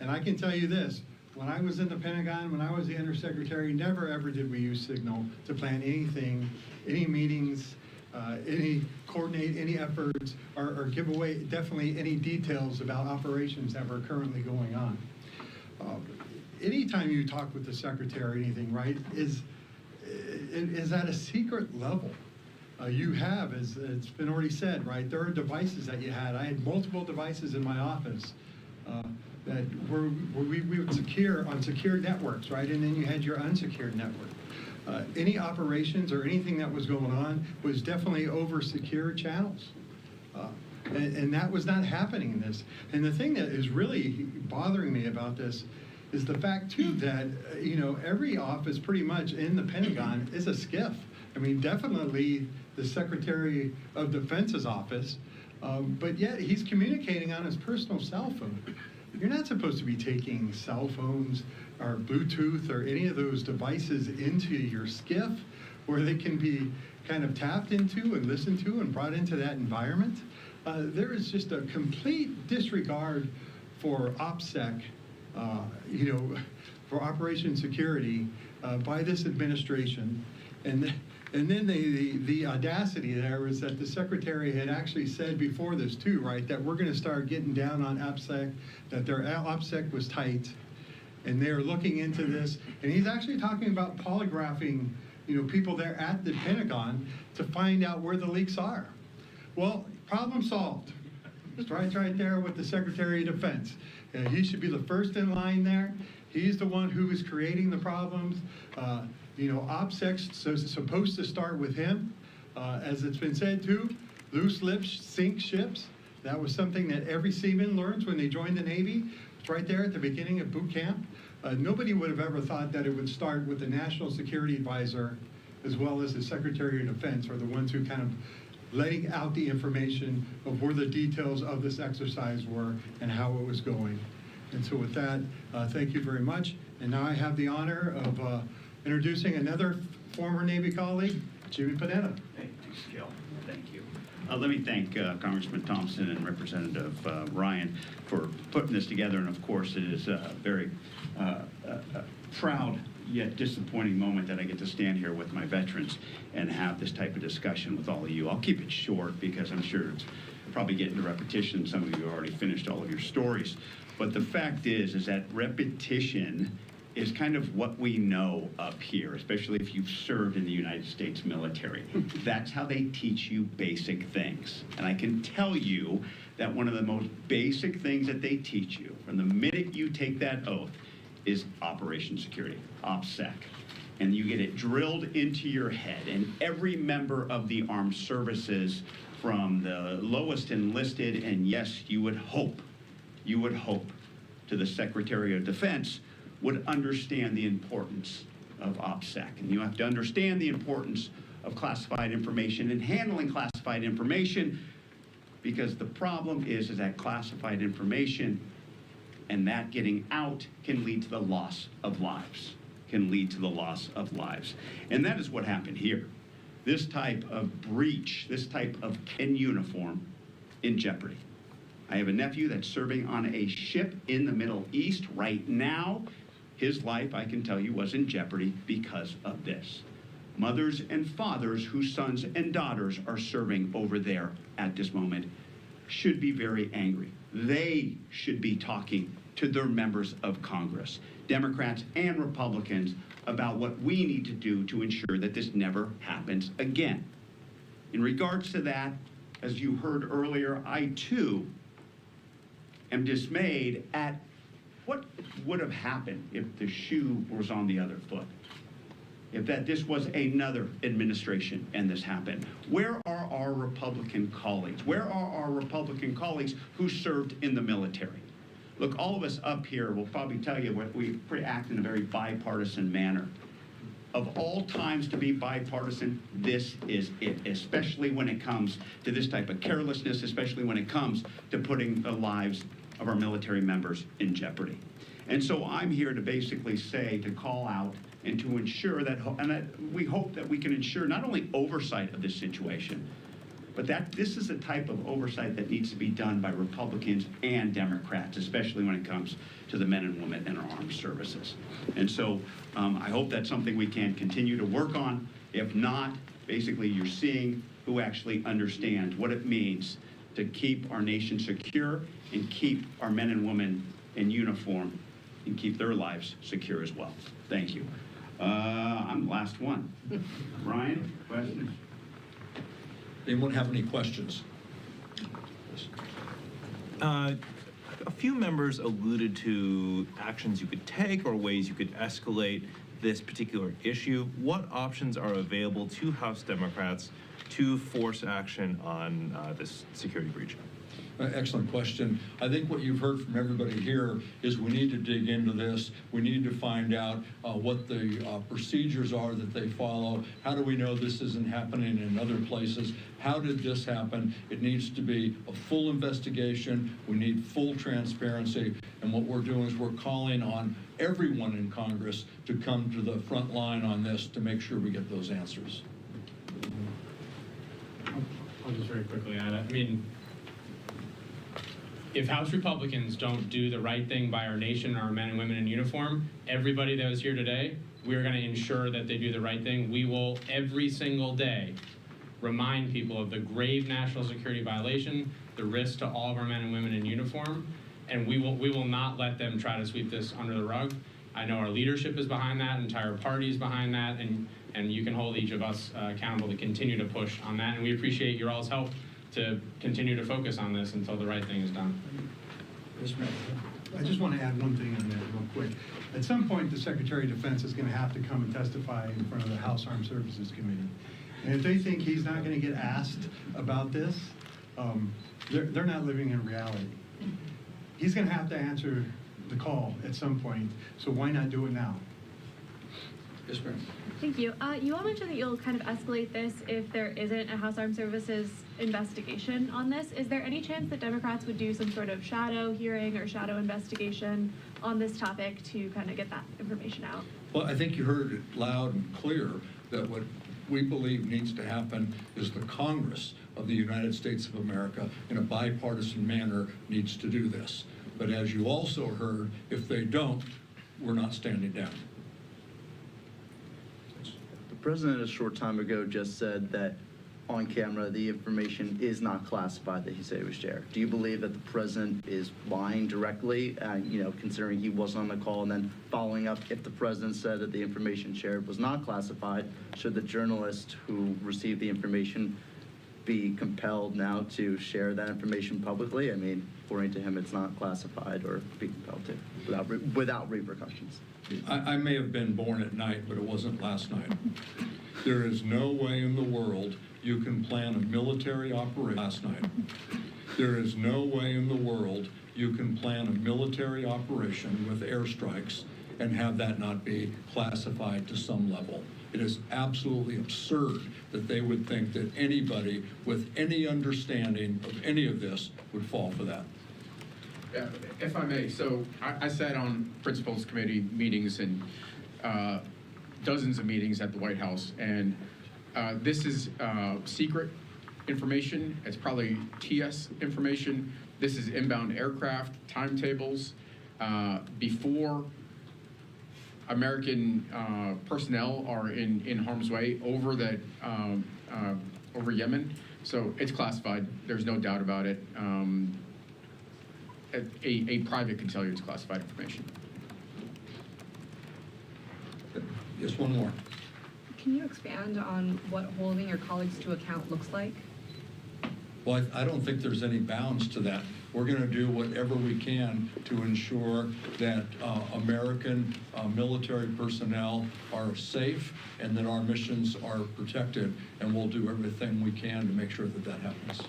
And I can tell you this, when I was in the Pentagon, when I was the Undersecretary, never ever did we use Signal to plan anything, any meetings, coordinate any efforts, or give away definitely any details about operations that were currently going on. Anytime you talk with the Secretary or anything, right, is at a secret level. You have, as it's been already said, right, there are devices that you had. I had multiple devices in my office that we would secure on secured networks, right, and then you had your unsecured network. Any operations or anything that was going on was definitely over secure channels. And that was not happening in this. And the thing that is really bothering me about this is the fact, too, that, you know, every office pretty much in the Pentagon is a SCIF. I mean, definitely the Secretary of Defense's office, but yet he's communicating on his personal cell phone. You're not supposed to be taking cell phones or Bluetooth or any of those devices into your SCIF where they can be kind of tapped into and listened to and brought into that environment. There is just a complete disregard for OPSEC, you know, for Operation Security by this administration. And then the audacity there was that the Secretary had actually said before this too, right, that we're going to start getting down on OPSEC, that their OPSEC was tight, and they're looking into this. And he's actually talking about polygraphing, you know, people there at the Pentagon to find out where the leaks are. Well, problem solved. Starts right there with the Secretary of Defense. He should be the first in line there. He's the one who is creating the problems. OPSEC's supposed to start with him. As it's been said too, loose lips sink ships. That was something that every seaman learns when they join the Navy. It's right there at the beginning of boot camp. Nobody would have ever thought that it would start with the National Security Advisor as well as the Secretary of Defense are the ones who kind of letting out the information of where the details of this exercise were and how it was going. And so with that, thank you very much. And now I have the honor of introducing another former Navy colleague, Jimmy Panetta. Thank you, Gil. Thank you. Let me thank Congressman Thompson and Representative Ryan for putting this together. And of course, it is a very proud yet disappointing moment that I get to stand here with my veterans and have this type of discussion with all of you. I'll keep it short because I'm sure it's probably getting to repetition. Some of you already finished all of your stories. But the fact is that repetition is kind of what we know up here, especially if you've served in the United States military. That's how they teach you basic things. And I can tell you that one of the most basic things that they teach you from the minute you take that oath is Operation Security, OPSEC. And you get it drilled into your head. And every member of the armed services, from the lowest enlisted, and yes, you would hope, to the Secretary of Defense, would understand the importance of OPSEC. And you have to understand the importance of classified information and handling classified information, because the problem is that classified information and that getting out can lead to the loss of lives, And that is what happened here. This type of breach, this type of in uniform, in jeopardy. I have a nephew that's serving on a ship in the Middle East right now. His life, I can tell you, was in jeopardy because of this. Mothers and fathers whose sons and daughters are serving over there at this moment should be very angry. They should be talking to their members of Congress, Democrats and Republicans, about what we need to do to ensure that this never happens again. In regards to that, as you heard earlier, I too am dismayed at what would have happened if the shoe was on the other foot. If this was another administration and this happened. Where are our Republican colleagues? Where are our Republican colleagues who served in the military? Look, all of us up here will probably tell you we act in a very bipartisan manner. Of all times to be bipartisan, this is it, especially when it comes to this type of carelessness, especially when it comes to putting the lives of our military members in jeopardy. And so I'm here to basically say, to call out and to ensure that, we hope that we can ensure not only oversight of this situation, but that this is the type of oversight that needs to be done by Republicans and Democrats, especially when it comes to the men and women in our armed services. And so I hope that's something we can continue to work on. If not, basically you're seeing who actually understands what it means to keep our nation secure and keep our men and women in uniform and keep their lives secure as well. Thank you. I'm the last one. Ryan, questions? Anyone have any questions? A few members alluded to actions you could take or ways you could escalate this particular issue. What options are available to House Democrats to force action on this security breach? Excellent question. I think what you've heard from everybody here is we need to dig into this. We need to find out what the procedures are that they follow. How do we know this isn't happening in other places? How did this happen? It needs to be a full investigation. We need full transparency. And what we're doing is we're calling on everyone in Congress to come to the front line on this to make sure we get those answers. I'll just very quickly add it. I mean, if House Republicans don't do the right thing by our nation, our men and women in uniform, everybody that was here today, we're going to ensure that they do the right thing. We will, every single day, remind people of the grave national security violation, the risk to all of our men and women in uniform, and we will not let them try to sweep this under the rug. I know our leadership is behind that, entire party is behind that, and you can hold each of us accountable to continue to push on that, and we appreciate your all's help to continue to focus on this until the right thing is done. I just want to add one thing on that real quick. At some point, the Secretary of Defense is going to have to come and testify in front of the House Armed Services Committee. And if they think he's not going to get asked about this, they're not living in reality. He's going to have to answer the call at some point, so why not do it now? Yes, ma'am. Thank you. You all mentioned that you'll kind of escalate this if there isn't a House Armed Services investigation on this. Is there any chance that Democrats would do some sort of shadow hearing or shadow investigation on this topic to kind of get that information out? Well, I think you heard it loud and clear that what we believe needs to happen is the Congress of the United States of America, in a bipartisan manner, needs to do this. But as you also heard, if they don't, we're not standing down. The president a short time ago just said that on camera the information is not classified that he said it was shared. Do you believe that the president is lying directly, considering he wasn't on the call, and then following up, if the president said that the information shared was not classified, should the journalist who received the information be compelled now to share that information publicly? I mean, according to him, it's not classified, or be compelled to without repercussions. I may have been born at night, but it wasn't last night. There is no way in the world you can plan a military operation last night. There is no way in the world you can plan a military operation with airstrikes and have that not be classified to some level. It is absolutely absurd that they would think that anybody with any understanding of any of this would fall for that. If I may, so I sat on Principals Committee meetings and dozens of meetings at the White House, and this is secret information. It's probably TS information. This is inbound aircraft timetables before American personnel are in harm's way over that over Yemen. So it's classified. There's no doubt about it. A private can tell you it's classified information. Just one more. Can you expand on what holding your colleagues to account looks like? Well, I don't think there's any bounds to that. We're going to do whatever we can to ensure that American military personnel are safe and that our missions are protected, and we'll do everything we can to make sure that that happens.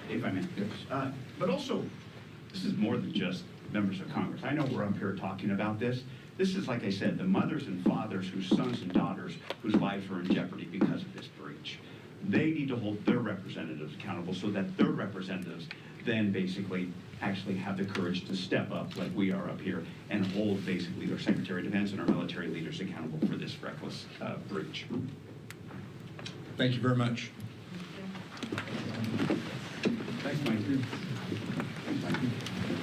If I may. Yes. But also, this is more than just members of Congress. I know we're up here talking about this. This is, like I said, the mothers and fathers whose sons and daughters whose lives are in jeopardy because of this breach. They need to hold their representatives accountable so that their representatives then basically actually have the courage to step up like we are up here and hold basically their Secretary of Defense and our military leaders accountable for this reckless breach. Thank you very much. Thanks, Mike.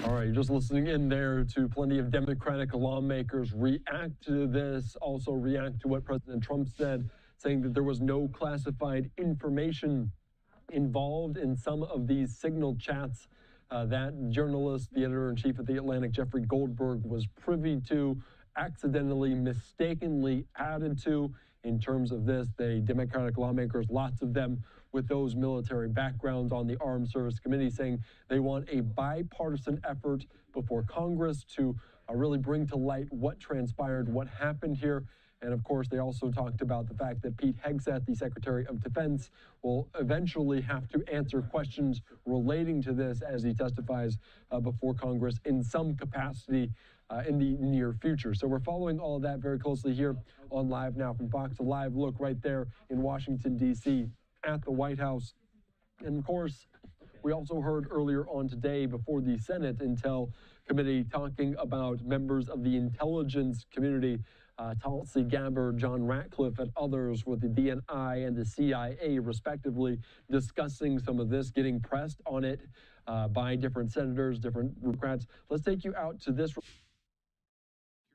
All right, just listening in there to plenty of Democratic lawmakers react to this, also react to what President Trump said, saying that there was no classified information involved in some of these signal chats that journalist, the editor-in-chief of The Atlantic, Jeffrey Goldberg, was privy to, accidentally, mistakenly added to. In terms of this, the Democratic lawmakers, lots of them with those military backgrounds on the Armed Service Committee, saying they want a bipartisan effort before Congress to really bring to light what transpired, what happened here. And of course, they also talked about the fact that Pete Hegseth, the Secretary of Defense, will eventually have to answer questions relating to this as he testifies before Congress in some capacity in the near future. So we're following all of that very closely here on Live Now from Fox. A live look right there in Washington, D.C. at the White House. And of course, we also heard earlier on today before the Senate Intel Committee talking about members of the intelligence community, Tulsi Gabbard, John Ratcliffe, and others with the DNI and the CIA, respectively, discussing some of this, getting pressed on it by different senators, different Democrats. Let's take you out to this.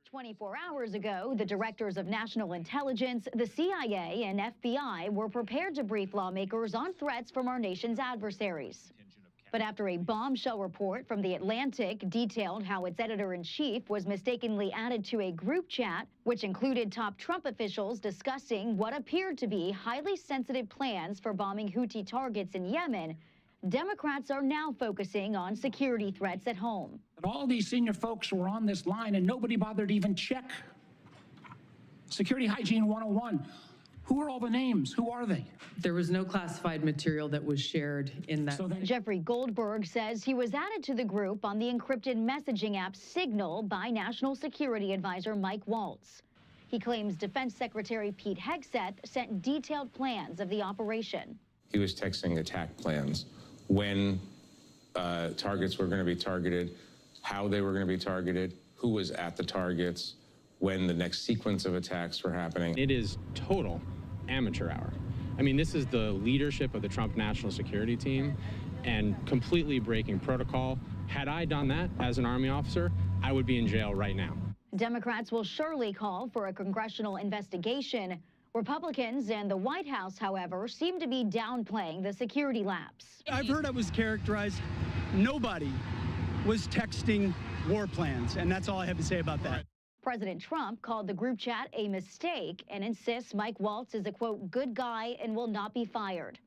24 hours ago, the directors of national intelligence, the CIA, and FBI were prepared to brief lawmakers on threats from our nation's adversaries. But after a bombshell report from The Atlantic detailed how its editor-in-chief was mistakenly added to a group chat, which included top Trump officials discussing what appeared to be highly sensitive plans for bombing Houthi targets in Yemen, Democrats are now focusing on security threats at home. All these senior folks were on this line and nobody bothered to even check. Security Hygiene 101. Who are all the names? Who are they? There was no classified material that was shared in that. Jeffrey Goldberg says he was added to the group on the encrypted messaging app Signal by National Security Advisor Mike Waltz. He claims Defense Secretary Pete Hegseth sent detailed plans of the operation. He was texting attack plans, when targets were going to be targeted, how they were going to be targeted, who was at the targets, when the next sequence of attacks were happening. It is total amateur hour. I mean, this is the leadership of the Trump National Security Team and completely breaking protocol. Had I done that as an Army officer, I would be in jail right now. Democrats will surely call for a congressional investigation. Republicans and the White House, however, seem to be downplaying the security lapse. I've heard it was characterized. Nobody was texting war plans, and that's all I have to say about that. President Trump called the group chat a mistake and insists Mike Waltz is a, quote, good guy and will not be fired.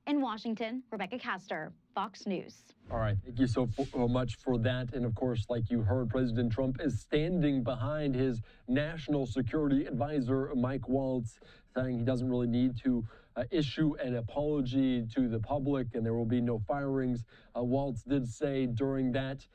In Washington, Rebecca Castor, Fox News. All right, thank you so much for that. And of course, like you heard, President Trump is standing behind his national security advisor, Mike Waltz, saying he doesn't really need to issue an apology to the public and there will be no firings. Waltz did say during that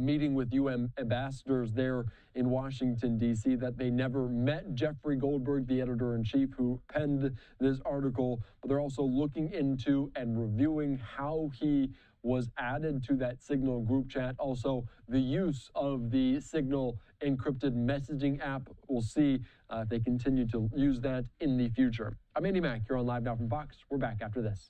meeting with UN ambassadors there in Washington, D.C., that they never met Jeffrey Goldberg, the editor-in-chief who penned this article, but they're also looking into and reviewing how he was added to that Signal group chat. Also, the use of the Signal encrypted messaging app. We'll see if they continue to use that in the future. I'm Andy Mack. You're on Live Now from Fox. We're back after this.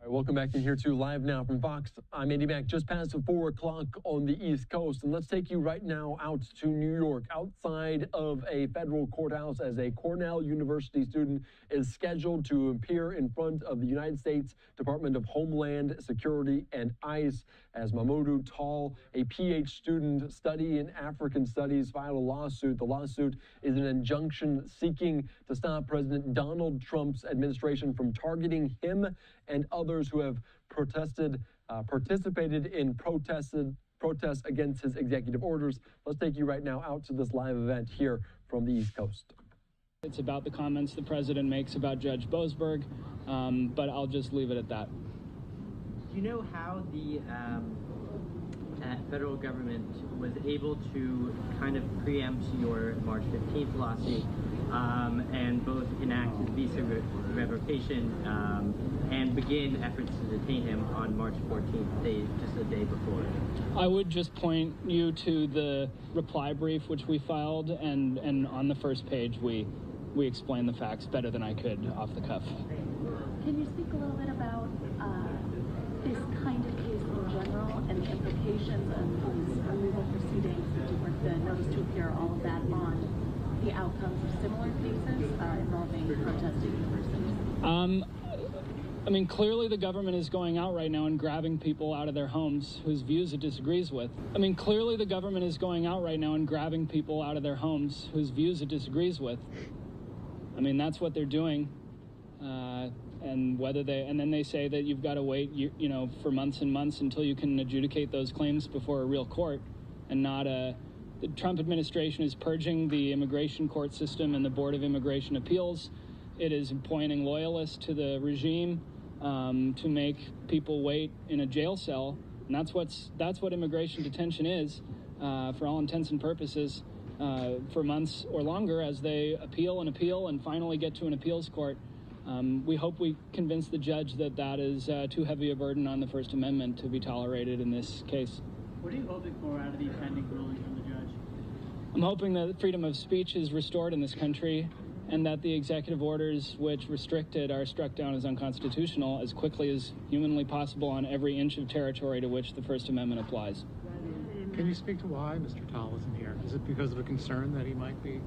Welcome back in here to Live Now from Fox. I'm Andy Mack, just past 4 o'clock on the East Coast. And let's take you right now out to New York, outside of a federal courthouse, as a Cornell University student is scheduled to appear in front of the United States Department of Homeland Security and ICE, as Mamadou Tall, a PhD student studying African studies, filed a lawsuit. The lawsuit is an injunction seeking to stop President Donald Trump's administration from targeting him and others who have participated in protests against his executive orders. Let's take you right now out to this live event here from the East Coast. It's about the comments the president makes about Judge Boasberg, but I'll just leave it at that. Do you know how the federal government was able to kind of preempt your March 15th lawsuit and both enact visa revocation and begin efforts to detain him on March 14th, just a day before. I would just point you to the reply brief which we filed, and on the first page we explain the facts better than I could off the cuff. Can you speak a little bit about this kind of case in general and the implications of these removal proceedings, the notice to appear, all of that, on the outcomes of similar cases involving protesting universities? I mean, clearly the government is going out right now and grabbing people out of their homes whose views it disagrees with. I mean, clearly the government is going out right now and grabbing people out of their homes whose views it disagrees with. I mean, that's what they're doing. And then they say that you've got to wait, you know, for months and months until you can adjudicate those claims before a real court, and not the Trump administration is purging the immigration court system and the Board of Immigration Appeals. It is appointing loyalists to the regime to make people wait in a jail cell, and that's what immigration detention is, for all intents and purposes, for months or longer as they appeal and finally get to an appeals court. We hope we convince the judge that is too heavy a burden on the First Amendment to be tolerated in this case. What are you hoping for out of the pending ruling from the judge? I'm hoping that freedom of speech is restored in this country, and that the executive orders which restrict it are struck down as unconstitutional as quickly as humanly possible on every inch of territory to which the First Amendment applies. Can you speak to why Mr. Tal isn't here? Is it because of a concern that he might be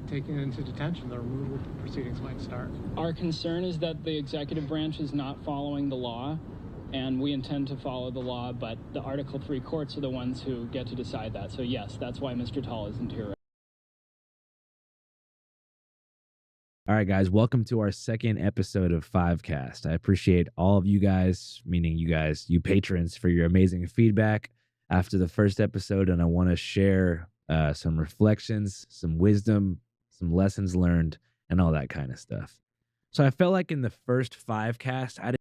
taken into detention, the removal proceedings might start? Our concern is that the executive branch is not following the law, and we intend to follow the law, but the Article 3 courts are the ones who get to decide that. So yes, that's why Mr. Tal isn't here. All right, guys, welcome to our second episode of Fivecast. I appreciate all of you guys, meaning you guys, you patrons, for your amazing feedback after the first episode, and I want to share some reflections, some wisdom, some lessons learned, and all that kind of stuff. So I felt like in the first Fivecast, I didn't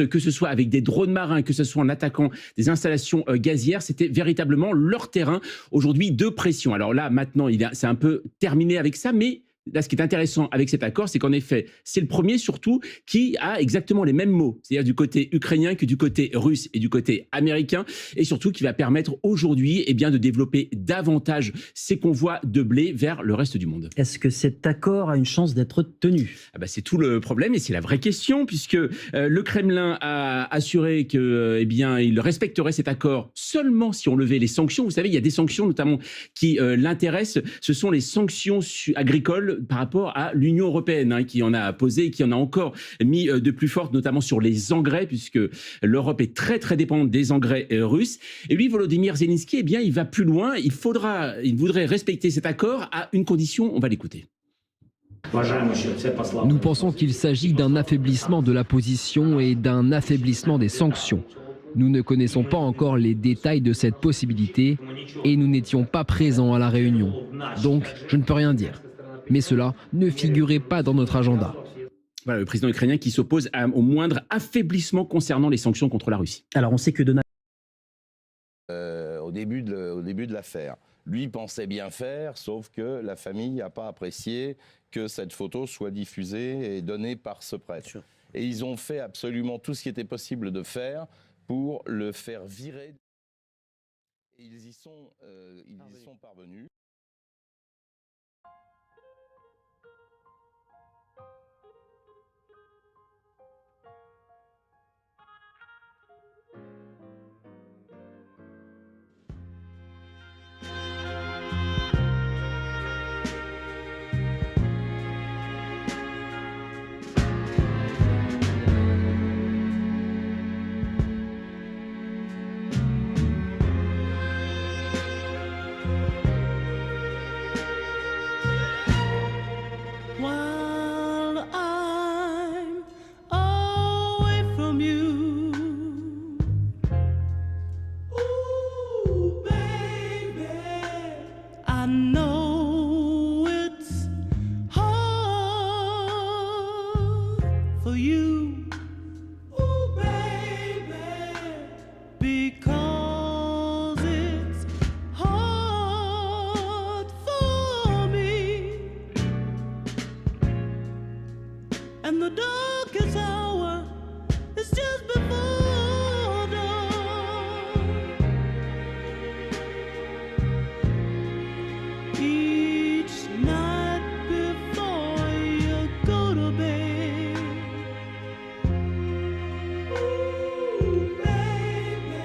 que ce soit avec des drones marins, que ce soit en attaquant des installations gazières, c'était véritablement leur terrain aujourd'hui de pression. Alors là, maintenant, c'est un peu terminé avec ça, mais là, ce qui est intéressant avec cet accord, c'est qu'en effet, c'est le premier surtout qui a exactement les mêmes mots, c'est-à-dire du côté ukrainien que du côté russe et du côté américain, et surtout qui va permettre aujourd'hui de développer davantage ces convois de blé vers le reste du monde. Est-ce que cet accord a une chance d'être tenu? C'est tout le problème et c'est la vraie question, puisque le Kremlin a assuré que, il respecterait cet accord seulement si on levait les sanctions. Vous savez, il y a des sanctions notamment qui l'intéressent. Ce sont les sanctions agricoles par rapport à l'Union européenne, qui en a posé et qui en a encore mis de plus fortes, notamment sur les engrais, puisque l'Europe est très très dépendante des engrais russes. Et lui, Volodymyr Zelensky, il va plus loin. Il voudrait respecter cet accord à une condition. On va l'écouter. Nous pensons qu'il s'agit d'un affaiblissement de la position et d'un affaiblissement des sanctions. Nous ne connaissons pas encore les détails de cette possibilité et nous n'étions pas présents à la réunion. Donc, je ne peux rien dire. Mais cela ne figurait pas dans notre agenda. Voilà, le président ukrainien qui s'oppose au moindre affaiblissement concernant les sanctions contre la Russie. Alors, on sait que Donald... Au début de l'affaire, lui pensait bien faire, sauf que la famille n'a pas apprécié que cette photo soit diffusée et donnée par ce prêtre. Et ils ont fait absolument tout ce qui était possible de faire pour le faire virer. Et ils y sont parvenus. darkest hour, it's just before dawn. Each night before you go to bed, ooh, baby,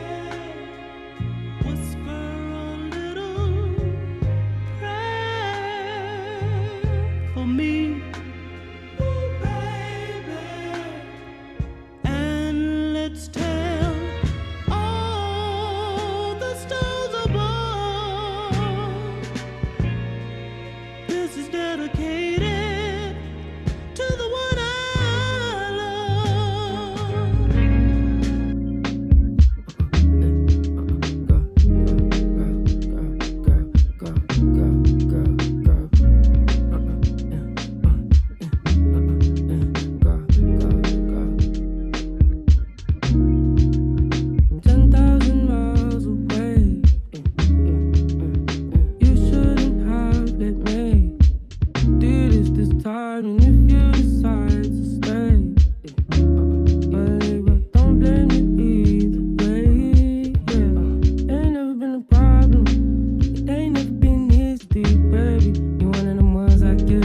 whisper a little prayer for me. Ooh, baby, and let's tell all the stars above. This is dedicated to the one I love. Miles away, you shouldn't have let me do this time. And if you decide to stay, but don't blame me either way. Yeah, ain't never been a problem. It ain't never been this deep, baby. You one of them ones I get.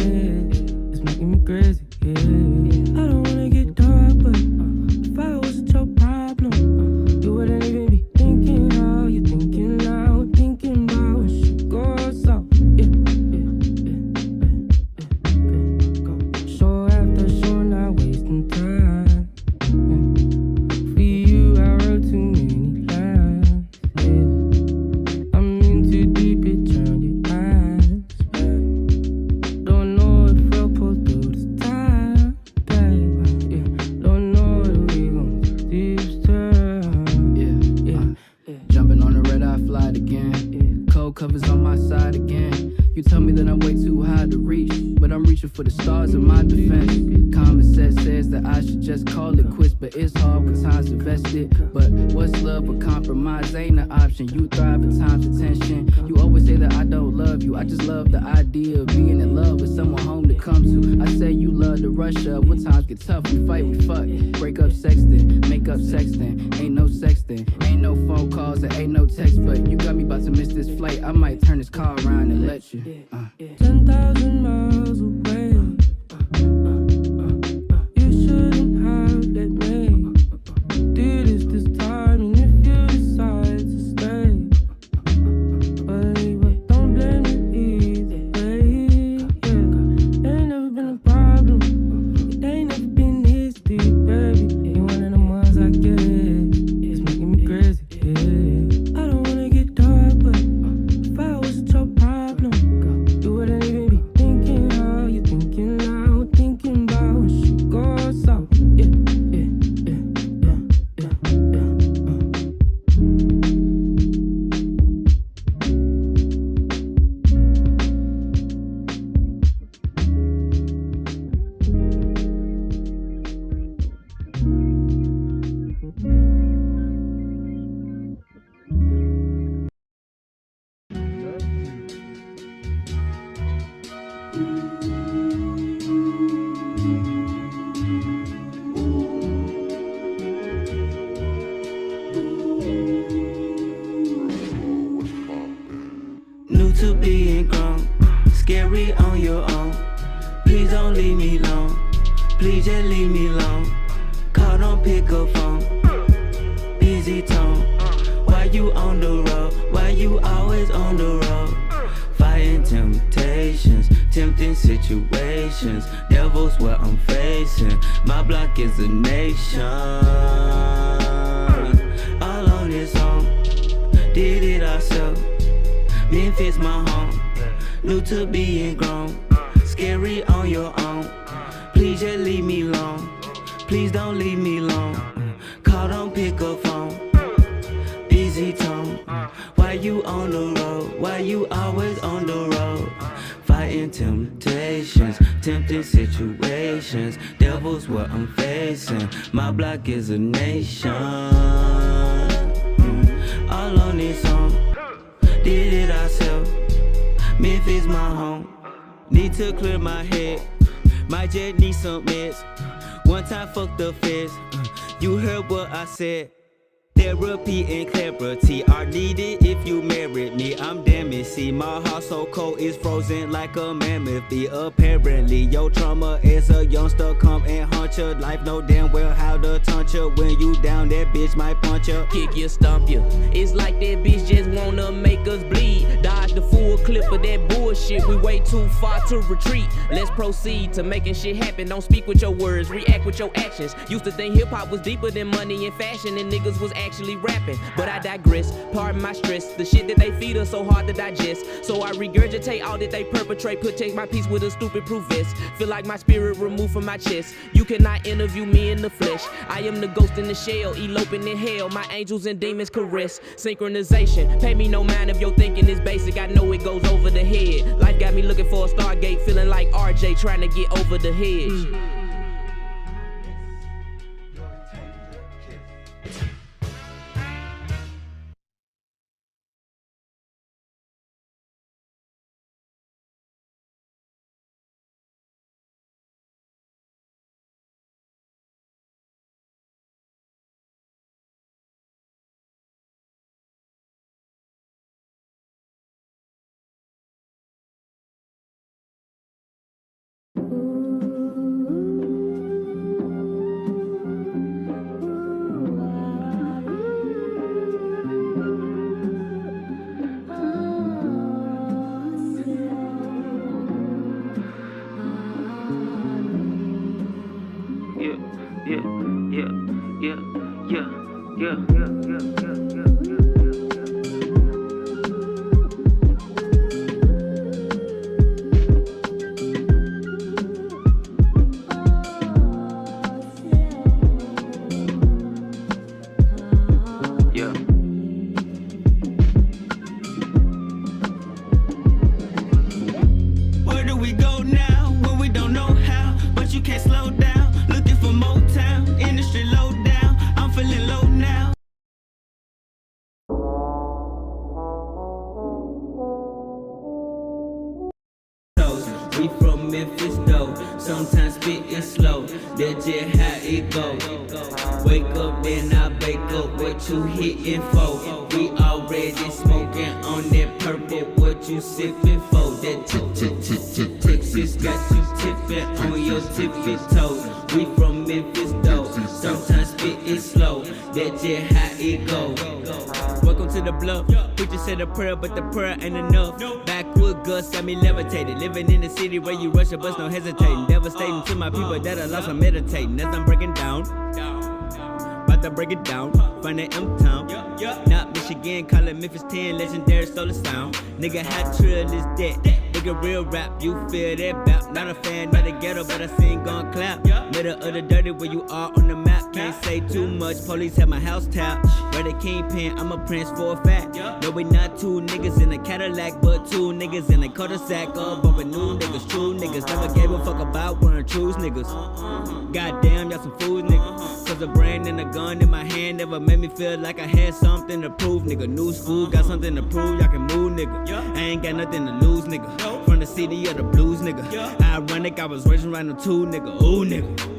It's making me crazy. Yeah, I don't wanna get dark, but if I wasn't your problem, you wouldn't even be thinking how you thinking now, thinking about when shit goes out. Show after show, not wasting time. For you, I wrote too many lines. I'm in too deep, it turned your eyes back. Don't know if we'll pull through this time, babe. Don't know if we gon' do this time. Jumping on the red eye flight again. Cold covers on my side again. You tell me that I'm way too high to reach, but I'm reaching for the stars in my defense. Common sense says that I should just call it quits, but it's hard when time's invested. But what's love but compromise ain't an option. You thrive at times of tension. You always say that I don't love you. I just love the idea of being in love with someone home to come to. I say you love the rush up. When times get tough, we fight, we fuck. Break up sexting, make up sexting. Ain't no sexting, ain't no phone calls, and ain't no text. But you got me about to miss this flight. I might turn this car around and let you. 10,000 miles away, you shouldn't have let me do this time. And if you decide to stay, but don't blame me either way. Yeah, ain't never been a problem. It ain't never been this deep, baby. You one of them ones I get. It's making me crazy. Yeah, I don't wanna get dark, but if I was your problem, you wouldn't even be thinking how you thinking now, thinking about when shit goes out. New to being grown, scary on your own. Please don't leave me alone. Please just leave me alone. Call, don't pick up phone. Busy tone. Why you on the road? Why you always on the road? Fighting temptations, tempting situations. Devils what I'm facing. My block is a nation. All on its own. Did it ourselves. Memphis my home. New to being grown. Scary on your own. Please just leave me alone. Please don't leave me alone. Call, don't pick up phone. Busy tone. Why you on the road? Why you always on the road? Fighting temptations, tempting situations. Devils what I'm facing. My block is a nation. All on its own. Did it ourselves. Memphis my home. Need to clear my head. Might just need some meds. One time fuck the feds. You heard what I said. Therapy and clarity are needed if you marry me. I'm damaged. See, my heart so cold is frozen like a mammoth bee. Apparently, your trauma as a youngster come and haunt your life. Know damn well how to taunt you. When you down, that bitch might punch you. Kick you, stomp you. It's like that bitch just wanna make us bleed. Dodge the full clip of that bullshit. We way too far to retreat. Let's proceed to making shit happen. Don't speak with your words, react with your actions. Used to think hip hop was deeper than money and fashion, and niggas was actually rapping, but I digress. Pardon my stress. The shit that they feed us so hard to digest. So I regurgitate all that they perpetrate. Protect my peace with a stupid proof vest. Feel like my spirit removed from my chest. You cannot interview me in the flesh. I am the ghost in the shell, eloping in hell. My angels and demons caress. Synchronization. Pay me no mind if your thinking is basic. I know it goes over the head. Life got me looking for a Stargate, feeling like RJ trying to get over the hedge. Where do we go now when we don't know how? But you can't slow down. Looking for Motown, industry low down. I'm feeling low now. We from Memphis though, sometimes spit is slow. That's just how it go. Wake up, then I bake up what you hitting for. We already smoking on that purple, what you sipping for. That Texas got you tipping on your tippy toes. We from Memphis though, sometimes spit is slow. That's just how it go. Welcome to the bluff. Preacher said a prayer, but the prayer ain't enough. Backwood Gus got me levitated. Living in the city where you rush a bus, no hesitating. Devastating to my people that are lost, I'm meditating. As I'm breaking down, about to break it down. Find that M-Town, not Michigan, call it Memphis 10. Legendary stolen sound. Nigga, how trill is that? Nigga, real rap, you feel that bap. Not a fan of the ghetto, but I seen gon' clap. Middle of the dirty where you are on the map. Can't say too much, police have my house tapped. Where the kingpin, I'm a prince for a fact. No, we not two niggas in a Cadillac, but two niggas in a cul-de-sac. Bumping new niggas, true niggas. Never gave a fuck about weren't true niggas. Goddamn, y'all some fools, nigga. Cause a brain and a gun in my hand never made me feel like I had something to prove, nigga. New school, got something to prove, y'all can move, nigga. I ain't got nothing to lose, nigga. From the city of the blues, nigga. Ironic, I was raised around the two, nigga. Ooh, nigga.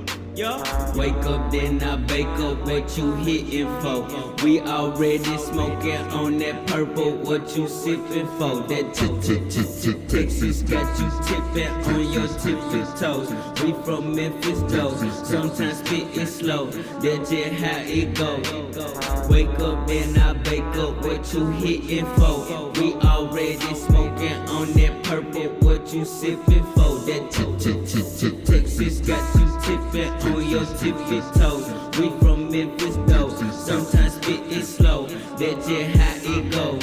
Wake up, then I bake up what you hitting for. We already smoking on that purple, what you sipping for. That Texas got you tipping on your tippy toes. We from Memphis though, sometimes spitting slow. That's just how it go. Wake up, then I bake up what you hitting for. We already smoking on that purple, what you sipping for. That Texas got you tipping on your tippy toes. We from Memphis though, sometimes spit is slow. That's just how it go.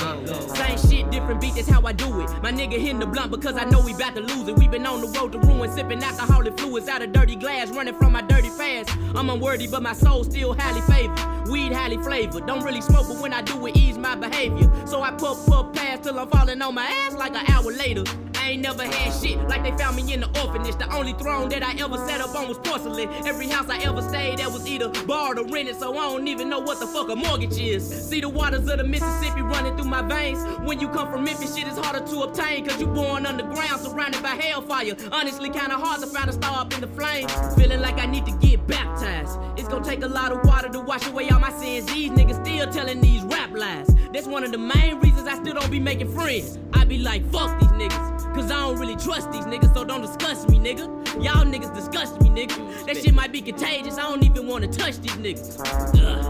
Same shit, different beat, that's how I do it. My nigga hitting the blunt because I know we bout to lose it. We been on the road to ruin, sipping alcoholic fluids out of dirty glass, running from my dirty fast. I'm unworthy, but my soul still highly favored. Weed highly flavored, don't really smoke, but when I do it, ease my behavior. So I puff past till I'm falling on my ass like an hour later. I ain't never had shit like they found me in the orphanage. The only throne that I ever sat up on was porcelain. Every house I ever stayed at was either borrowed or rented, so I don't even know what the fuck a mortgage is. See the waters of the Mississippi running through my veins. When you come from Memphis, shit is harder to obtain, cause you born underground, surrounded surrounded by hellfire. Honestly, kinda hard to find a star up in the flames. Feeling like I need to get baptized. It's gonna take a lot of water to wash away all my sins. These niggas still telling these rap lies. That's one of the main reasons I still don't be making friends. I be like, fuck these niggas, cause I don't really trust these niggas, so don't discuss me, nigga. Y'all niggas disgust me, nigga. That shit might be contagious, I don't even wanna touch these niggas. Ugh.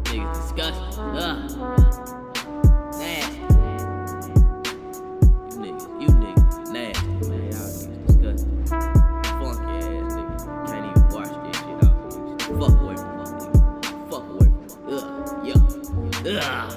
Niggas disgusting. Ugh. Nasty. You niggas nasty, man. Y'all niggas disgusting. Funky ass niggas. Can't even wash this shit off. Fuck away from them niggas. Fuck away from them. Ugh. Yeah. Ugh.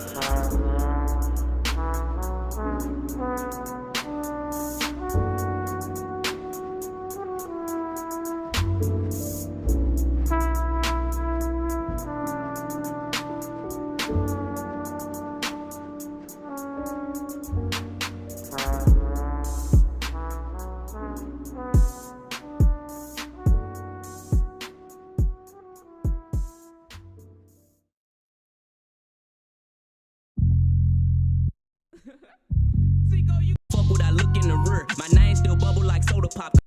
Fuck what I look in the rear. My name still bubble like soda pop.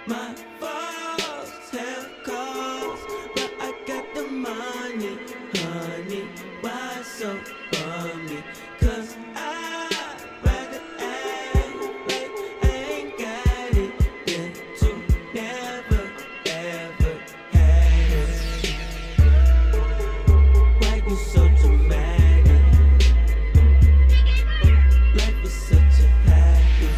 My faults have caused, but I got the money, honey. Why so bummy? Cause I'd rather act like I ain't got it than to never ever have it. Why you so dramatic? Life is such a habit.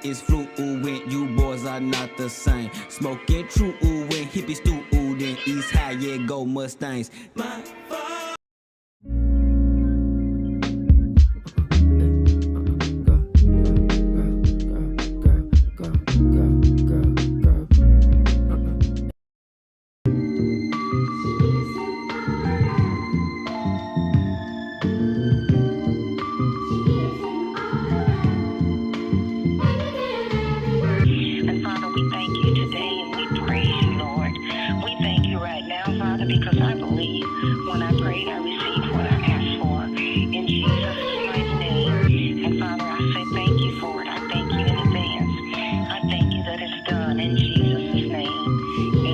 Is fluent, you boys are not the same. Smoking true when hippies do then East High, yeah, go Mustangs. My because I believe when I prayed, I received what I asked for. In Jesus' mighty name. And Father, I say thank you for it. I thank you in advance. I thank you that it's done in Jesus' name. Amen.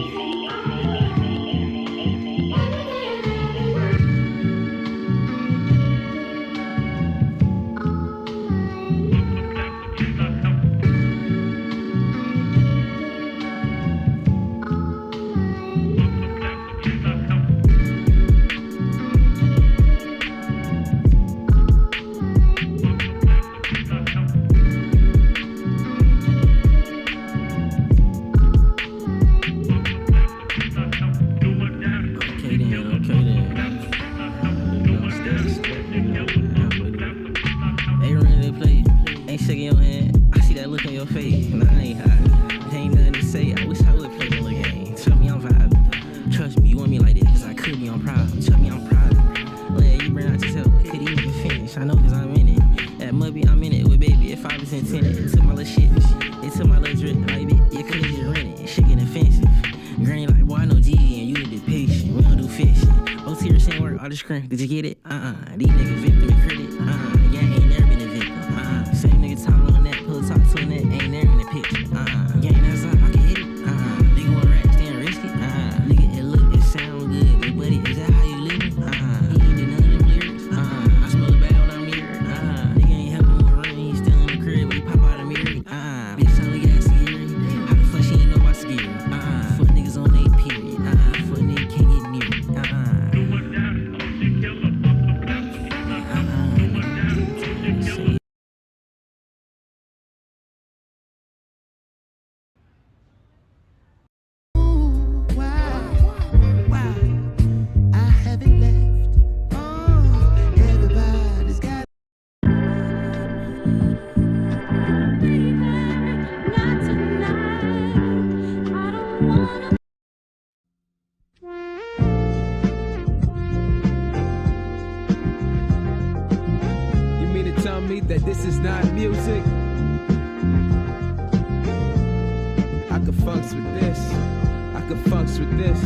Did you get it? These niggas victim and credit. Yeah, ain't never been a victim. Same nigga talking on that, pull talk to that, ain't never in the picture. Yeah, that's all I can hit it. Nigga wanna rap, stand risky. Nigga, it look, it sound good, but buddy, is that how you living? He ain't did none of them lyrics. I smell a bag when I'm mirror. Nigga ain't helping with running, he still in the crib, but he pop out a mirror. Bitch, sound like ass scary. How the fuck she ain't know about scary? Fuck niggas on they period. Fuck nigga can't get near it. me that this is not music. I could fucks with this. I could fucks with this.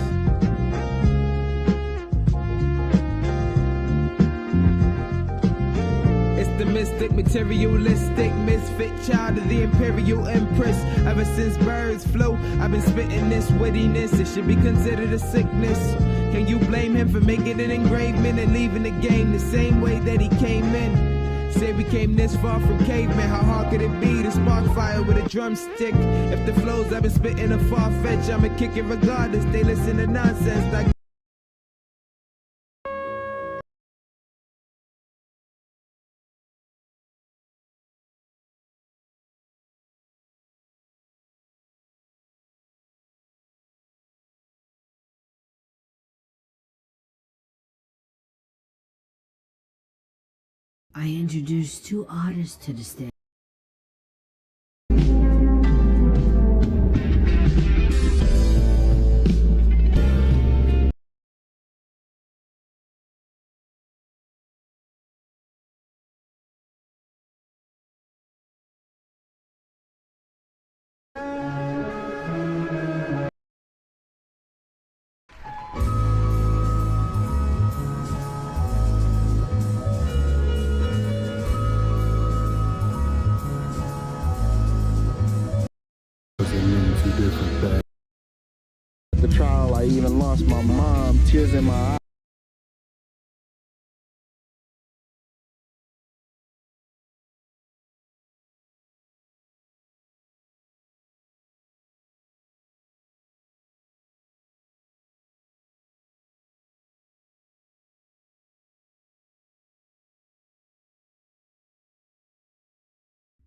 It's the mystic, materialistic, misfit child of the imperial empress. Ever since birds flew, I've been spitting this wittiness. It should be considered a sickness. Can you blame him for making an engraving and leaving the game the same way that he came in? Say we came this far from cavemen, how hard could it be to spark fire with a drumstick? If the flows I've been spitting are far-fetched, I'ma kick it regardless. They listen to nonsense like I introduced 2 artists to the stage. The trial, I even lost my mom, tears in my eyes.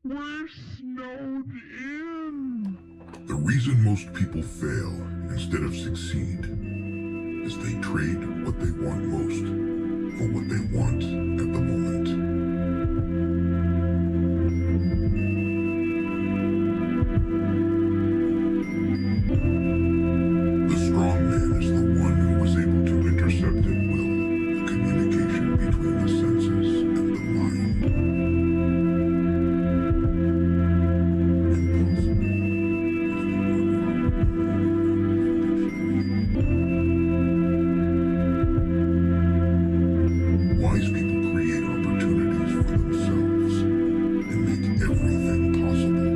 We're snowed in. The reason most people fail instead of succeed is they trade what they want most for what they want at the moment. The strong man is the one who was able to intercept at will the communication between the senses and the mind. Wise people create opportunities for themselves and make everything possible.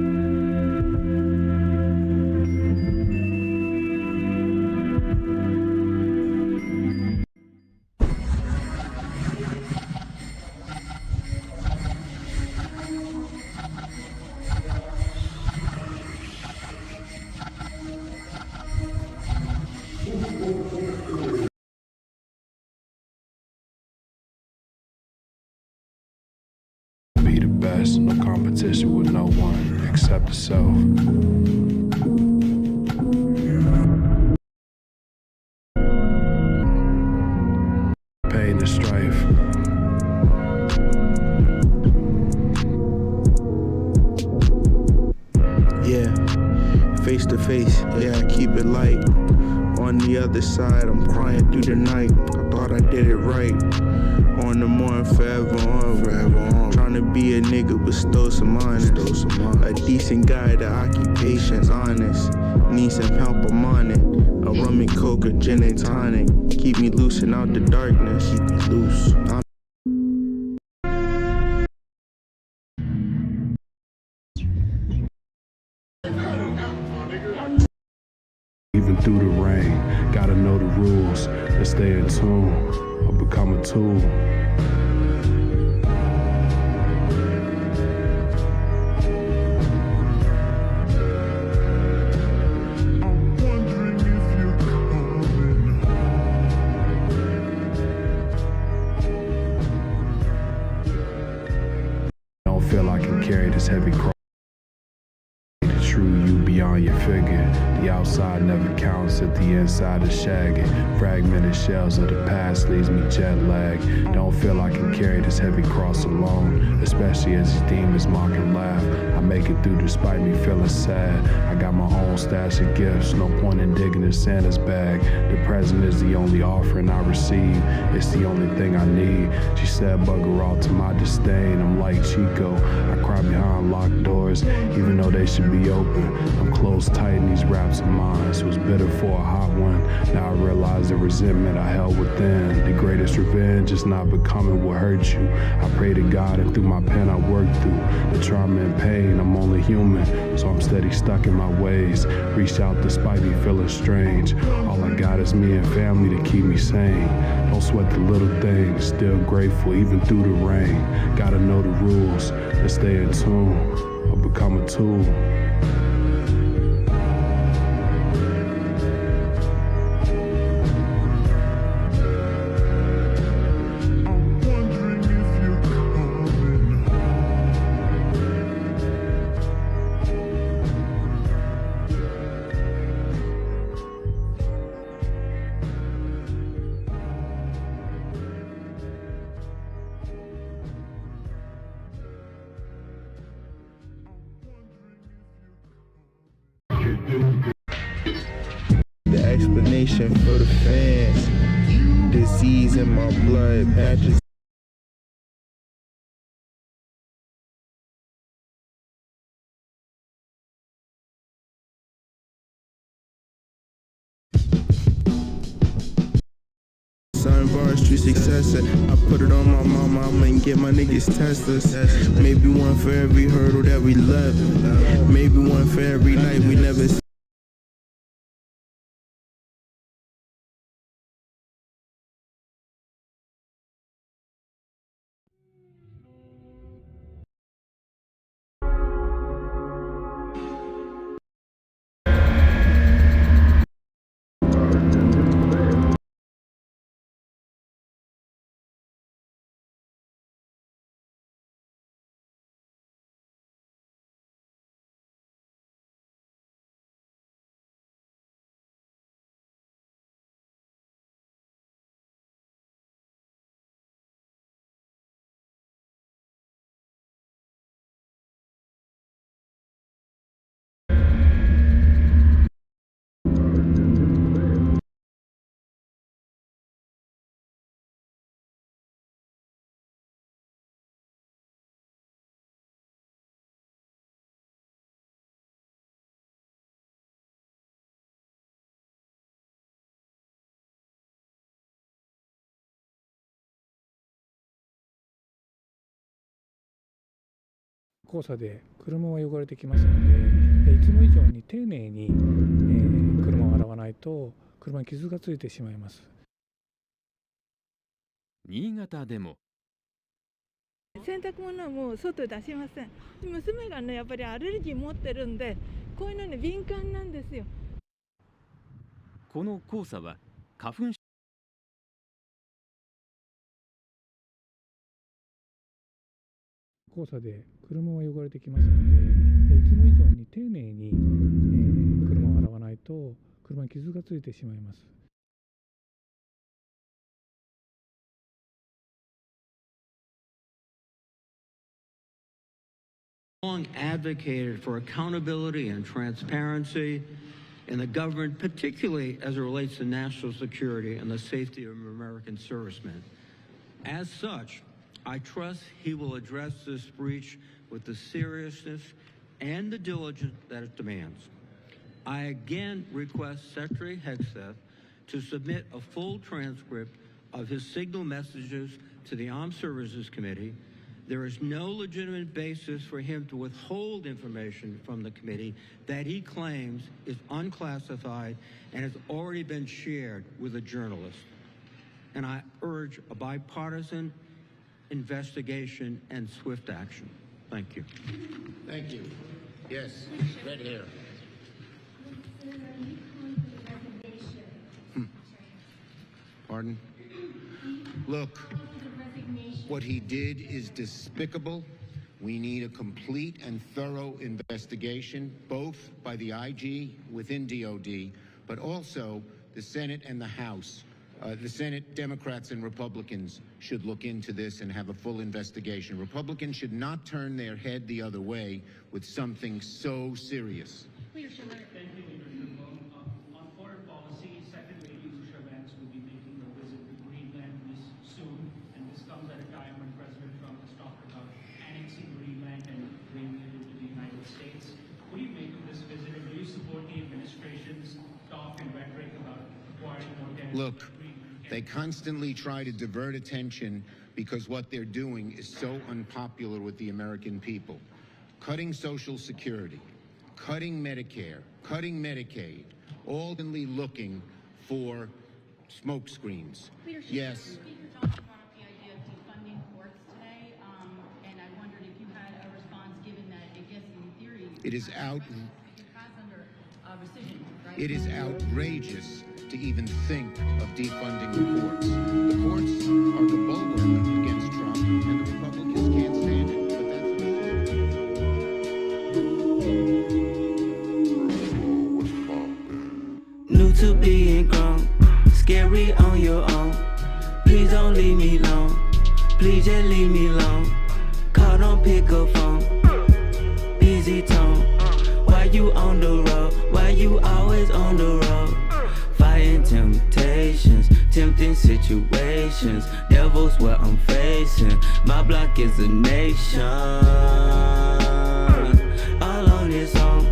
Be the best, no competition with no one except yourself. Pain and strife. Yeah, face to face, yeah, I keep it light. On the other side, I'm crying through the night. I thought I did it right. On the morning, forever on. Trying to be a nigga, but stole some honest. A decent guy, the occupation's honest. Need some help, I'm on it. A rum and coke, a gin and tonic. Keep me loose and out the darkness. Keep me loose. Even through the rain, gotta know the rules to stay in tune or become a tool. Don't feel I can carry this heavy cross. The true you beyond your figure. The outside never counts if the inside is shaggy. Fragmented shells of the past leaves me jet lagged. Don't feel I can carry this heavy cross alone, especially as these demons mock and laugh. I make it through despite me feeling sad. I got my own stash of gifts, no point in digging in Santa's bag. The present is the only offering I receive, it's the only thing I need. She said bugger all to my disdain, I'm like Chico. I cry behind locked doors, even though they should be open. I'm closed tight in these raps of mine, so was bitter for a hot one. Now I realize the resentment I held within. The greatest revenge is not becoming what hurt you. I pray to God and through my pen I work through the trauma and pain. I'm only human, so I'm steady stuck in my ways. Reach out despite me feeling strange. All I got is me and family to keep me sane. Don't sweat the little things, still grateful even through the rain. Gotta know the rules to stay in tune or become a tool. The explanation for the fans. Disease in my blood, patches. Sunburn street successor. I put it on my mama, I'ma get my niggas tested. Maybe one for every hurdle that we left. Maybe one for every night we never see.黄砂で車は汚れてきますので、いつも以上に丁寧に、車を洗わないと車に傷がついてしまいます。新潟でも洗濯物はもう外出しません。娘がねやっぱりアレルギー持ってるんで、こういうのに敏感なんですよ。この黄砂は花粉症黄砂で車は汚れてきますので、いつも以上に丁寧に、車を洗わないと車に傷がついてしまいます。Long advocated for accountability and transparency in the government, particularly as it relates to national security and the safety of American servicemen. As such, I trust he will address this breach with the seriousness and the diligence that it demands. I again request Secretary Hegseth to submit a full transcript of his signal messages to the Armed Services Committee. There is no legitimate basis for him to withhold information from the committee that he claims is unclassified and has already been shared with a journalist. And I urge a bipartisan investigation and swift action. Thank you. Thank you. Yes, right here. Pardon? Look, what he did is despicable. We need a complete and thorough investigation, both by the IG within DOD, but also the Senate and the House. The Senate, Democrats and Republicans should look into this and have a full investigation. Republicans should not turn their head the other way with something so serious. Leadership, thank you, Leadership. On foreign policy, Secretary Vance will be making a visit to Greenland this soon, and this comes at a time when President Trump has talked about annexing Greenland and bringing it into the United States. What do you make of this visit, and do you support the administration's talk and rhetoric about acquiring more territory? Look, they constantly try to divert attention because what they're doing is so unpopular with the American people. Cutting Social Security, cutting Medicare, cutting Medicaid, all only looking for smoke screens. Yes. The Speaker talked about the idea of defunding courts today, and I wondered if you had a response given that, I guess in theory, It is out. it has under rescission, right? It is outrageous to even think of defunding the courts. The courts are the bulwark against Trump, and the Republicans can't stand it. New to being grown, scary on your own. Please don't leave me alone. Please just leave me alone. Call, don't pick up phone. Busy tone. Why you on the road? Why you always on the road? Fighting temptations, tempting situations. Devil's what I'm facing. My block is a nation. All on its own.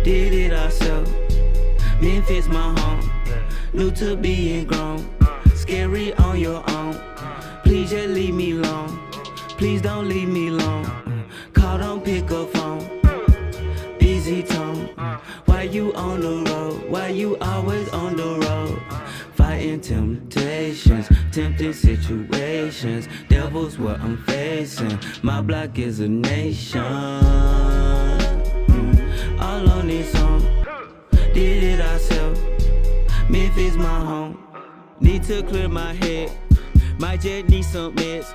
Did it ourselves. Memphis my home. New to being grown. Scary on your own. Please just leave me alone. Please don't leave me alone. Call, don't pick up phone. Busy tone. Why you on the road? Why you always on the road? Fighting temptations, tempting situations. Devil's what I'm facing. My block is a nation. All on its own. Did it ourselves. Memphis my home. Need to clear my head. Might just need some meds.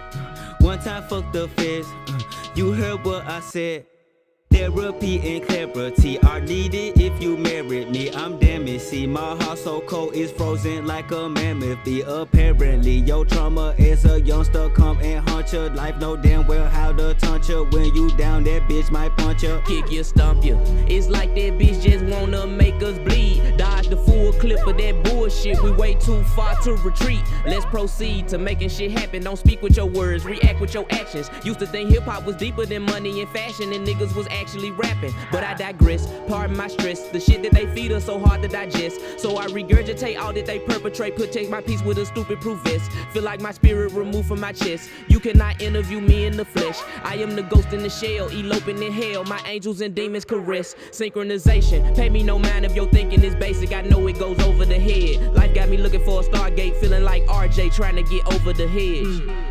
One time fuck the feds. You heard what I said. Therapy and clarity are needed if you married me. I'm damaged. See, my heart so cold it's frozen like a mammoth bee. Apparently, your trauma as a youngster come and haunt your life. Know damn well how to taunt you. When you down, that bitch might punch you. Kick you, stomp you. It's like that bitch just wanna make us bleed. Dodge the full clip of that bullshit. We way too far to retreat. Let's proceed to making shit happen. Don't speak with your words, react with your actions. Used to think hip hop was deeper than money and fashion, and niggas was actually rapping. But I digress, pardon my stress. The shit that they feed us so hard to digest. So I regurgitate all that they perpetrate. Protect my peace with a stupid proof vest. Feel like my spirit removed from my chest. You cannot interview me in the flesh. I am the ghost in the shell, eloping in hell. My angels and demons caress. Synchronization, pay me no mind if your thinking is basic. I know it goes over the head. Life got me looking for a Stargate, feeling like RJ trying to get over the hedge.